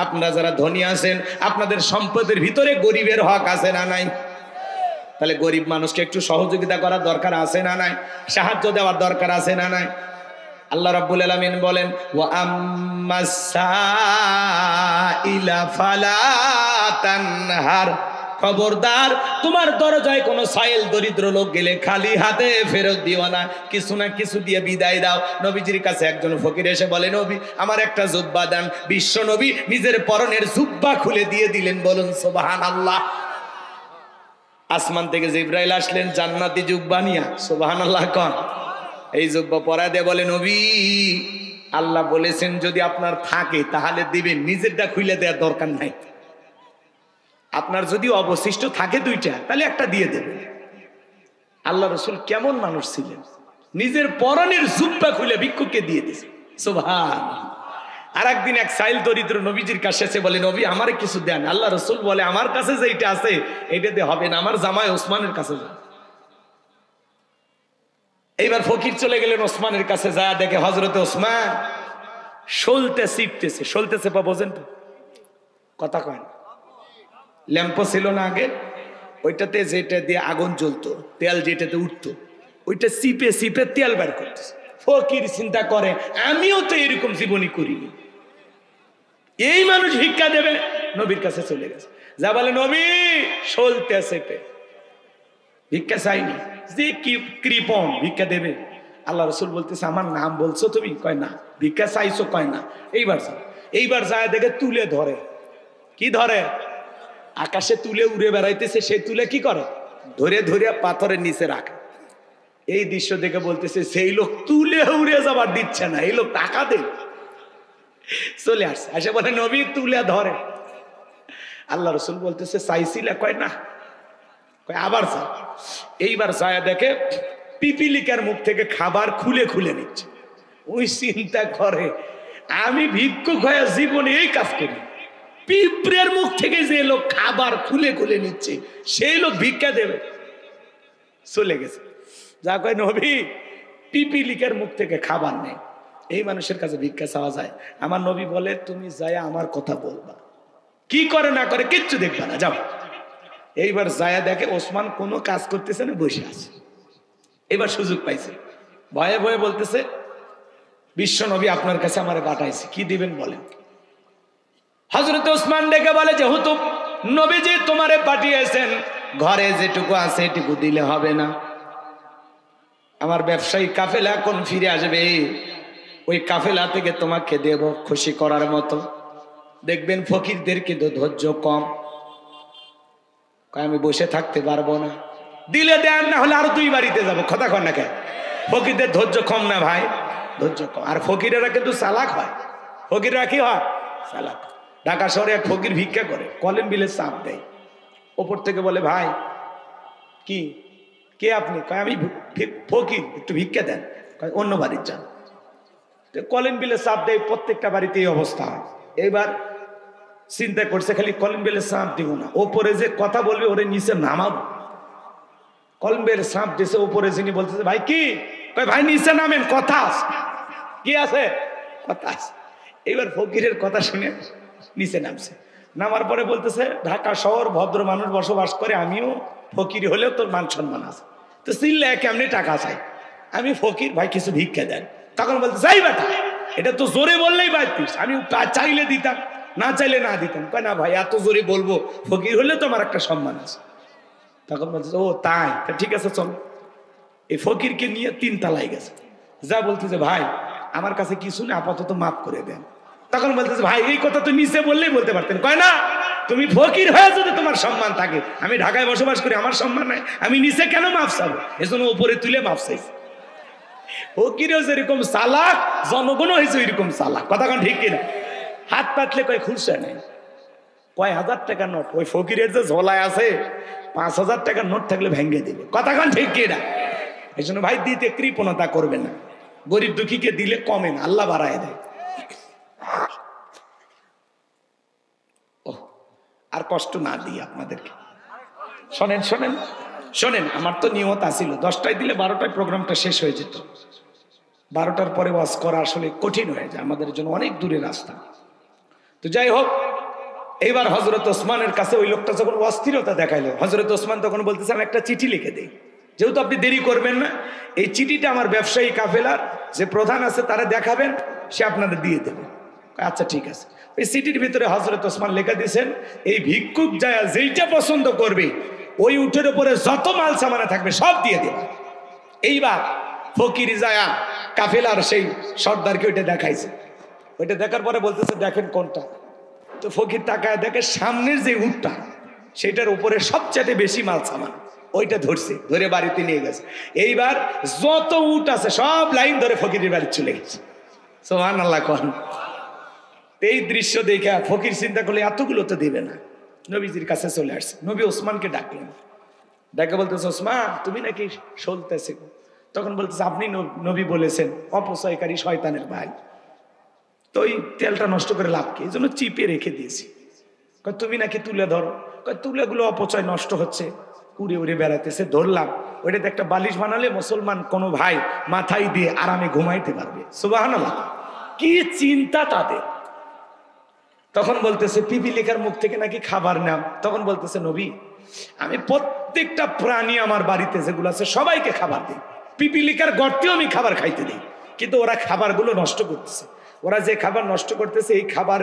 আপনারা যারা ধনী আছেন, আপনাদের সম্পদের ভিতরে গরিবের হক আছে না নাই? তাহলে গরিব মানুষকে একটু সহযোগিতা করার দরকার আছে না নাই? সাহায্য দেওয়ার দরকার আছে না নাই? আল্লাহ রাব্বুল আলামিন বলেন, ওয়া আম্মাস সাইলা ফালা তানহার। খবরদার, তোমার দরজায় কোনো সাইল দরিদ্র লোক গেলে খালি হাতে ফেরত দিও না, কিছু না কিছু দিয়ে বিদায় দাও। নবীজির কাছে একজন ফকির এসে বলে, নবী আমার একটা জুব্বা দেন। বিশ্ব নবী নিজের পরনের জুব্বা খুলে দিয়ে দিলেন। বলুন সুবহানাল্লাহ। আসমান থেকে জিবরাইল আসলেন জান্নাতি জুব্বা নিয়া। সুবহানাল্লাহ কোন। এই জুব্বা পরায় দিয়ে বলে, নবী আল্লাহ বলেছেন যদি আপনার থাকে তাহলে দিবেন, নিজেরটা খুলে দেওয়ার দরকার নাই। আপনার যদি অবশিষ্ট থাকে 2টা তাহলে একটা দিয়ে দেবেন। আল্লাহ রাসূল কেমন মানুষ ছিলেন, নিজের পরনের জুব্বা খুলে ভিক্ষুককে দিয়ে দিয়েছে। সুবহানাল্লাহ। আর একদিন এক সাইল দরিদ্র নবীজির কাছে এসে বলে, নবী আমারে কিছু দেন। আল্লাহ রাসূল বলে, আমার কাছে যেটা আছে এইটাতে হবে না, আমার জামাই ওসমানের কাছে যান। এইবার ফকির চলে গেলেন ওসমানের কাছে, যায় দেখে হযরতে ওসমান সলতে চিপতেছে। সলতে চেপা বোঝেন তো? কথা কয় না। ল্যাম্পো ছিল না আগে, ওইটাতে যেটা দিয়ে আগুন জ্বলতো, তেল যেটাতে উঠতো, ওইটা চিপে চিপে তেল বের করতেছে। ফকির চিন্তা করে, আমিও তো এরকম জীবনী করিনি, এই মানুষ ভিক্ষা দেবে। নবীর কাছে চলে গেছে, যা বলে, নবী সলতে চেপে ভিক্ষা চাইনি, যে কি কৃপণ ভিক্ষা দেবে। আল্লাহ রাসূল বলতেছে, আমার নাম বলছো তুমি? কয় না। ভিক্ষা চাইছো? কয় না। এইবার যায় দেখে তুলে ধরে। কি ধরে? আকাশে তুলে উড়ে বেড়াইতেছে, সে তুলে কি করে? ধরে ধরে পাথরের নিচে রাখে। এই দৃশ্য দেখে বলতেছে, সেই লোক তুলে উড়ে যাবার দিচ্ছে না, এই লোক টাকা দে। চলে আসছে, এসে বলে, নবী তুলে ধরে। আল্লাহ রাসূল বলতেছে, চাইছিলে? কয় না। আবার যা। এইবার যায় দেখে পিপিলিকার মুখ থেকে খাবার খুলে খুলে নিচ্ছে। ওই চিন্তা করে, আমি ভিক্ষুক হয়ে জীবনে এই কাজ করি, পিঁপড়ের মুখ থেকে যে লোক খাবার খুলে খুলে নিচ্ছে সেই লোক ভিক্ষা দেবে। চলে গেছে, যা কয়, নবী পিপিলিকার মুখ থেকে খাবার নেই, এই মানুষের কাছে ভিক্ষা চাওয়া যায়? আমার নবী বলে, তুমি যায় আমার কথা বলবা, কি করে না করে কিচ্ছু দেখবা না, যাও। এইবার যায়া দেখে ওসমান কোনো কাজ করতেছে না, বসে আছে। এবার সুযোগ পাইছে, ভয়ে ভয়ে বলতেছে, বিশ্ব নবী আপনার কাছে আমারে পাঠাইছে, কি দিবেন বলেন। হযরত ওসমান ডেকে বলে, যেহেতু নবীজি তোমারে পাঠিয়েছেন, ঘরে যেটুকু আছে এটুকু দিলে হবে না। আমার ব্যবসায়ী কাফেলা কোন ফিরে আসবে, ওই কাফেলা থেকে তোমাকে দেব খুশি করার মতো। দেখবেন ফকিরদের কিন্তু ধৈর্য কম, কয় আমি বসে থাকতে পারবো না। দিলে দেন, না হলে আরো 2 বাড়িতে যাবো। কথা কন না কেন? ফকিরদের ধৈর্য কম না ভাই? ধৈর্য কম। আর ফকিরেরা কিন্তু চালাক হয়। ফকিররা কি হয়? চালাক। ঢাকা শহরে এক ফকির ভিক্ষা করে, কলিং বেলের চাপ দেয়। ওপর থেকে বলে, ভাই কি, কে আপনি? কয় আমি ফকির, একটু ভিক্ষা দেন। কয় অন্য বাড়ির যান। কলিং বেলের চাপ দেয়, প্রত্যেকটা বাড়িতে এই অবস্থা হয়। এইবার চিন্তা করছে খালি কলিং বেলের চাপ দিব না, ওপরে যে কথা বলবে ওরে নিচে নামাবো। কলিং বেলের চাপ দিয়েছে, ওপরে যিনি বলতেছে ভাই কি? কয় ভাই নিচে নামেন, কথা আছে। কি আছে? কথা আছে। এইবার ফকিরের কথা শুনে নিচে নামছে। নামার পরে বলতেছে, ঢাকা শহর ভদ্র মানুষ বসবাস করে, আমিও ফকির হলেও তোর মান সম্মান আছে, তো চিল্লে কেমনি টাকা চাই, আমি ফকির, ভাই কিছু ভিক্ষা দেন। তখন বলতে যাই বেটা, এটা তো জোরে বললেই পারতিস, আমি চাইলে দিতাম, না চাইলে না দিতাম। কয় না ভাই, এত জোরে বলবো, ফকির হলে তো আমার একটা সম্মান আছে। তখন বলতেছে, ও তাই, ঠিক আছে চল। এই ফকিরকে নিয়ে 3 তলায় গেছে। যা বলতেছে, ভাই আমার কাছে কিছু না, আপাতত মাফ করে দেন। তখন বলতেছে, ভাই এই কথা তো নিচে বললেই বলতে পারতেন। কয় না, তুমি ফকির হয়ে যদি তোমার সম্মান থাকে, আমি ঢাকায় বসবাস করি, আমার সম্মান নাই, আমি নিচে কেন মাফ চাবো? এজন্য উপরে তুলে মাফ চাইছি। ফকিরও যেরকম চালাক, জনগণও হয়েছে ওইরকম চালাক। কথা কোন ঠিক কিনা? হাত পাতলে কয় খুলছে নাই, কয় 1000 টাকার নোট ওই ফকিরের যে ঝোলায় আছে, 5000 টাকার নোট থাকলে ভেঙে দিবে। কথা কোন ঠিক কিনা? এই জন্য ভাই দিতে কৃপণতা করবে না, গরিব দুঃখীকে দিলে কমে না, আল্লাহ বাড়ায় দেয়। আর কষ্ট না দিই আপনাদেরকে। শোনেন শোনেন শোনেন, আমার তো নিয়ত আছিল 10টায় দিলে 12টায় প্রোগ্রামটা শেষ হয়ে যেত। 12টার পরে ওয়াজ করা আসলে কঠিন হয়ে যায়, আমাদের জন্য অনেক দূরের রাস্তা। তো যাই হোক, এইবার হযরত ওসমানের কাছে ওই লোকটা যখন অস্থিরতা দেখাইলো, হযরত ওসমান তখন বলতেছে, আমি একটা চিঠি লিখে দেই, যেহেতু আপনি দেরি করবেন না, এই চিঠিটা আমার ব্যবসায়ী কাফেলার যে প্রধান আছে তারা দেখাবেন, সে আপনাদের দিয়ে দেবে। আচ্ছা ঠিক আছে। ওই চিঠির ভিতরে হযরত ওসমান লেখা দিয়েছেন, এই ভিক্ষুক যায় যেইটা পছন্দ করবে ওই উটের উপরে যত মাল সামানা থাকবে সব দিয়ে দেবে। এইবার ফকির যায়া কাফেলার সেই সর্দারকে ওইটা দেখাইছে। ওইটা দেখার পরে বলতেছে, দেখেন কোনটা? তো ফকির তাকায় দেখে সামনের যে উটটা, সেটার উপরে সবচেয়ে বেশি মাল সামান, ওইটা ধরছে, ধরে বাড়িতে নিয়ে গেছে। এইবার যত উট আছে সব লাইন ধরে ফকিরের বাড়ি চলে গেছে। সুবহানাল্লাহ কোন। এই দৃশ্য দেখে ফকির চিন্তা করলে এতগুলো তো দেবে না, নবীজির কাছে চলে আসছে। নবী ওসমানকে ডাকলেন, ডাকে বলতেছে, ওসমান তুমি নাকি সলতেছে? তখন বলতেছে, আপনি নবী বলেছেন অপচয়কারী শয়তানের ভাই, তো ওই তেলটা নষ্ট করে লাভ কি, এই জন্য চিপে রেখে দিয়েছি। তুমি নাকি তুলে ধরো, তুলেগুলো অপচয় নষ্ট হচ্ছে, উড়ে উড়ে বেড়াতেছে, ধরলাম। ওইটাতে একটা বালিশ বানালে মুসলমান কোনো ভাই মাথায় দিয়ে আরামে ঘুমাইতে পারবে। সুবহানাল্লাহ, কি চিন্তা তাদের। তখন বলতেছে, পিপিলিকার মুখ থেকে নাকি খাবার নাম। তখন বলতেছে, নবী আমি প্রত্যেকটা প্রাণী আমার বাড়িতে যেগুলো আছে সবাইকে খাবার দিই, পিপিলিকার গর্তেও আমি খাবার খাইতে দিই, কিন্তু ওরা খাবারগুলো নষ্ট করতেছে। ওরা যে খাবার নষ্ট করতেছে এই খাবার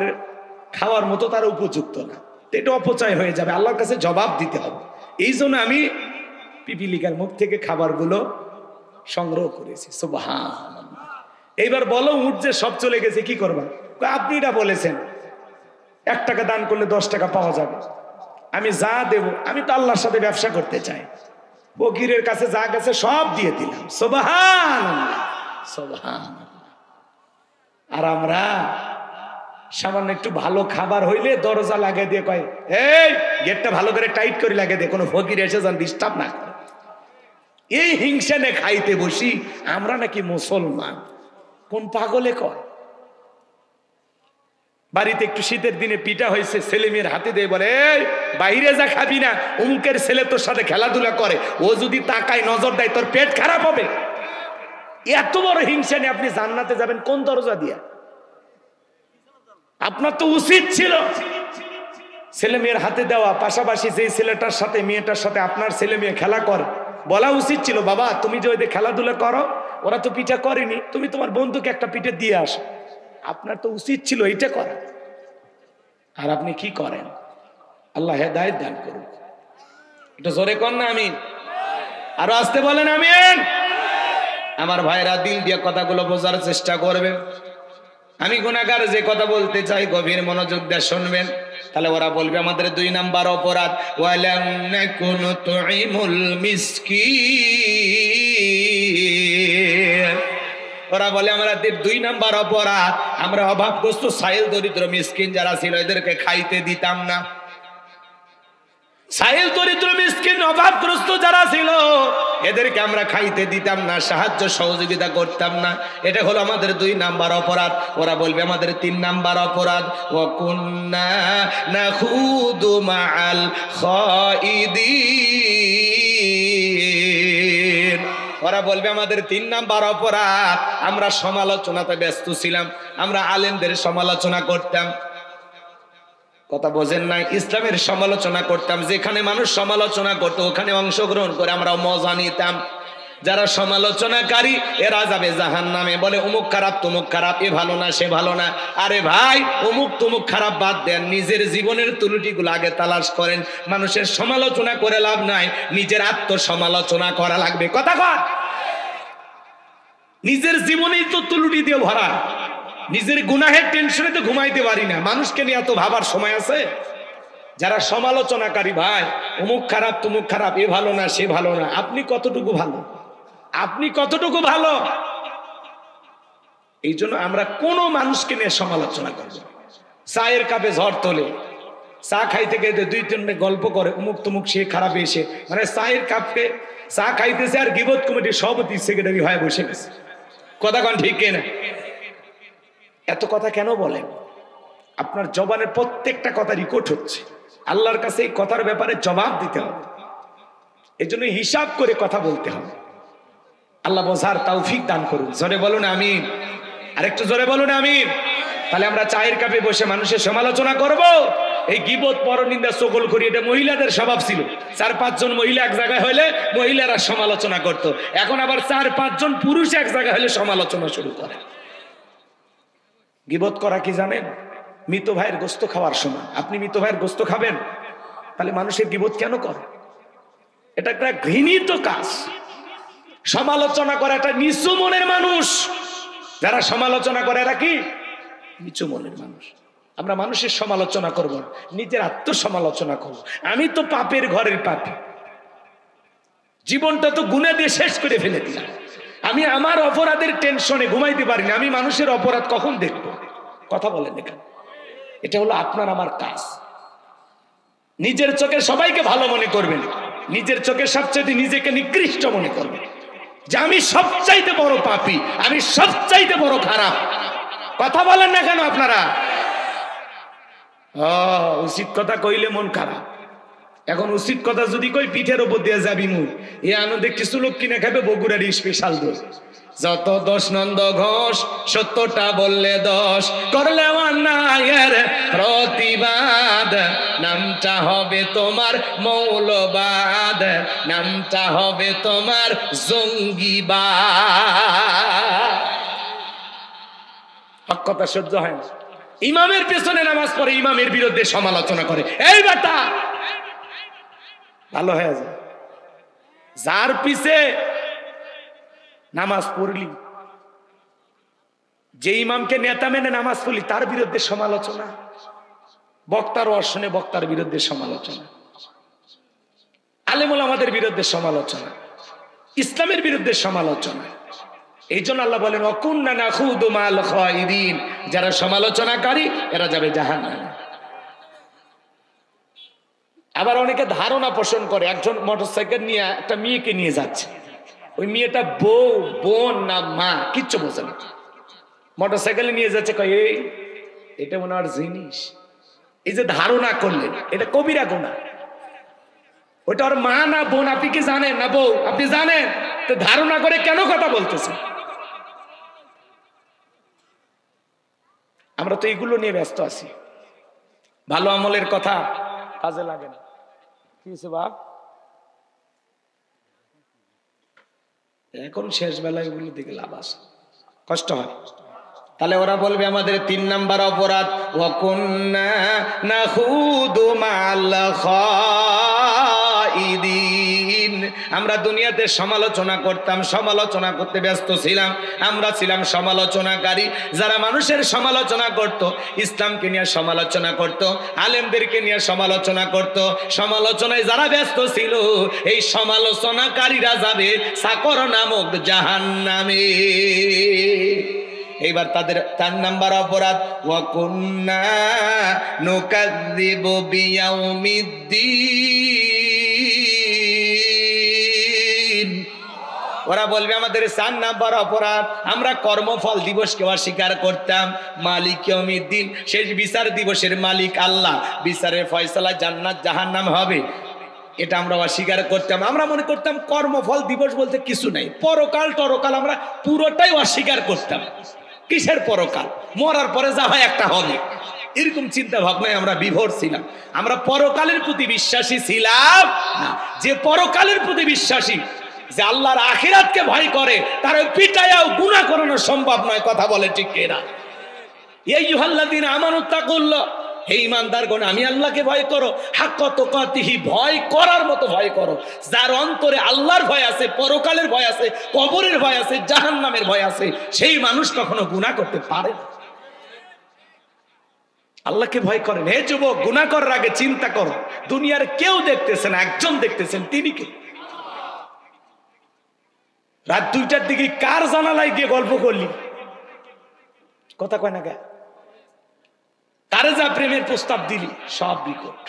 খাওয়ার মতো তারা উপযুক্ত না, এটা অপচয় হয়ে যাবে, আল্লাহর কাছে জবাব দিতে হবে। এই জন্য আমি পিপিলিকার মুখ থেকে খাবারগুলো সংগ্রহ করেছি। সুবহানাল্লাহ। এইবার বলো, উঠ যে সব চলে গেছে, কি করবা? আপনি এটা বলেছেন 1 টাকা দান করলে 10 টাকা পাওয়া যাবে, আমি যা দেব, আমি তো আল্লাহর সাথে ব্যবসা করতে চাই, ফকিরের কাছে যা গেছে সব দিয়ে দিলাম। সুবহানাল্লাহ সুবহানাল্লাহ। আর আমরা সামান্য একটু ভালো খাবার হইলে দরজা লাগিয়ে দিয়ে কয়, এই গেটটা ভালো করে টাইট করে লাগিয়ে দিয়ে, কোনো ফকির এসে যেন ডিস্টার্ব না করে। এই হিংসা নে খাইতে বসি আমরা নাকি মুসলমান, কোন পাগলে কয়। বাড়িতে একটু শীতের দিনে পিঠা হয়েছে, ছেলে মেয়ের হাতে দিয়ে বলে, এই বাইরে যা খাবি না, অমুকের ছেলে তোর সাথে খেলাধুলা করে, ও যদি তাকায় নজর দেয় তোর পেট খারাপ হবে। এত বড় হিংসা নিয়ে আপনি জান্নাতে যাবেন কোন দরজা দিয়ে? আপনার তো উচিত ছিল ছেলে মেয়ের হাতে দেওয়া, পাশাপাশি যে ছেলেটার সাথে মেয়েটার সাথে আপনার ছেলে মেয়ে খেলা করে, বলা উচিত ছিল, বাবা তুমি যে ওই খেলাধুলা করো, ওরা তো পিঠা করেনি, তুমি তোমার বন্ধুকে একটা পিঠে দিয়ে আসো। আপনার তো উচিত ছিল এটা করা, আর আপনি কি করেন? আল্লাহ হেদায়েত দান করুন। এটা জোরে কর না আমিন, আরো আসতে বলেন আমিন। আমার ভাইরা দিল দিয়ে কথাগুলো বোঝার চেষ্টা করবেন। আমি গুনাহগার যে কথা বলতে চাই গভীর মনোযোগ দিয়ে শুনবেন। তাহলে ওরা বলবে আমাদের 2 নাম্বার অপরাধ, ওয়ালাম নাকুনু তুইমুল মিসকিন। ওরা বলে আমাদের 2 নাম্বার অপরাধ, আমরা অভাবগ্রস্ত সাইল দরিদ্র মিসকিন যারা ছিল এদেরকে খাইতে দিতাম না। সাইল দরিদ্র মিসকিন অভাবগ্রস্ত যারা ছিল এদেরকে আমরা খাইতে দিতাম না, সাহায্য সহযোগিতা করতাম না। এটা হলো আমাদের 2 নাম্বার অপরাধ। ওরা বলবে আমাদের 3 নাম্বার অপরাধ, ওয়া কুন্না নাখুদু মাআল খাইদিন। ওরা বলবে আমাদের 3 নাম্বার অপরাধ, আমরা সমালোচনাতে ব্যস্ত ছিলাম, আমরা আলেমদের সমালোচনা করতাম। কথা বোঝেন নাই? ইসলামের সমালোচনা করতাম, যেখানে মানুষ সমালোচনা করতো ওখানে অংশগ্রহণ করে আমরা মজা নিতাম। যারা সমালোচনাকারী এরা যাবে জাহান্নামে, বলে অমুক খারাপ তমুক খারাপ, এ ভালো না সে ভালো না। আরে ভাই, অমুক তমুক খারাপ বাদ দেন, নিজের জীবনের ত্রুটিগুলো আগে তালাশ করেন। মানুষের সমালোচনা করে লাভ নাই, নিজের আত্মসমালোচনা করা লাগবে। কথা কর, নিজের জীবনেই তো ত্রুটি দিয়ে ভরা, নিজের গুনাহের টেনশনে তো ঘুমাইতে পারি না, মানুষকে নিয়ে এত ভাবার সময় আছে? যারা সমালোচনাকারী, ভাই অমুক খারাপ তমুক খারাপ, এ ভালো না সে ভালো না, আপনি কতটুকু ভালো? আপনি কতটুকু ভালো? এই জন্য আমরা কোনো মানুষকে নিয়ে সমালোচনা করব। চায়ের কাপে ঝড় তোলে, চা খাইতে খাইতে 2-3 গল্প করে অমুক তমুক সে খারাপ এসে, মানে চায়ের কাপে চা খাইতেছে আর গীবত কমিটির সভাপতি সেক্রেটারি হয়ে বসে গেছে। কথা কোন ঠিক কিনা? এত কথা কেন বলেন? আপনার জবানের প্রত্যেকটা কথা রেকর্ড হচ্ছে, আল্লাহর কাছে এই কথার ব্যাপারে জবাব দিতে হবে। এই জন্য হিসাব করে কথা বলতে হবে। আল্লাহ বোঝার তৌফিক দান করুন। জোরে বলুন আমিন। আরেকটু জোরে বলুন আমিন। তাহলে আমরা চায়ের কাপে বসে মানুষের সমালোচনা করব? এই গীবত পরনিন্দা চগল করি, এটা মহিলাদের স্বভাব ছিল। 4-5 জন মহিলা এক জায়গায় হলে মহিলারা সমালোচনা করত, এখন আবার 4-5 জন পুরুষ এক জায়গায় হলে সমালোচনা শুরু করে। গীবত করা কি জানেন? মৃত ভাইয়ের গোস্ত খাওয়ার সময় আপনি মৃত ভাইয়ের গোস্ত খাবেন, তাহলে মানুষের গীবত কেন করে? এটা একটা ঘৃণিত কাজ। সমালোচনা করে একটা নিচু মনের মানুষ, যারা সমালোচনা করে এরা কি? নিচু মনের মানুষ। আমরা মানুষের সমালোচনা করব না, নিজের আত্মসমালোচনা করব। আমি তো পাপের ঘরের পাপী, জীবনটা তো গুনাহ দিয়ে শেষ করে ফেলে দিলাম। আমি আমার অপরাধের টেনশনে ঘুমাইতে পারি না, আমি মানুষের অপরাধ কখন দেখব? কথা বলেন এখানে। এটা হলো আপনার আমার কাজ। নিজের চোখে সবাইকে ভালো মনে করবেন, নিজের চোখে সবচাইতে নিজেকে নিকৃষ্ট মনে করবেন, যে আমি সবচাইতে বড় পাপী, আমি সবচাইতে বড় খারাপ। কথা বলেন না কেন আপনারা? উচিত কথা কইলে মন খারাপ। এখন উচিত কথা যদি কই পিঠের উপর দিয়ে যাবি মুখ। এ আনন্দে কিছু লোক কিনে খাবে বগুড়ার স্পেশাল দোষ। যত দোষ নন্দ ঘোষ, সত্যটা বললে দোষ, করলে অন্যায়ের প্রতিবাদ, নামটা হবে তোমার মৌলবাদ, নামটা হবে তোমার জঙ্গিবাদ। হক কথা সহ্য হয় না। ইমামের পেছনে নামাজ পড়ে, ইমামের বিরুদ্ধে সমালোচনা করে, এই বেটা ভালো হয়ে যায়। যার পিছে নামাজ পড়লি, যে ইমামকে নেতা মেনে নামাজ পড়লি, তার বিরুদ্ধে সমালোচনা, বক্তার অর্শনে বক্তার বিরুদ্ধে সমালোচনা, আলেমুল আমাদের বিরুদ্ধে সমালোচনা, ইসলামের বিরুদ্ধে সমালোচনা। এই জন্য আল্লাহ বলেন ওয়াকুন্না নাখুদু মাল খাইদিন, যারা সমালোচনাকারী এরা যাবে জাহান্নামে। আবার অনেকে ধারণা পোষণ করে, একজন মোটরসাইকেল নিয়ে একটা মেয়েকে নিয়ে যাচ্ছে, ওই মেয়েটা বউ, বোন না মা কিচ্ছু বোঝে না, মোটরসাইকেলে নিয়ে যাচ্ছে, কয় এই এটা মনে হয় জিনিস। এই যে ধারণা করলেন, এটা কবিরা গুনাহ। ওটা ওর মা না বোন আপনি কি জানেন? না বউ আপনি জানেন? তো ধারণা করে কেন কথা বলতেছেন? আমরা তো এগুলো নিয়ে ব্যস্ত আছি, ভালো আমলের কথা কাজে লাগে না। কি হয়েছে বাপ? এখন শেষ বেলায় এগুলো দিকে লাভ আছে, কষ্ট হয়। তাহলে ওরা বলবে আমাদের 3 নাম্বার অপরাধ, ওয়াকুন্না নাখুদু মাল খাইদিন, আমরা দুনিয়াতে সমালোচনা করতাম, সমালোচনা করতে ব্যস্ত ছিলাম, আমরা ছিলাম সমালোচনাকারী। যারা মানুষের সমালোচনা করত, ইসলামকে নিয়ে সমালোচনা করত, আলেমদেরকে নিয়ে সমালোচনা করত, সমালোচনায় যারা ব্যস্ত ছিল, এই সমালোচনাকারীরা যাবে সাকর নামক জাহান্নামে। এইবার তাদের 4 নাম্বার অপরাধ, ওয়া কুন্না নুকাযযিবু বিয়াউমিদ্দিন। ওরা বলবে আমাদের 4 নাম্বার অপরাধ, আমরা কর্মফল দিবসকে অস্বীকার করতাম। মালিক ইয়াউমিদ্দিন, শেষ বিচার দিবসের মালিক আল্লাহ, বিচারের ফয়সালা জান্নাত জাহান্নাম হবে, এটা আমরা অস্বীকার করতাম। আমরা মনে করতাম কর্মফল দিবস বলতে কিছু নাই, পরকাল টরকাল আমরা পুরোটাই অস্বীকার করতাম। কিসের পরকাল? মরার পরে যা হয় একটা হবে, এরকম চিন্তা ভাবনায় আমরা বিভোর ছিলাম। আমরা পরকালের প্রতি বিশ্বাসী ছিলাম না। যে পরকালের প্রতি বিশ্বাসী, যে আল্লাহর আখিরাতকে ভয় করে, তার পিটায়াও গুনাহ করানো সম্ভব নয়। কথা বলে ঠিক কিনা? ইয়া আইয়ুহাল্লাযীনা আমানু তাকুল্লাহ, হে ঈমানদারগণ, আমি আল্লাহকে ভয় করো, হাক্কা তুকাতিহি, ভয় করার মতো ভয় করো। যার অন্তরে আল্লাহর ভয় আছে, পরকালের ভয় আছে, কবরের ভয় আছে, জাহান্নামের ভয় আছে, সেই মানুষ কখনো গুনাহ করতে পারে না। আল্লাহকে ভয় করেন। হে যুবক, গুনাহ করার আগে চিন্তা করো, দুনিয়ার কেউ দেখতেছেন, একজন দেখতেছেন, তিনি কে? রাত 2টার দিকে কার জানালায় গিয়ে গল্প করলি? কথা কয় না কে? কারে যা প্রেমের প্রস্তাব দিলি? সব রেকর্ড।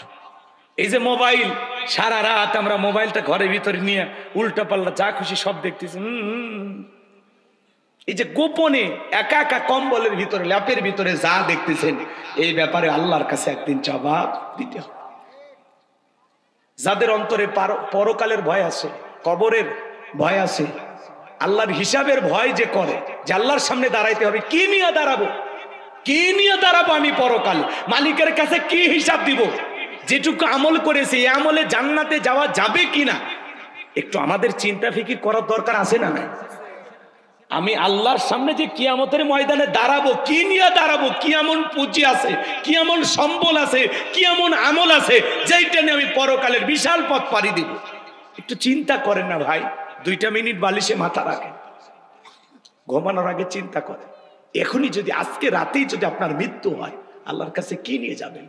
এই যে মোবাইল, সারা রাত আমরা মোবাইলটা ঘরের ভিতরে নিয়ে উল্টা পাল্টা যা খুশি সব দেখতেছি। এই যে গোপনে একা একা কম্বলের ভিতরে, ল্যাপের ভিতরে যা দেখতেছেন, এই ব্যাপারে আল্লাহর কাছে একদিন জবাব দিতে হবে। যাদের অন্তরে পরকালের ভয় আছে, কবরের ভয় আছে, আল্লাহর হিসাবের ভয় যে করে, যে আল্লাহর সামনে দাঁড়াইতে হবে, কি নিয়ে দাঁড়াবো, কি নিয়ে দাঁড়াবো আমি পরকালে, মালিকের কাছে কি হিসাব দিব, যেটুকু আমল করেছে এই আমলে জান্নাতে যাওয়া যাবে কিনা, একটু আমাদের চিন্তা ফিকির করার দরকার আছে না? আমি আল্লাহর সামনে যে কিয়ামতের ময়দানে দাঁড়াবো, কি নিয়ে দাঁড়াবো, কি এমন পুঁজি আছে, কি এমন সম্বল আছে, কি এমন আমল আছে, যেইটা নিয়ে আমি পরকালের বিশাল পথ পাড়ি দিব। একটু চিন্তা করেন না ভাই? 2টা মিনিট বালিশে মাথা রাখেন, ঘুমানোর আগে চিন্তা করেন। এখনই যদি, আজকে রাতেই যদি আপনার মৃত্যু হয়, আল্লাহর কাছে কি নিয়ে যাবেন?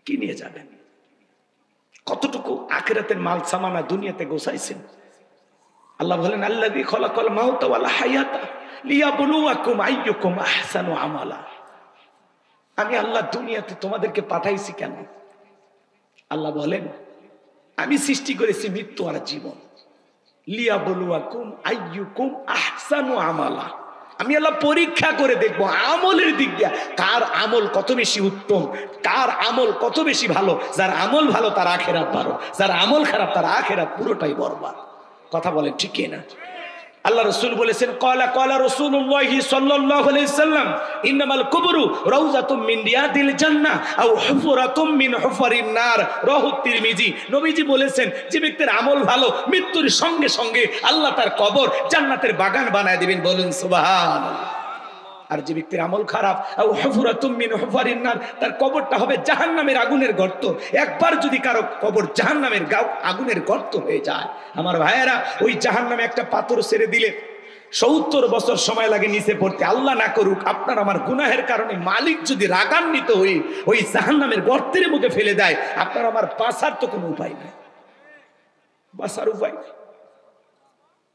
কি নিয়ে যাবেন? কতটুকু আখিরাতের মাল সামানা দুনিয়াতে গোছাইছেন? আল্লাহ বলেন, আল্লাযী খালাকাল মাউতা ওয়াল হায়াতা লিয়াবলুয়াকুম আইয়ুকুম আহসানু আমালা। আমি আল্লাহ দুনিয়াতে তোমাদেরকে পাঠাইছি কেন? আল্লাহ বলেন, আমি সৃষ্টি করেছি মৃত্যু আর জীবন, লিয়াবলুয়াকুম আইয়ুকুম আহসানু আমালা। আমি আল্লাহ পরীক্ষা করে দেখবো আমলের দিক দিয়ে কার আমল কত বেশি উত্তম, কার আমল কত বেশি ভালো। যার আমল ভালো তার আখিরাত ভালো, যার আমল খারাপ তার আখিরাত পুরোটাই বরবাদ। কথা বলেন ঠিক কিনা? আল্লাহ রাসূল বলেছেন, ক্বালা রাসূলুল্লাহ সাল্লাল্লাহু আলাইহি সাল্লাম, ইন্নামাল কুবরু রাউযাতুম মিন রিয়াদিল জান্নাহ আও হুফরাতুম মিন হুফারিন নার, রাহু তিরমিজি। নবীজি বলেছেন, যে ব্যক্তির আমল ভালো, মৃত্যুর সঙ্গে সঙ্গে আল্লাহ তার কবর জান্নাতের বাগান বানায় দিবেন। বলুন সুবহানাল্লাহ। আর যে ব্যক্তির আমল খারাপ, আও হুফরাতুম মিন হুফারিন নার, তার কবরটা হবে জাহান্নামের আগুনের গর্ত। একবার যদি কারো কবর জাহান্নামের আগুনের গর্ত হয়ে যায়, আমার ভাইয়েরা, ওই জাহান্নামে একটা পাথর ছেড়ে দিলে 70 বছর সময় লাগে নিচে পড়তে। আল্লাহ না করুক, আপনার আমার গুনাহের কারণে মালিক যদি রাগান্বিত হয়ে ওই জাহান্নামের গর্তের মুখে ফেলে দেয়, আপনার আমার বাঁচার তো কোনো উপায় নাই, বাঁচার উপায় নেই,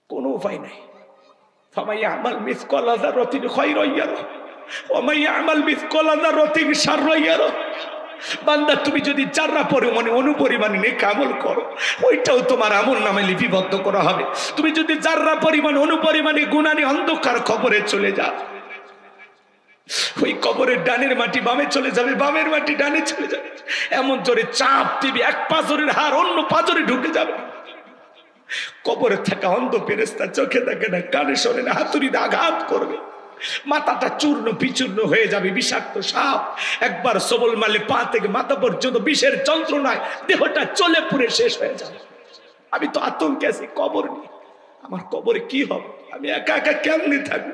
কোনো উপায় নাই। ফামান ইয়ামাল মিসকালা যাররাতিন খায়রান ইয়ারা ওয়া মান ইয়ামাল মিসকালা যাররাতিন শাররান ইয়ারা। বান্দা, তুমি যদি যারা পরিমাণে অনুপরিমাণে নেক আমল করো, ওইটাও তোমার আমল নামে লিপিবদ্ধ করা হবে। তুমি যদি যারা পরিমাণ অনুপরিমাণে গুনাহ নিয়ে অন্ধকার কবরে চলে যাও, ওই কবরের ডানের মাটি বামে চলে যাবে, বামের মাটি ডানে চলে যাবে। এমন জোরে চাপ দিবি, এক পাঁজরের হাড় অন্য পাঁজরে ঢুকে যাবে। কবরে থাকা অন্ধ ফেরেশতা চোখে দেখে না, কানে শোনে না, হাতুড়িতে আঘাত করবে, মাথাটা চূর্ণ বিচূর্ণ হয়ে যাবে। বিষাক্ত সাপ একবার সবল মারলে পা থেকে মাথা পর্যন্ত বিষের যন্ত্রণায় দেহটা চলে পুড়ে শেষ হয়ে যাবে। আমি তো আতঙ্কে আছি কবর নিয়ে, আমার কবরে কি হবে, আমি একা একা কেমনে থাকবো।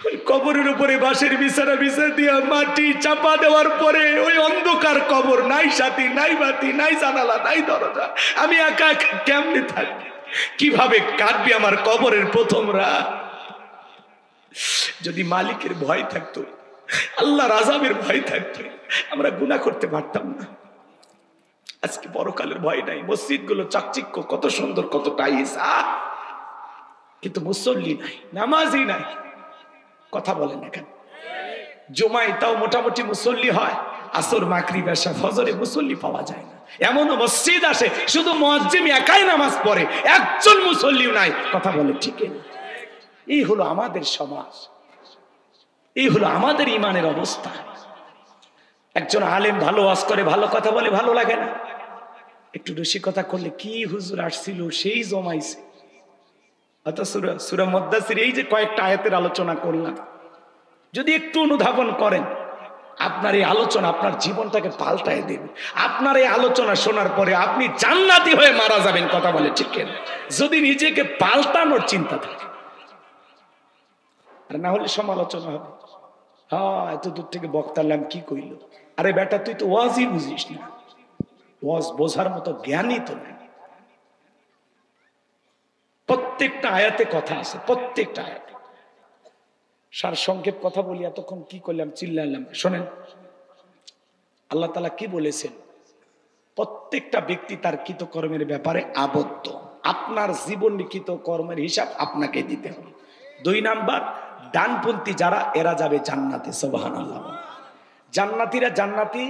ওই কবরের উপরে বাঁশের বিছানা বিছা দিয়া মাটি চাপা দেওয়ার পরে ওই অন্ধকার কবর, নাই সাথী নাই বাতি নাই জানালা নাই দরজা, আমি একা একা কেমনে থাকবি? কিভাবে কাটবি আমার কবরের প্রথম রাত? যদি মালিকের ভয় থাকতো, আল্লাহর আযাবের ভয় থাকতো, আমরা গুনাহ করতে পারতাম না। আজকে পরকালের ভয় নাই, মসজিদগুলো চাকচিক্য, কত সুন্দর, কত টাইলস, কিন্তু মুসল্লি নাই, নামাজই নাই। কথা বলেন না কেন? জুমায় তাও মোটামুটি মুসল্লি হয়, আসর মাগরিব এশা ফজরে মুসল্লি পাওয়া যায় না। এমনও মসজিদ আসে শুধু মুয়াজ্জিম একাই নামাজ পড়ে, একজন মুসল্লিও নাই। কথা বলে ঠিক না? এই হলো আমাদের সমাজ, এই হলো আমাদের ইমানের অবস্থা। একজন আলেম ভালো ওয়াজ করে, ভালো কথা বলে, ভালো লাগে না? একটু রসিকতা করলে কি হুজুর আসছিল সেই জমাইছে। অর্থাৎ সূরা মুদ্দাসির এই যে কয়েকটা আয়াতের আলোচনা করলাম, যদি একটু অনুধাবন করেন, আপনার এই আলোচনা আপনার জীবনটাকে পাল্টায় দেবে। আপনার এই আলোচনা শোনার পরে আপনি জান্নাতি হয়ে মারা যাবেন। কথা বলে ঠিক না? যদি নিজেকে পাল্টানোর চিন্তা থাকে, আর না হলে সমালোচনা হবে। হ্যাঁ, এত দূর থেকে বক্তালাম কি কইল? আরে বেটা, তুই তো ওয়াজই বুঝিস না, ওয়াজ বোঝার মতো জ্ঞানই তো নাই। প্রত্যেকটা আয়াতে কথা আছে, প্রত্যেকটা আয়াতে। সার সংক্ষেপ কথা বলি, এতক্ষণ কি করলাম, চিল্লালাম। শোনেন, আল্লাহ তাআলা কি বলেছেন? প্রত্যেকটা ব্যক্তি তার কৃতকর্মের ব্যাপারে আবদ্ধ। আপনার জীবন লিখিত কর্মের হিসাব আপনাকে দিতে হবে। 2 নাম্বার, ডানপন্থী যারা, এরা যাবে জান্নাতে। সুবহানাল্লাহ। জান্নাতীরা জান্নাতি,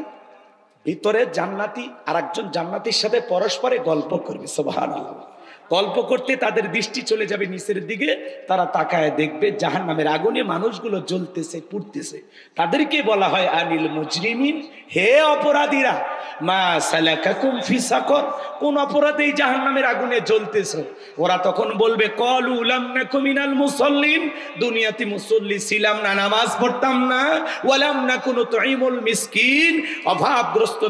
ভিতরে জান্নাতি আর একজন জান্নাতীর সাথে পরস্পরে গল্প করবে। সুবহানাল্লাহ। গল্প করতে তাদের দৃষ্টি চলে যাবে নিচের দিকে, তারা তাকায় দেখবে জাহান্নামের আগুনে মানুষগুলো জ্বলতেছে, পুড়তেছে। তাদেরকে বলা হয় আনিল মুজরিমিন, হে অপরাধীরা, মা সালাকাকুম ফি সাকর, কোন অপরাধে এই জাহান্নামের আগুনে জ্বলতেছো? ওরা তখন বলবে কলু লাম নাকু মিনাল মুসাল্লিন, দুনিয়াতে মুসল্লি ছিলাম না, নামাজ পড়তাম না। ওয়ালাম নাকু নুতঈমুল মিসকিন, অভাবগ্রস্ত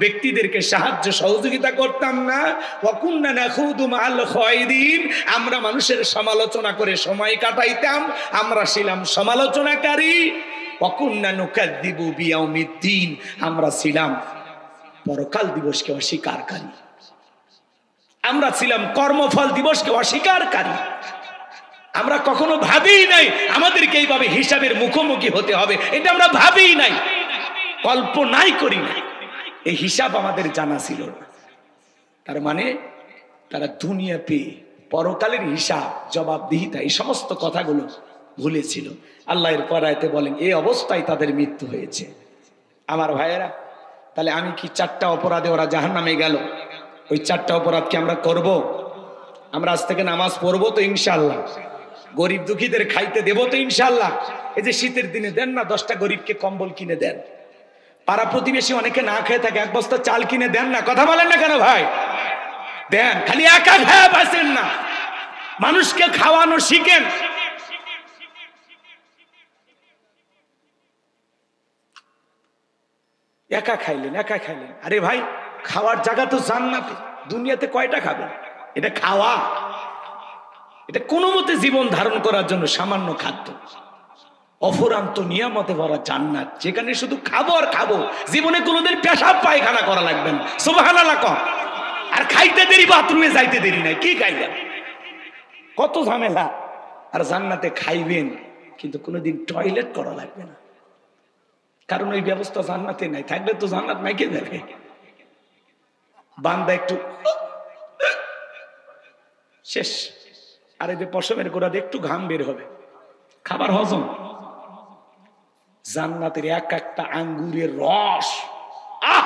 ব্যক্তিদেরকে সাহায্য সহযোগিতা করতাম না। ওয়া কুননা নাখুদু মাআল খায়দিন, আমরা মানুষের সমালোচনা করে সময় কাটাইতাম, আমরা ছিলাম সমালোচনাকারী। ওয়া কুননা নুকাযযিবু বিয়াউমিদ্দিন, আমরা ছিলাম পরকাল দিবসকে অস্বীকারী, আমরা ছিলাম কর্মফল দিবসকে অস্বীকারী। আমরা কখনো ভাবিই নাই আমাদেরকে এইভাবে হিসাবের মুখোমুখি হতে হবে, এটা আমরা ভাবিই নাই, কল্পনাই করি না। এই হিসাব আমাদের জানা ছিল না। তার মানে তারা দুনিয়া পেয়ে পরকালের হিসাব, জবাবদিহিতা, এই সমস্ত কথাগুলো ভুলেছিল। আল্লাহ এর পরায়তে বলেন এই অবস্থায় তাদের মৃত্যু হয়েছে। আমার ভাইয়েরা, তাহলে আমি কি 4টা অপরাধে ওরা জাহান্নামে গেল, ওই 4টা অপরাধ কি আমরা করব? আমরা আজ থেকে নামাজ পড়বো তো ইনশাআল্লাহ, গরিব দুঃখীদের খাইতে দেব তো ইনশাআল্লাহ। এই যে শীতের দিনে দেন না 10টা গরিবকে কম্বল কিনে দেন, পাড়া প্রতিবেশী অনেকে না খেয়ে থাকে, 1 বস্তা চাল কিনে দেন না। কথা বলেন না কেন ভাই? দেন, খালি একা খেয়ে বাঁচেন না, মানুষকে খাওয়ানো শিখেন। একা খাইলেন, একা খাইলেন, আরে ভাই খাওয়ার জায়গা তো জান্নাতে, দুনিয়াতে কয়টা খাবেন? এটা খাওয়া, এটা কোনো মতে জীবন ধারণ করার জন্য সামান্য খাদ্য। অফুরান্ত নিয়ামতে ভরা জান্নাত, যেখানে শুধু খাবো আর খাবো, জীবনে কোনোদিন পেশাব পায়খানা করা লাগবে না। সুবহানাল্লাহ। আর খাইতে দেরি, বাথরুমে যাইতে দেরি নাই, কি খাইলেন? কত ঝামেলা। আর জান্নাতে খাইবেন কিন্তু কোনোদিন টয়লেট করা লাগবে না, কারণ ওই ব্যবস্থা জান্নাতে নাই। থাকলে তো জান্নাত নাই কে দেখে? বান্দা একটু শেষ, আর এই যে পশমের গোড়াতে একটু ঘাম বের হবে, খাবার হজম। জান্নাতের এক একটা আঙ্গুরের রস, আহ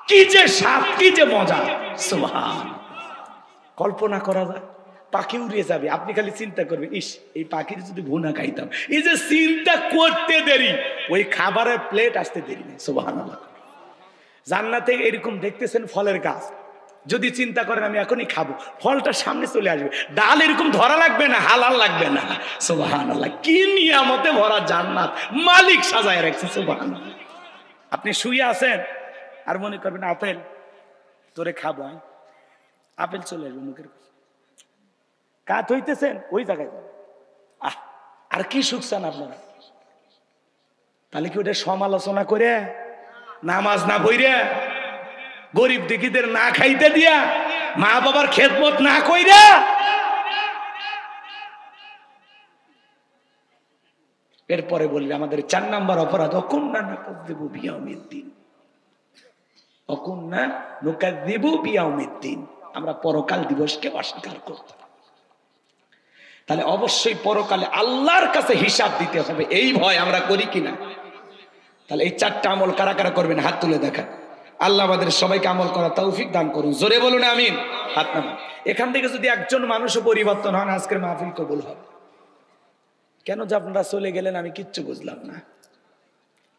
কি যে স্বাদ, কি যে মজা, সুবহান। কল্পনা করা যায়? পাখি উড়িয়ে যাবে, আপনি খালি চিন্তা করবেন, ইস এই পাখির যদি ভুনা খাইতাম। এই যে চিন্তা করতে দেরি, ওই খাবারের প্লেট আসতে দেরি নেই। সুবহানাল্লাহ। জান্নাতে এরকম দেখতেছেন ফলের গাছ, যদি চিন্তা করেন আমি এখনই খাবো, ফলটা সামনে চলে আসবে, ডাল এরকম ধরা লাগবে না, হালাল লাগবে না। সুবহানাল্লাহ, কি নিয়ামতে ভরা জান্নাত মালিক সাজায় রাখছে। সুবহানাল্লাহ। আপনি শুয়ে আছেন আর মনে করবেন আপেল তোরে খাবো, আপেল চলে আসবে মুখের কাছে। কাত হইতেছেন ওই জায়গায়, আর আর কি সুখ চান আপনারা? তাহলে কি ওটা সমালোচনা করে, নামাজ না পড়ে, গরিব দুঃখীদের না খাইতে দিয়া, মা বাবার খেদমত না কইরা, এরপরে বলি আমাদের 4 নাম্বার অপরাধ অকুন্না নাকাযযিবু বিয়াউমিদ্দিন। অকুন্না নুকাযযিবু বিয়াউমিদ্দিন, আমরা পরকাল দিবসকে অস্বীকার করতাম। তাহলে অবশ্যই পরকালে আল্লাহর কাছে হিসাব দিতে হবে, এই ভয় আমরা করি কিনা? তাহলে এই 4টা আমল কারা কারা করবেন হাত তুলে দেখান। আল্লাহ আমাদের সবাইকে আমল করা তৌফিক দান করুন, জোরে বলুন আমিন। হাত নামান। এখান থেকে যদি একজন মানুষও পরিবর্তন হন, আজকের মাহফিল কবুল হবে। কেন যে আপনারা চলে গেলেন আমি কিচ্ছু বুঝলাম না,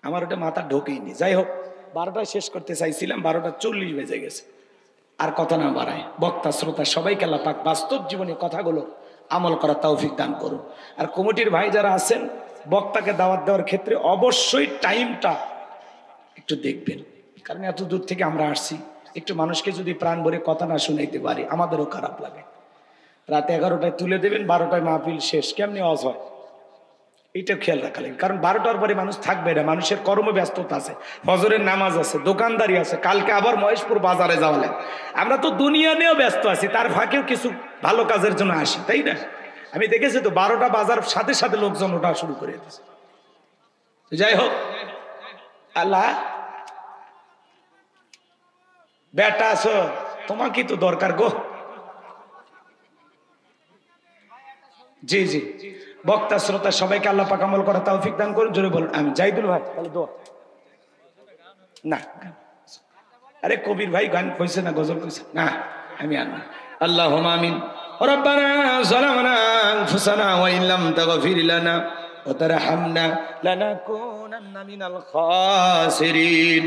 আমার ওটা মাথা ঢোকেইনি। যাই হোক, 12টায় শেষ করতে চাইছিলাম, 12:40 বেজে গেছে। আর কথা না বাড়ায়, বক্তা শ্রোতা সবাইকে আল্লাহ পাক বাস্তব জীবনে কথাগুলো আমল করা তৌফিক দান করুন। আর কমিটির ভাই যারা আছেন, বক্তাকে দাওয়াত দেওয়ার ক্ষেত্রে অবশ্যই টাইমটা একটু দেখবেন, কারণ এত দূর থেকে আমরা আসছি, একটু মানুষকে যদি প্রাণ ভরে কথা না শুনাইতে পারি আমাদেরও খারাপ লাগে। রাত 11টায় তুলে দেবেন, 12টায় মাহফিল শেষ, কেমনি আওয়াজ হয় এইটা খেয়াল রাখা লাগবে। কারণ 12টার পরে মানুষ থাকবে না, মানুষের কর্মব্যস্ততা আছে, ফজরের নামাজ আছে, দোকানদারি আছে, কালকে আবার মহেশপুর বাজারে যাওয়া লাগে। আমরা তো দুনিয়া নিয়েও ব্যস্ত আছি, তার ফাঁকেও কিছু ভালো কাজের জন্য আসি, তাই না? আমি দেখেছি তো 12টা বাজার সাথে সাথে লোকজন ওটা শুরু করে দিয়েছে। যাই হোক, আল্লাহ বেটা আছো, তোমাকে তো দরকার গো। জি জি, বক্তা শ্রোতা সবাইকে আল্লাহ পাক আমল করা তৌফিক দান করুন, জোরে বলুন আমি। জাহিদুল ভাই তাহলে দোয়া না, আরে কবির ভাই গান কইছে না, গজল কইছে না, আমি আর না। আল্লাহুম্মা আমিন। রব্বানা যালামনা আনফুসানা ওয়া ইল্লাম তাগফির লানা ওয়া তারহামনা লানাকুনান্না মিনাল খাসিরিন।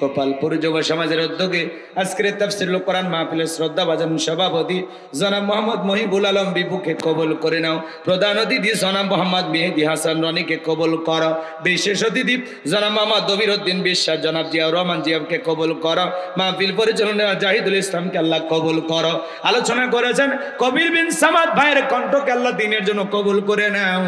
গোপালপুর যুব সমাজের উদ্যোগে আজকের তাফসীরুল কোরআন মাহফিলের শ্রদ্ধাভাজন সভাপতি জনাব মোহাম্মদ মহিবুল আলম বিপুকে কবুল করে নাও। প্রধান অতিথি জনাব মোহাম্মদ মেহেদী হাসান রনিকে কবুল করো। বিশেষ অতিথি জনাব মোহাম্মদ দবির উদ্দিন বিশ্বাস, জনাব জিয়াউর রহমান জিয়াবকে কবুল করো। মাহফিল পরিচালনা জাহিদুল ইসলামকে আল্লাহ কবুল করো। আলোচনা করেছেন কবির বিন সামাদ ভাইয়ের কণ্ঠকে আল্লাহ দিনের জন্য কবুল করে নাও।